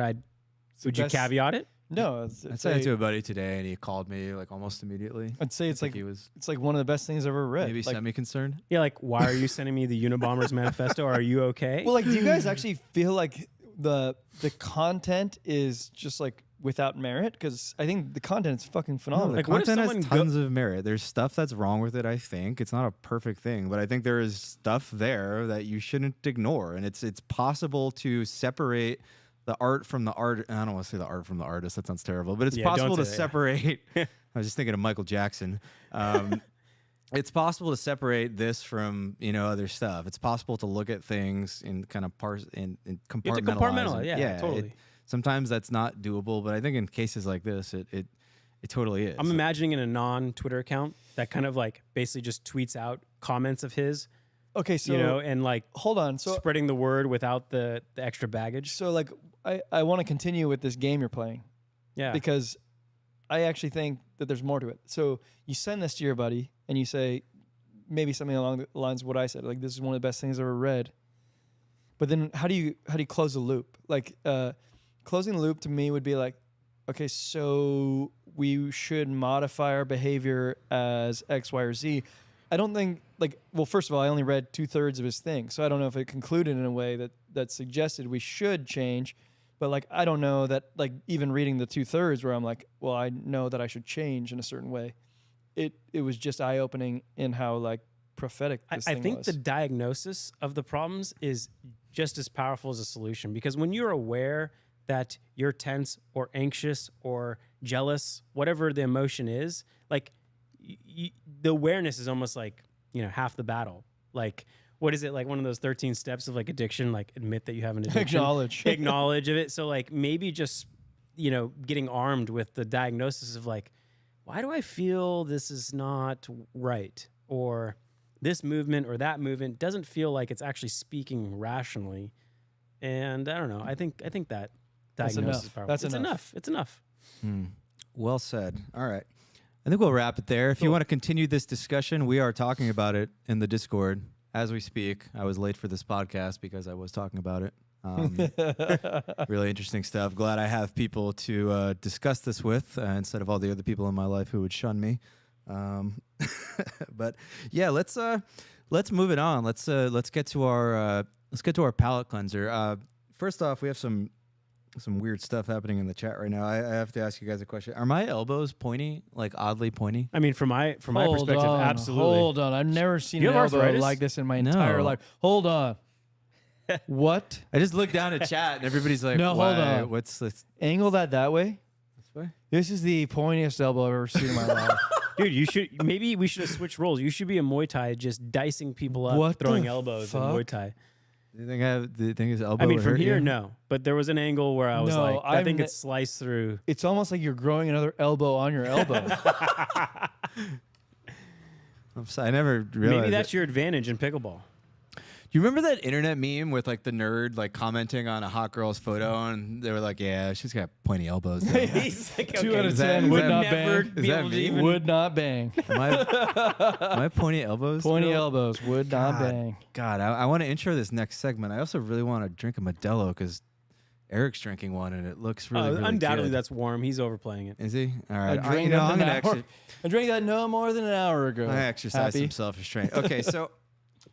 would you caveat it? No, I sent it to a buddy today, and he called me like almost immediately. I'd say it's like he was it's like one of the best things I've ever read. maybe like, semi-concerned. Yeah, like why are you sending me the Unabomber's manifesto? Are you okay? well, like, do you guys actually feel like the content is just like without merit? Because I think the content is fucking phenomenal. Like, The what if content someone has tons of merit. There's stuff that's wrong with it, I think. It's not a perfect thing, but I think there is stuff there that you shouldn't ignore. And it's possible to separate the art from the art. I don't want to say the art from the artist. That sounds terrible. But it's possible to separate. I was just thinking of Michael Jackson. It's possible to separate this from other stuff. It's possible to look at things in kind of in compartmentalize. You have to compartmentalize. Yeah, totally. Sometimes that's not doable, but I think in cases like this, it totally is. I'm imagining in a non-Twitter account that kind of like basically just tweets out comments of his. Okay, so and like hold on, so spreading the word without the extra baggage. So like I want to continue with this game you're playing. Yeah. Because I actually think that there's more to it. So you send this to your buddy and you say maybe something along the lines of what I said, like this is one of the best things I've ever read. But then how do you close the loop? Like closing the loop to me would be like, okay, so we should modify our behavior as X, Y, or Z. I don't think first of all, I only read 2/3 of his thing. So I don't know if it concluded in a way that suggested we should change. But like, I don't know that like even reading the 2/3 where I'm like, well, I know that I should change in a certain way. It was just eye-opening in how like prophetic this thing was. I think the diagnosis of the problems is just as powerful as a solution, because when you're aware that you're tense or anxious or jealous, whatever the emotion is, like the awareness is almost like, half the battle. Like, what is it? Like one of those 13 steps of like addiction, like admit that you have an addiction. Acknowledge of it. So like maybe just, getting armed with the diagnosis of like, why do I feel this is not right? Or this movement or that movement doesn't feel like it's actually speaking rationally. And I don't know. I think that diagnosis is powerful. It's enough. It's enough. Well said. All right. I think we'll wrap it there. If you want to continue this discussion, we are talking about it in the Discord as we speak. I was late for this podcast because I was talking about it. Really interesting stuff. Glad I have people to discuss this with instead of all the other people in my life who would shun me. But yeah, let's move it on. Let's get to our palate cleanser. First off, we have some weird stuff happening in the chat right now. I have to ask you guys a question. Are my elbows pointy, like oddly pointy? I mean, from my perspective, absolutely. Hold on. I've never seen an elbow like this in my entire life. Hold on. What? I just looked down at chat and everybody's like, no, hold on. What's this? Angle that way? This way? This is the pointiest elbow I've ever seen in my life. Dude, maybe we should have switched roles. You should be a Muay Thai, just dicing people up, throwing elbows in Muay Thai. Do you think his elbow? I mean, from here, you? No. But there was an angle where I was I think it's sliced through. It's almost like you're growing another elbow on your elbow. I'm sorry, I never realized. Maybe that's your advantage in pickleball. Do you remember that internet meme with like the nerd like commenting on a hot girl's photo and they were like, "Yeah, she's got pointy elbows." He's like, okay, 2 out of 10 would not bang. Is that me? Would not bang. Am I pointy elbows? Pointy elbows would not bang. God, I want to intro this next segment. I also really want to drink a Modelo because Eric's drinking one and it looks really undoubtedly good. That's warm. He's overplaying it. Is he? All right. I drank that no more than an hour ago. I exercised some self-restraint. Okay, so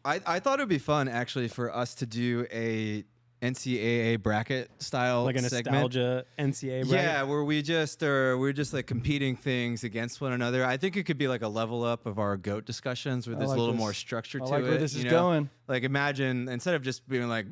I thought it would be fun actually for us to do an NCAA bracket style Like a segment. nostalgia NCAA bracket? Yeah, where we're just like competing things against one another. I think it could be like a level up of our GOAT discussions where there's like a little this. more structure I to like it. where this is you know? going. Like imagine instead of just being like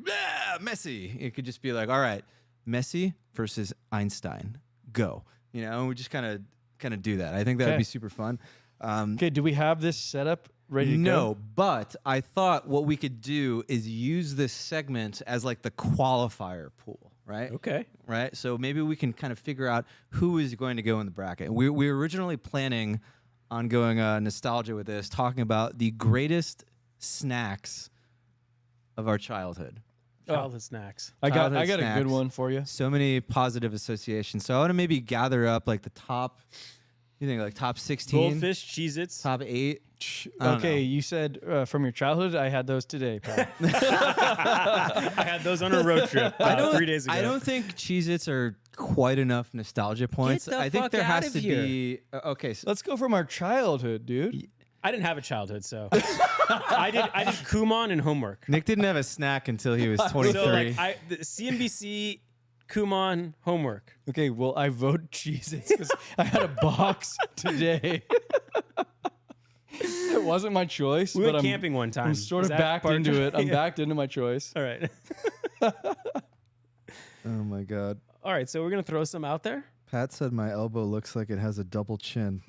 Messi, it could just be like, all right, Messi versus Einstein, go. You know, we just kind of do that. I think that would Okay. be super fun. Okay, do we have this set up ready to go? No, but I thought what we could do is use this segment as like the qualifier pool, right? Okay. Right. So maybe we can kind of figure out who is going to go in the bracket. We were originally planning on going nostalgia with this, talking about the greatest snacks of our childhood. Childhood snacks. I got Childhood a good snacks. one for you. So many positive associations. So I want to maybe gather up like the top. You think like top 16, Goldfish, Cheez-Its. top 8. I don't Okay, know. you said from your childhood. I had those today, Pat. I had those on a road trip 3 days ago. I don't think Cheez-Its are quite enough nostalgia points. the I think fuck there out has of to here. be okay. So Let's go from our childhood, dude. I didn't have a childhood, so I did Kumon and homework. Nick didn't have a snack until he was So 23. like the CNBC Kumon homework. Okay, well, I vote Cheez-Its because I had a box today. It wasn't my choice, We but went I'm camping one time. I'm sort Was of that backed part- into it. I'm Yeah. backed into my choice. All right. Oh my god. All right, so we're going to throw some out there. Pat said my elbow looks like it has a double chin.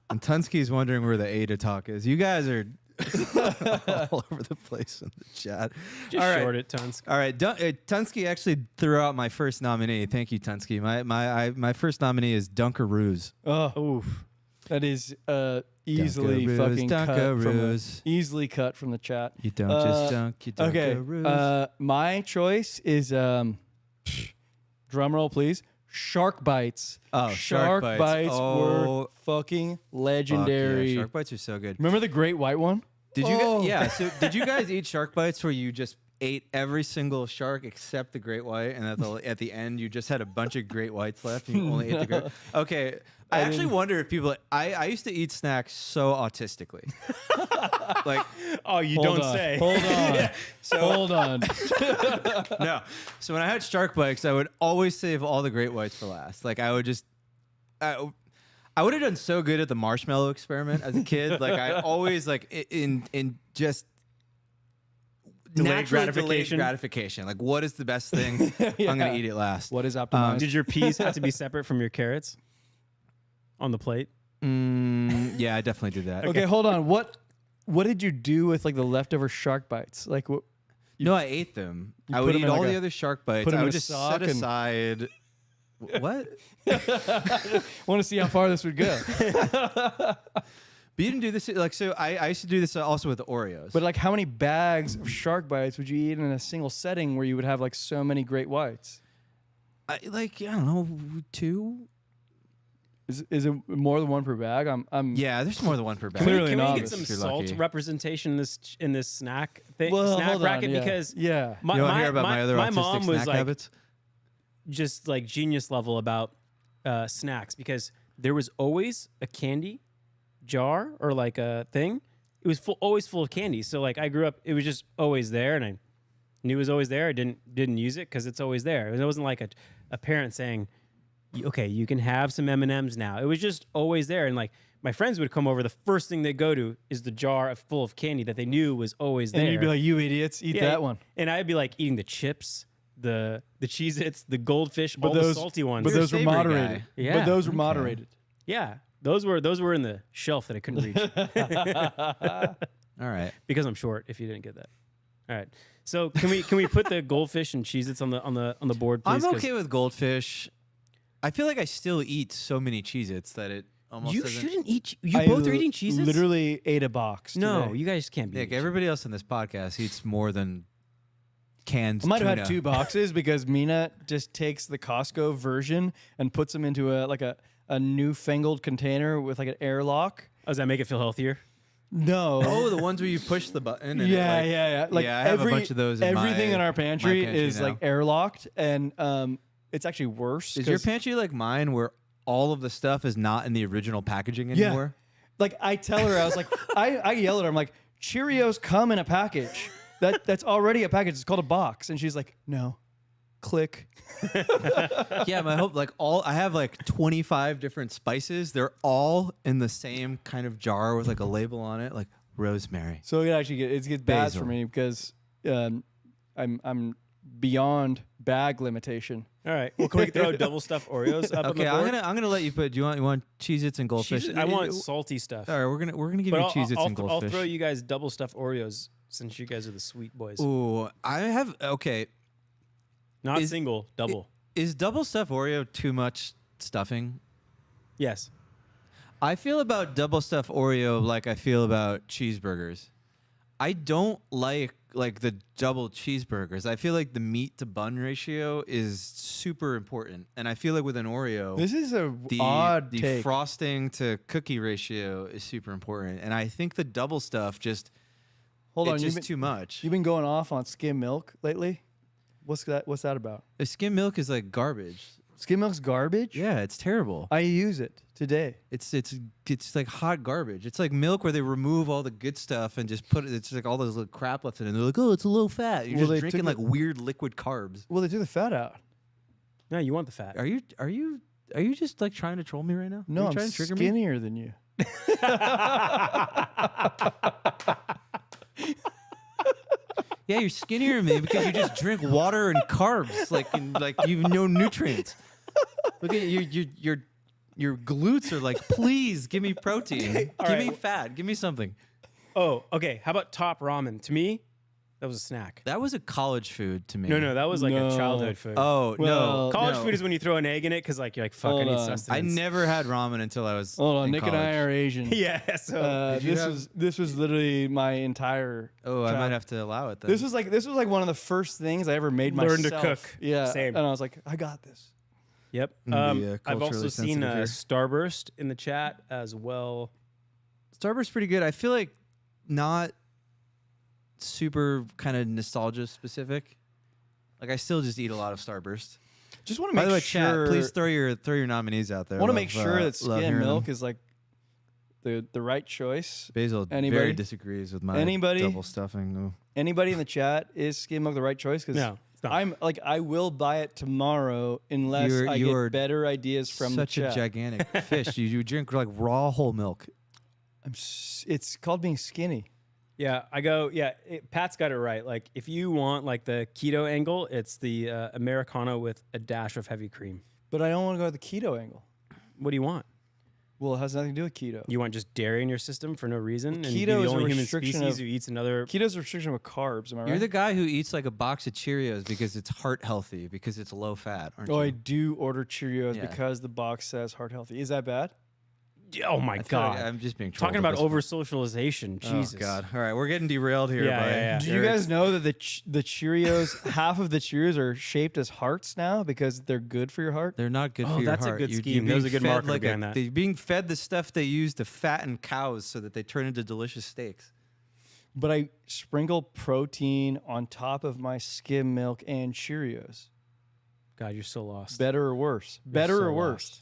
And Tunsky's wondering where the A to talk is. You guys are all over the place in the chat. Just All right. short it, tons. All right, Tunsky actually threw out my first nominee. Thank you, Tunsky. My first nominee is Dunkaroos. Oh, Oof. that is easily Dunkaroos, fucking Dunkaroos. easily cut from the chat. You don't just dunk, you Okay, Dunkaroos. my choice is drum roll, please. Shark bites. Oh, Shark Bites. bites were Oh. fucking Fuck yeah, legendary. Shark Bites are so good. Remember the great white one? Did you? Oh. Yeah. So did you guys eat Shark Bites where you just ate every single shark except the great white, and at the end you just had a bunch of great whites left, and you only ate the great? Okay. I actually wonder if people. I used to eat snacks so autistically. Like Oh, you Hold don't on, say. Hold on. Hold on. no. So when I had Shark Bites, I would always save all the great whites for last. Like I would just. I would have done so good at the marshmallow experiment as a kid. Like I always like in just Delayed naturally gratification. Delayed gratification. Like what is the best thing? I'm gonna eat it last. What is optimized? Did your peas have to be separate from your carrots on the plate? Yeah, I definitely did that. okay, hold on. What did you do with like the leftover shark bites? Like what? No, I ate them. I put would them eat in all like the a- other shark bites. put them I in would a just sock set and- aside. What? Want to see how far this would go. But you didn't do this like so. I used to do this also with the Oreos. But like, how many bags of shark bites would you eat in a single setting where you would have like so many great whites? I don't know, 2. Is it more than one per bag? I'm Yeah, there's more than one per bag. Clearly Can we not. get some If you're salt lucky. representation in this snack thing, Well, snack hold on, bracket? yeah. Because Yeah. my, You want to my, hear about my other my autistic mom snack was like habits? just like genius level about snacks because there was always a candy jar or like a thing. It was always full of candy. So like I grew up, it was just always there, and I knew it was always there. I didn't use it because it's always there. It wasn't like a parent saying, "Okay, you can have some M&Ms now." It was just always there, and like my friends would come over. The first thing they go to is the jar full of candy that they knew was always there. And you'd be like, "You idiots, eat Yeah, that one." and I'd be like eating the chips, the Cheez-Its, the goldfish, all those- the salty ones. But You're a those were savory moderated. guy. Yeah. But those were Okay. moderated. Yeah, those were in the shelf that I couldn't reach All right. because I'm short. If you didn't get that, all right. So can we put the goldfish and Cheez-Its on the board, please? I'm 'Cause okay with goldfish. I feel like I still eat so many Cheez-Its that it almost You doesn't. shouldn't eat. You I both are eating Cheez-Its. Literally ate a box. No, today. you guys can't be. Nick, eating everybody else in this podcast eats more than cans. I might have had tuna. 2 boxes because Mina just takes the Costco version and puts them into a newfangled container with like an airlock. Cheez-Its. Oh, does that make it feel healthier? No. Oh, the ones where you push the button. And yeah, it, like, yeah. Like yeah, I have a bunch of those. In everything my, in our pantry, my pantry is now. like airlocked, and it's actually worse. Is your 'cause, pantry like mine, where all of the stuff is not in the original packaging Yeah. anymore? like I tell her, I was like, I yell at her, I'm like, Cheerios come in a package. That's already a package. It's called a box. And she's like, no. Click. Yeah, my hope I have like 25 different spices. They're all in the same kind of jar with like a label on it, like rosemary. So it actually gets bad Basil. for me because I'm beyond bag limitation. All right. Well, can we throw double stuffed Oreos up on Okay, the I'm board? gonna let you put. Do you want Cheez-Its and goldfish? I want salty stuff. All right, we're gonna give But you Cheez-Its and I'll goldfish. throw you guys double stuffed Oreos since you guys are the sweet boys. Ooh, I have okay. Not is- single, double. Is double stuffed Oreo too much stuffing? Yes. I feel about double stuffed Oreo like I feel about cheeseburgers. I don't like the double cheeseburgers. I feel like the meat to bun ratio is super important, and I feel like with an Oreo, This is a the odd take. frosting to cookie ratio is super important. And I think the double stuff just Hold on, it's you've just been, too much. you've been going off on skim milk lately. What's that about? The skim milk is like garbage. Skim milk's garbage. Yeah, it's terrible. I use it today. It's like hot garbage. It's like milk where they remove all the good stuff and just put it. It's like all those little crap left in it. And they're like, oh, it's low fat. You're Well, they just drinking took like weird liquid carbs. Well, they took the fat out. No, you want the fat. Are you just like trying to troll me right now? Are No, you I'm trying to trigger me? skinnier than you. Yeah, you're skinnier than me because you just drink water and carbs, like you have no nutrients. Look at your glutes are like, please give me protein, give right. me fat, give me something. Oh, okay. How about top ramen? To me, that was a snack. That was a college food to me. No, that was like No. a childhood food. Oh Well, no, College no. food is when you throw an egg in it because like you're like, fuck, I Hold need on. sustenance. I never had ramen until I was. Hold on, in Nick and I college. are Asian. Yeah. So Did you have- This was literally my entire. Oh, I child- might have to allow it then. This was like one of the first things I ever made Learn myself. to cook. Yeah, Same. And I was like, I got this. yep. I've I've also seen Starburst in the chat as well. Starburst pretty good. I feel like not super kind of nostalgia specific. Like I still just eat a lot of Starburst. Just want to By make the way, sure. chat, please throw your nominees out there. want to Love, make sure that love skim hearing milk them. is like the right choice. Basil Anybody? very disagrees with my Anybody? double stuffing. No. Anybody in the chat, is skim milk the right choice? Because No, it's not. I'm like, I will buy it tomorrow unless I You're get better ideas from Such the a chat. gigantic fish. You drink like raw whole milk. It's called being skinny. Yeah, I go. Yeah, Pat's got it right. Like, if you want like the keto angle, it's the Americano with a dash of heavy cream. But I don't want to go the keto angle. What do you want? Well, it has nothing to do with keto. You want just dairy in your system for no reason, and be keto the is a only human restriction species of- who eats another. Keto's a restriction with carbs. Am I right? You're the guy who eats like a box of Cheerios because it's heart healthy because it's low fat, aren't Oh, I you? do order Cheerios Yeah. because the box says heart healthy. Is that bad? Oh my I feel like god! I'm just being trolled Talking at about this point. over socialization. Jesus. Oh God! All right, we're getting derailed here. Yeah, by yeah, yeah. Do you guys know that the Cheerios, half of the Cheerios are shaped as hearts now because they're good for your heart? They're not good Oh, for your that's a heart. good You're scheme. That was a being good fed marketer like behind that. They're being fed the stuff they use to fatten cows so that they turn into delicious steaks. But I sprinkle protein on top of my skim milk and Cheerios. God, you're so lost. Better or worse? Better so or worse? lost.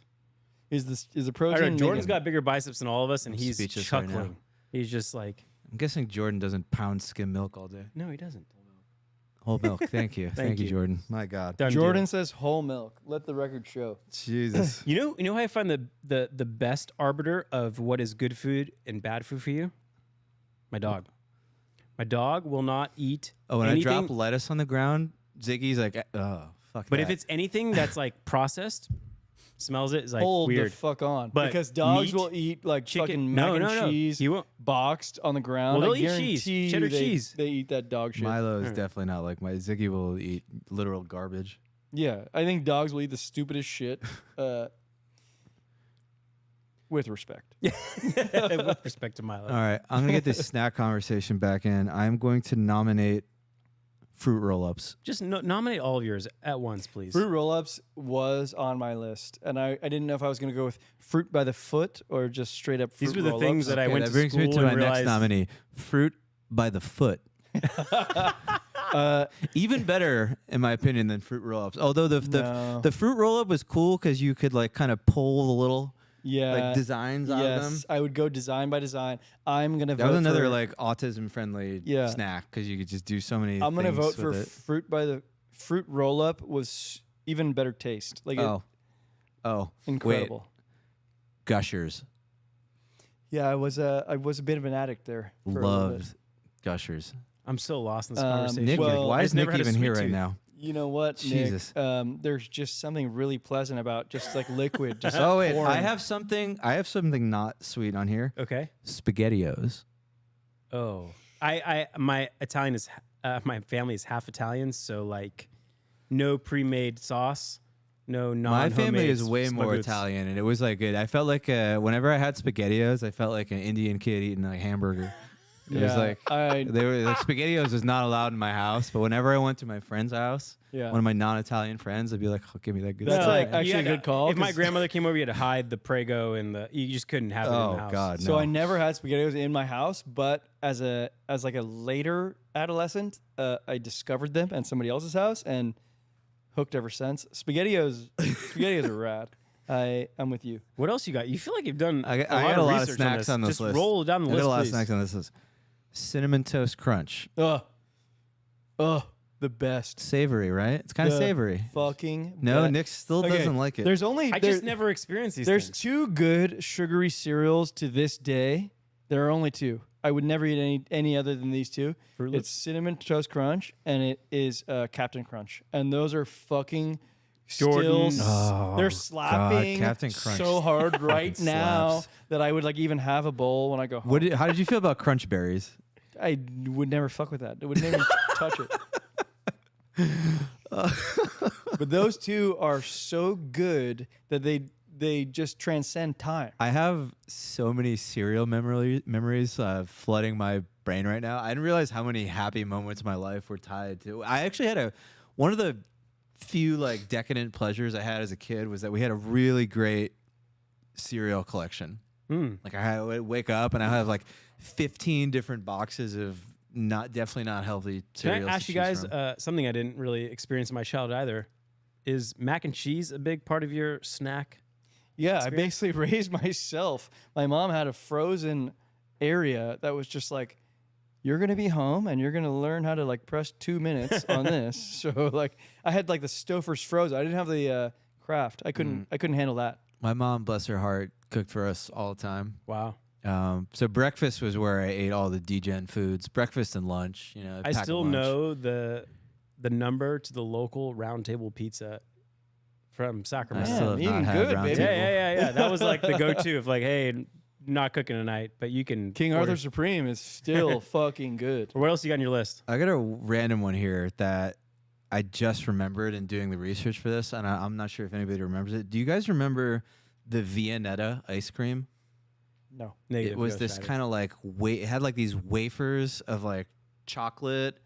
Is the I protein? don't know. Jordan's making- got bigger biceps than all of us, and I'm he's speechless right chuckling. now. He's just like, I'm guessing Jordan doesn't pound skim milk all day. no, he doesn't. Whole milk. Thank you. Thank you, you. Jordan. My God. Done Jordan deal. says whole milk. Let the record show. Jesus. You know how I find the best arbiter of what is good food and bad food for you? My dog. My dog will not eat Oh, when anything, I drop lettuce on the ground, Ziggy's like, oh, fuck but that. if it's anything that's like processed, smells it, is like Hold weird. the fuck on. But Because dogs meat, will eat like chicken- fucking no, mac no, and no. cheese He won't. boxed on the ground. Well, I they'll eat cheese. guarantee Cheddar they, cheese. They eat that dog shit. Milo is Alright. definitely not like my Ziggy will eat literal garbage. Yeah, I think dogs will eat the stupidest shit. With respect. With respect to Milo. All right, I'm gonna get this snack conversation back in. I'm going to nominate fruit roll-ups. Just nominate all of yours at once, please. Fruit roll-ups was on my list, and I didn't know if I was going to go with fruit by the foot or just straight up fruit These were the roll-ups. things that I Okay, went that to brings me school to and my next realized. nominee: fruit by the foot. Even better, in my opinion, than fruit roll-ups. Although No. the fruit roll-up was cool because you could like kind of pull the little Yeah. designs out of them. Yes, I would go design by design. I'm gonna That vote was another for, like autism friendly Yeah. snack because you could just do so many. I'm gonna things vote for with it. fruit roll up was even better taste. Like Oh, incredible. Wait. Gushers. Yeah, I was a bit of an addict there. For a little bit. Loved Gushers. I'm so lost in this conversation. Nick, Well, why I is just never Nick had a even here sweet right tooth. now? You know what, Jesus. Nick? There's just something really pleasant about just like liquid. Just Oh wait, pouring. I have something not sweet on here. Okay. SpaghettiOs. Oh, my Italian is my family is half Italian, so like no pre-made sauce, no non. My family is way more spaghetti. Italian, and it was like good. I felt like whenever I had SpaghettiOs, I felt like an Indian kid eating a hamburger. It was like they were like SpaghettiOs was not allowed in my house, but whenever I went to my friend's house, one of my non-Italian friends, I'd be like, "Oh, give me that good That's stuff." like You actually a had good call. If my 'cause- grandmother came over, you had to hide the Prego and you just couldn't have it in the Oh house. God, no. So I never had SpaghettiOs in my house, but as like a later adolescent, I discovered them at somebody else's house and hooked ever since. SpaghettiOs are rad. I'm with you. What else you got? You feel like you've done I a got a lot of research snacks on this Just list. roll down the I list, got a lot please. of snacks on this list. Cinnamon Toast Crunch. The best. Savory, right? It's kind of The savory. Fucking No, best. Nick still Okay, doesn't like it. There's only I just never experienced these there's things. two good sugary cereals to this day. There are only two. I would never eat any other than these two. Fruit Loops? It's Cinnamon Toast Crunch and it is Captain Crunch, and those are fucking Jordan. still. Oh, They're God, slapping Captain Crunch so hard right fucking now slaps. that I would like even have a bowl when I go home. How did you feel about Crunch Berries? I would never fuck with that. I would never touch it. But those two are so good that they just transcend time. I have so many cereal memories flooding my brain right now. I didn't realize how many happy moments in my life were tied to. I actually had one of the few like decadent pleasures I had as a kid was that we had a really great cereal collection. Like I would wake up and I have like 15 different boxes of definitely not healthy cereals. Can I ask to you choose guys from. something I didn't really experience in my childhood either? Is mac and cheese a big part of your snack? Yeah, experience? I basically raised myself. My mom had a frozen area that was just like, you're gonna be home and you're gonna learn how to like press 2 minutes on this. So like, I had like the Stouffer's frozen. I didn't have the Kraft. I couldn't handle that. My mom, bless her heart, cooked for us all the time. Wow. So breakfast was where I ate all the degen foods. Breakfast and lunch, I pack of still lunch. know the number to the local Round Table Pizza from Sacramento. I still have eating not had good, Round baby. Table. Yeah. That was like the go-to of like, hey, not cooking tonight, but you can. King order. Arthur Supreme is still fucking good. What else you got on your list? I got a random one here that I just remembered in doing the research for this, and I'm not sure if anybody remembers it. Do you guys remember the Viennetta ice cream? No. Negative. It was this kind of like it had like these wafers of like chocolate,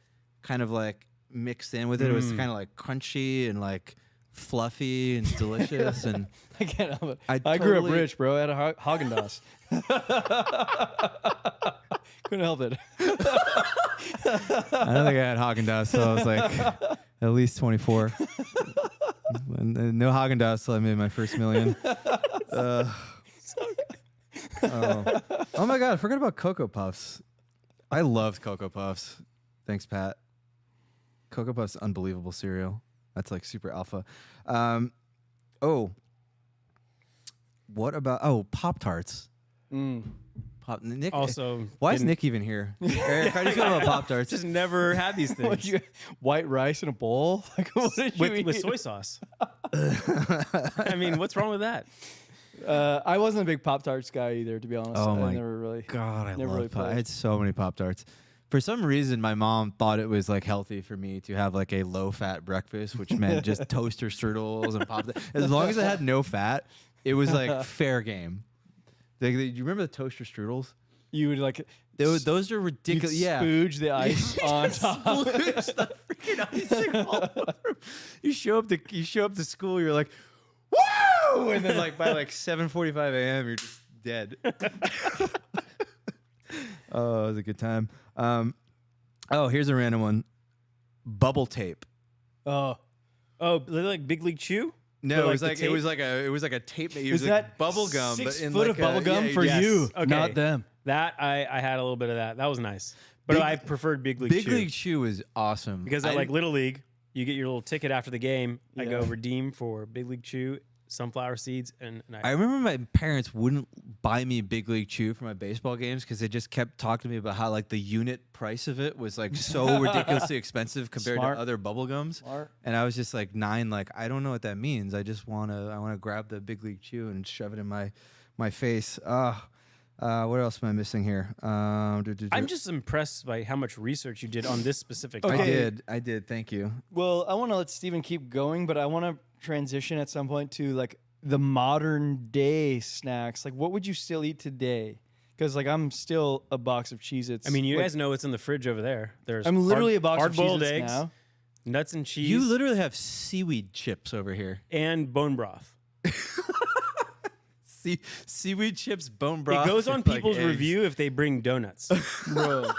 kind of like mixed in with it. It was kind of like crunchy and like fluffy and delicious. And I can't help it. I I grew up totally- rich, bro. I had a Haagen-Dazs. Couldn't help it. I don't think I had Haagen-Dazs, so I was like at least 24. And no Haagen-Dazs till I made my first million. Oh my God, I forgot about Cocoa Puffs. I loved Cocoa Puffs. Thanks, Pat. Cocoa Puffs, unbelievable cereal. That's like super alpha. What about Pop-Tarts? Nick, Also, why is didn't- Nick even here? Eric, how do you feel about Pop-Tarts? Just never had these What'd things you, white rice in a bowl? Like, what did you eat? with soy sauce. I mean, what's wrong with that? I wasn't a big Pop-Tarts guy either, to be honest. Oh I my never really. God, I Never love really Pop. I played. had so many Pop-Tarts. For some reason, my mom thought it was like healthy for me to have like a low-fat breakfast, which meant just toaster strudels and pop. As long as I had no fat, it was like fair game. Do you remember the toaster strudels? You would like. Those are ridiculous. You'd Yeah. spooge the ice on top. Splooge the freaking icing all over. You show up to school, you're like, woo! And then like by like 7:45 a.m. you're just dead. Oh, it was a good time. Here's a random one. Bubble tape. Oh, Oh, they're like Big League Chew? No, But, it was like, like the it was like a tape. It Is was like that bubble gum, 6 but in foot like of bubble gum yeah, for yes. you, Okay. not them? That I had a little bit of that. That was nice. But Big- I preferred Big League Big Chew. League Chew is awesome Because at like Little League, you get your little ticket after the game. I go Yeah. redeem for Big League Chew, sunflower seeds, and I remember my parents wouldn't buy me Big League Chew for my baseball games because they just kept talking to me about how like the unit price of it was like so ridiculously expensive compared Smart. to other bubble gums. Smart. And I was just like 9, like I don't know what that means. I wanna grab the Big League Chew and shove it in my face. What else am I missing here? I'm just impressed by how much research you did on this specific Okay. topic. I did. Thank you. Well, I want to let Steven keep going, but I want to transition at some point to like the modern day snacks. Like, what would you still eat today? Because like I'm still a box of Cheez-Its. I mean, you Like, guys know what's in the fridge over there. There's I'm literally a box of hard-boiled Cheez-Its eggs, now. nuts and cheese, You literally have seaweed chips over here. and bone broth. Seaweed chips, bone broth. It goes on and, like, people's eggs. review if they bring donuts. Bro.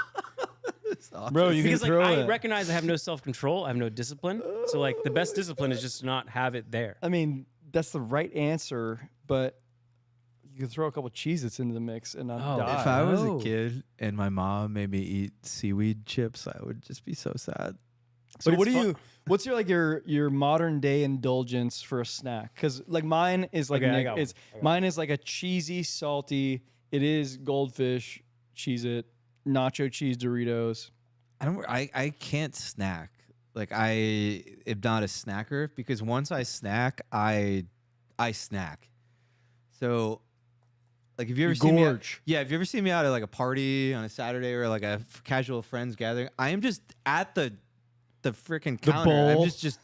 Bro, you Because can like throw I it. recognize I have no self-control, I have no discipline. So like the best discipline is just to not have it there. I mean, that's the right answer, but you can throw a couple Cheez-Its into the mix and not Oh, die. If I was Oh. a kid and my mom made me eat seaweed chips, I would just be so sad. So But what it's do fun- you? What's your like your modern day indulgence for a snack? Because like mine is like Okay, I Nick, got one. it's mine is like a cheesy, salty. It is goldfish, Cheez-It, nacho cheese Doritos. I can't snack. Like I am not a snacker because once I snack, I snack. So like if you ever see me Gorge. if you ever see me out at like a party on a Saturday or like a casual friends gathering, I am just at the freaking counter. bowl. I'm just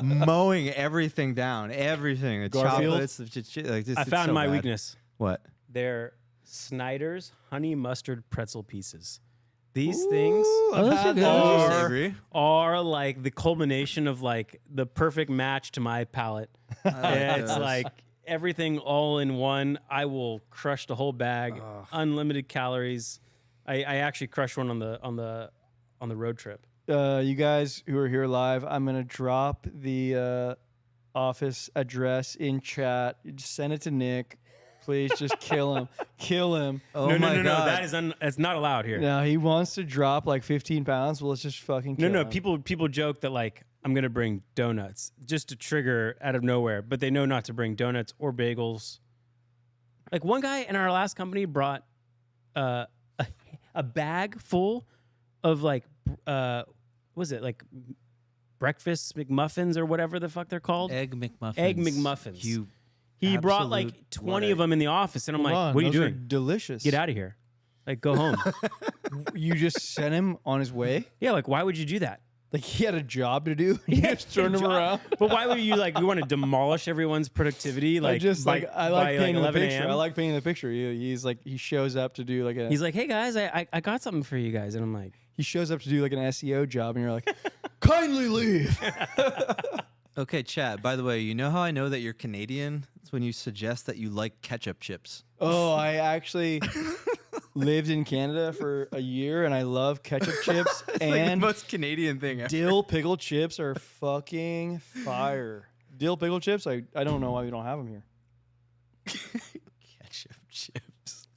mowing everything down, everything. The Garfield? chocolates, the shit, like this. I it's found so my bad. weakness. What? They're Snyder's honey mustard pretzel pieces. These things I've had Those those. are savory. are like the culmination of like the perfect match to my palate. It's those. like everything all in one. I will crush the whole bag, unlimited calories. I actually crushed one on the road trip. You guys who are here live, I'm gonna drop the office address in chat. You just send it to Nick. Please just kill him. Kill him. Oh no, my no. God. That is that's not allowed here. Now he wants to drop like 15 pounds. Well, let's just fucking kill No. him. People joke that like I'm gonna bring donuts just to trigger out of nowhere, but they know not to bring donuts or bagels. Like one guy in our last company brought a bag full of like what was it like breakfast McMuffins or whatever the fuck they're called. Egg McMuffins. Egg McMuffins. You He brought like absolute 20 of them in the office, and I'm Hold like, on, "What are you those doing? delicious. Get out of here! Like, go home." You just sent him on his way. Yeah, like why would you do that? Like he had a job to do. You just turned him around. But why would you like? You want to demolish everyone's productivity? Like, I like painting the 11 picture. a.m.? I like painting the picture. He shows up to do like a He's like, "Hey guys, I got something for you guys," and I'm like, he shows up to do like an SEO job, and you're like, kindly leave. Okay, Chad, by the way, you know how I know that you're Canadian? It's when you suggest that you like ketchup chips. Oh, I actually lived in Canada for a year, and I love ketchup chips and most Canadian thing ever. dill pickle chips are fucking fire. Dill pickle chips, I don't know why we don't have them here. Ketchup chips.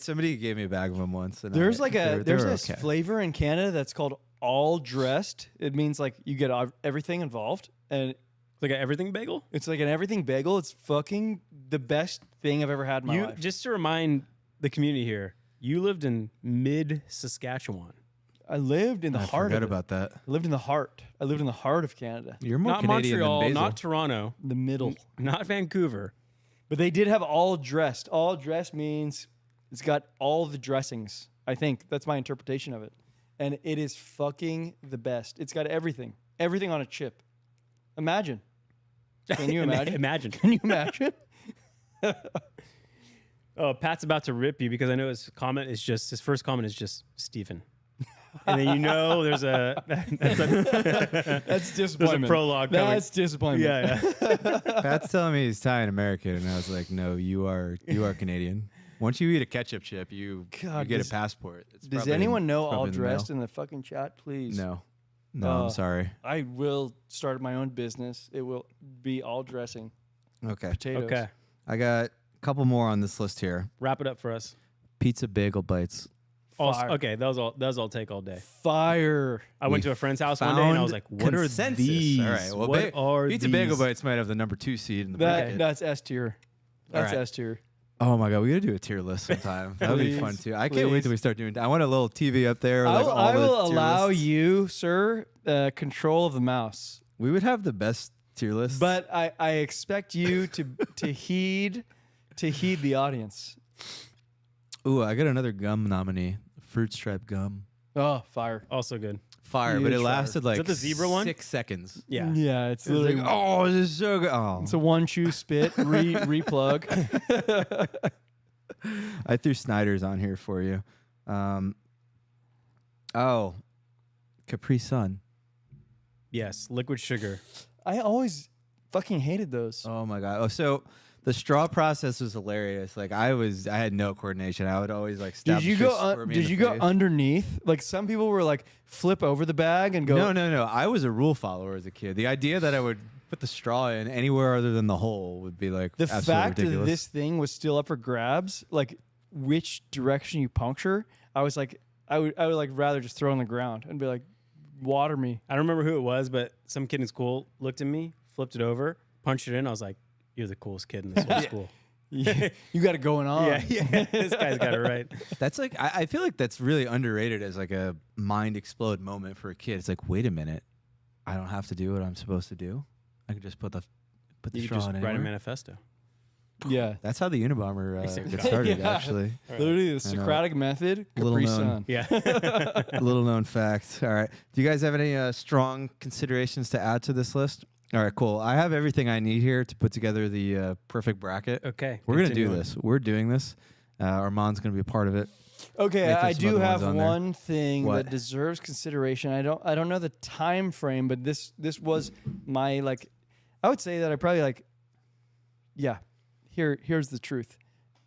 Somebody gave me a bag of them once. And There's they were a okay. flavor in Canada that's called all dressed. It means like you get everything involved, and "Like an everything bagel." it's like an everything bagel. It's fucking the best thing I've ever had in my You life. just to remind the community here, you lived in mid Saskatchewan, I lived in the I heart forgot of it. about that. I lived in the heart. I lived in the heart of Canada, You're more not Canadian Montreal, than Basil. not Toronto, the middle. not Vancouver. But they did have all dressed. All dressed means it's got all the dressings. I think that's my interpretation of it. And it is fucking the best. It's got everything. Everything on a chip. Imagine. Can you imagine? Imagine. Can you imagine? Oh, Pat's about to rip you because I know his first comment is just Stephen. And then you know there's a That's disappointment. prologue coming. That's disappointment. yeah. Pat's telling me he's Thai and American, and I was like, no, you are Canadian. Once you eat a ketchup chip, you God, get does- a passport. It's Does probably anyone know all probably in the mail. dressed in the fucking chat, please? No. No, I'm sorry. I will start my own business. It will be all dressing, Okay. potatoes. Okay. I got a couple more on this list here. Wrap it up for us. Pizza bagel bites. Also, Fire. okay, those all take all day. Fire. I went to a friend's house one day and I was like, "What Consensus. are these? All right. Well, what are pizza these?" bagel bites might have the number 2 seed in the bracket. That's S tier. That's All right. S tier. Oh my god, we gotta do a tier list sometime. That would be Please, fun too. I can't wait till we start doing. I want a little TV up there. I Like will, all I the will tier allow lists. you, sir, control of the mouse. We would have the best tier list. But I expect you to heed the audience. ooh, I got another gum nominee. Fruit stripe gum. Oh, fire. Also good. Fire, but Huge it fire. lasted like that the zebra one? 6 seconds. Yeah. Yeah, it's It was literally like, oh, this is so good. Oh, it's a one chew spit replug. I threw Snyder's on here for you. Oh, Capri Sun. Yes. Liquid sugar. I always fucking hated those. Oh my god. Oh, so the straw process was hilarious. Like I had no coordination. I would always like stab. Did you the shit, go? squirt me in Did the you go face. underneath? Like some people were like flip over the bag and go. No. I was a rule follower as a kid. The idea that I would put the straw in anywhere other than the hole would be like The absolutely fact ridiculous. that this thing was still up for grabs, like which direction you puncture, I was like, I would like rather just throw on the ground and be like, water me. I don't remember who it was, but some kid in school looked at me, flipped it over, punched it in. I was like, "You're the coolest kid in this whole school." You got it going on. Yeah. This guy's got it right. That's like I feel like that's really underrated as like a mind explode moment for a kid. It's like, wait a minute, I don't have to do what I'm supposed to do. I can just put the You straw just in write a anywhere. manifesto. Yeah. That's how the Unabomber Exactly. gets started, Yeah. actually. Literally the I know. Socratic method, Little Capri known. Sun. Yeah. Little known fact. All right. Do you guys have any strong considerations to add to this list? All right, cool. I have everything I need here to put together the perfect bracket. Okay. We're going to continue do on. this. We're doing this. Armand's going to be a part of it. Okay, If there's I some do other have ones on there. one thing What? that deserves consideration. I don't know the time frame, but this was my like I would say that I probably like yeah. Here's the truth.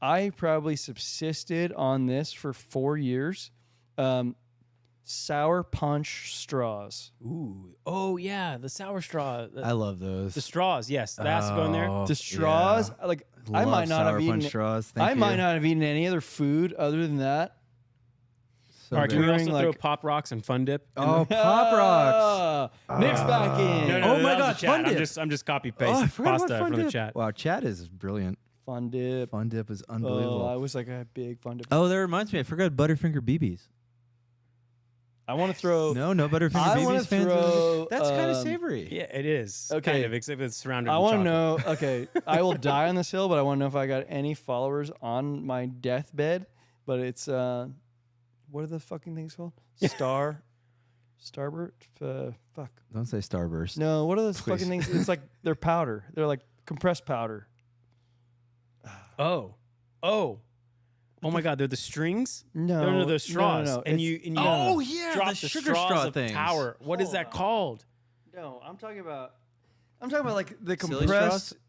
I probably subsisted on this for 4 years. Sour punch straws. Ooh. Oh yeah, the sour straw. I love those. The straws. Yes, that has to go in there. Oh, The straws, like I Love might not Sour have eaten Punch straws. Thank I you. might not have eaten any other food other than that. So All right, can we good. also During, throw like- Pop Rocks and Fun Dip? in Oh, there? Pop Rocks. Nick's back in. No, Oh that my was God, the chat. Fun Dip. I'm just copy Oh, I paste forgot about pasta Fun from the Dip. chat. Wow, chat is brilliant. Fun dip. Fun Dip is Oh, unbelievable. I was like a big fun dip. Oh, that reminds me. I forgot Butterfinger BBs. I want to throw. No Butterfinger I wanna BBs fans. throw, That's kind of um, savory. Yeah, it is. Okay. Kind of, except it's surrounded. I in want to chocolate. know. Okay, I will die on this hill, but I want to know if I got any followers on my deathbed. But it's what are the fucking things called? Starbird. Fuck. Don't say Starburst. No, what are those Please. fucking things? It's like they're powder. They're like compressed powder. Oh. Oh my God! They're the strings. No, No, the straws. No, And it's- you Oh, yeah, drop the the sugar straws straw of things. power. What is Hold that on. called? No, I'm talking about like the Silly compressed. straws?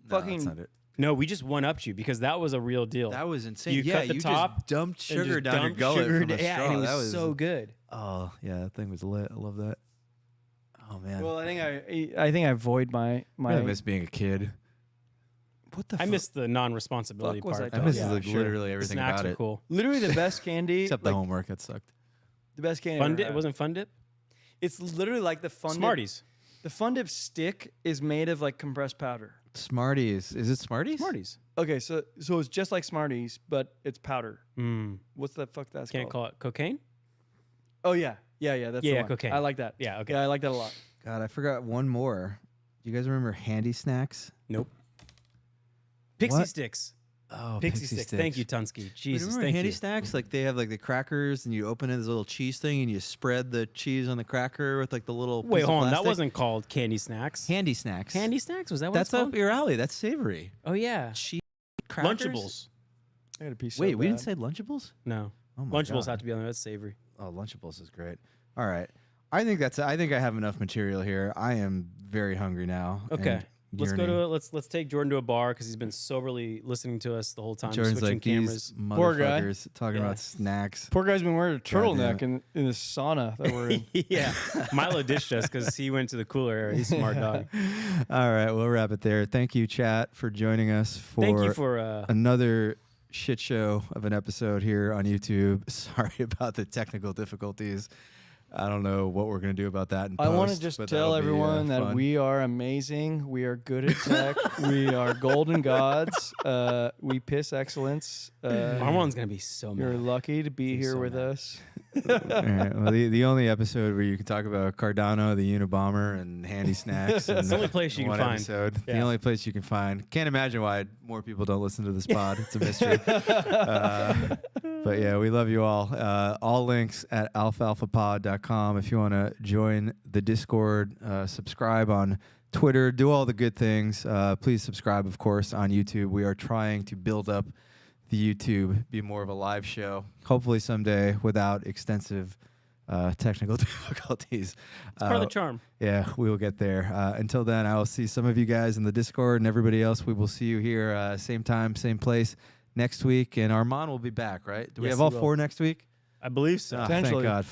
No, fucking- that's not it. No, we just one upped you because that was a real deal. That was insane. You yeah, cut the you top just dumped And sugar just down your dumped gullet sugar from a d- yeah, straw. and it was, That was so good. Oh yeah, that thing was lit. I love that. Oh man, Well, I think I avoid my. I miss being a kid. What the? I miss the non-responsibility Fuck was part. I I though. miss Yeah, like sure. literally everything Snacks about are it, cool. Literally the best candy. except like, the homework. That sucked. The best candy. Fun I've dip. ever It had. wasn't Fun Dip. It's literally like the fun Smarties. Dip. The fun dip stick is made of like compressed powder. Smarties. Is it Smarties? Smarties. Okay, so it's just like Smarties, but it's powder. Mm. What's the fuck that's Can't called? call it cocaine. Oh yeah. That's the Yeah, one. cocaine. I like that. Yeah. Okay. Yeah, I like that a lot. God, I forgot one more. Do you guys remember Handy Snacks? Nope. Pixie What? sticks. Oh, Pixie sticks. Thank you, Tunsky. Jesus, remember thank Handy you. Snacks? Like they have like the crackers, and you open it as a little cheese thing, and you spread the cheese on the cracker with like the little. Wait, piece of hold on. That plastic. wasn't called candy snacks. Handy Snacks. Candy snacks? Was that what That's it's called? up your alley. That's savory. Oh yeah. Cheese crackers? Lunchables. I got a piece. Wait, we didn't say Lunchables? No. Oh my Lunchables God. have to be on there. That's savory. Oh, Lunchables is great. All right. I think I have enough material here. I am very hungry now. Okay. and Let's go to let's take Jordan to a bar because he's been soberly listening to us the whole time. Jordan's switching like cameras. these Poor guy. motherfuckers talking about snacks. Poor guy's been wearing a turtleneck Goddamn in this sauna that we're in. Yeah, Milo ditched us because he went to the cooler area. He's a smart dog. All right, we'll wrap it there. Thank you, chat, for joining us for Thank you for another shit show of an episode here on YouTube. Sorry about the technical difficulties. I don't know what we're going to do about that in I want to post, just but tell that'll be, everyone that fun. we are amazing. We are good at tech. We are golden gods. We piss excellence. Armand's gonna be so You're mad. lucky to be He's here so with mad. us. All right, well, the only episode where you can talk about Cardano, the Unabomber, and handy snacks. And It's the only place you can one find. Episode. The Yeah. only place you can find. Can't imagine why more people don't listen to this pod. It's a mystery. But yeah, we love you all. All links at alfalfapod.com. If you want to join the Discord, subscribe on Twitter, do all the good things. Please subscribe, of course, on YouTube. We are trying to build up the YouTube, be more of a live show, hopefully someday without extensive technical difficulties. It's part of the charm. Yeah, we will get there. Until then, I will see some of you guys in the Discord, and everybody else, we will see you here same time, same place next week. And Armand will be back, right? Do we Yes, have all he will. 4 next week? I believe so. Oh, thank Potentially. God.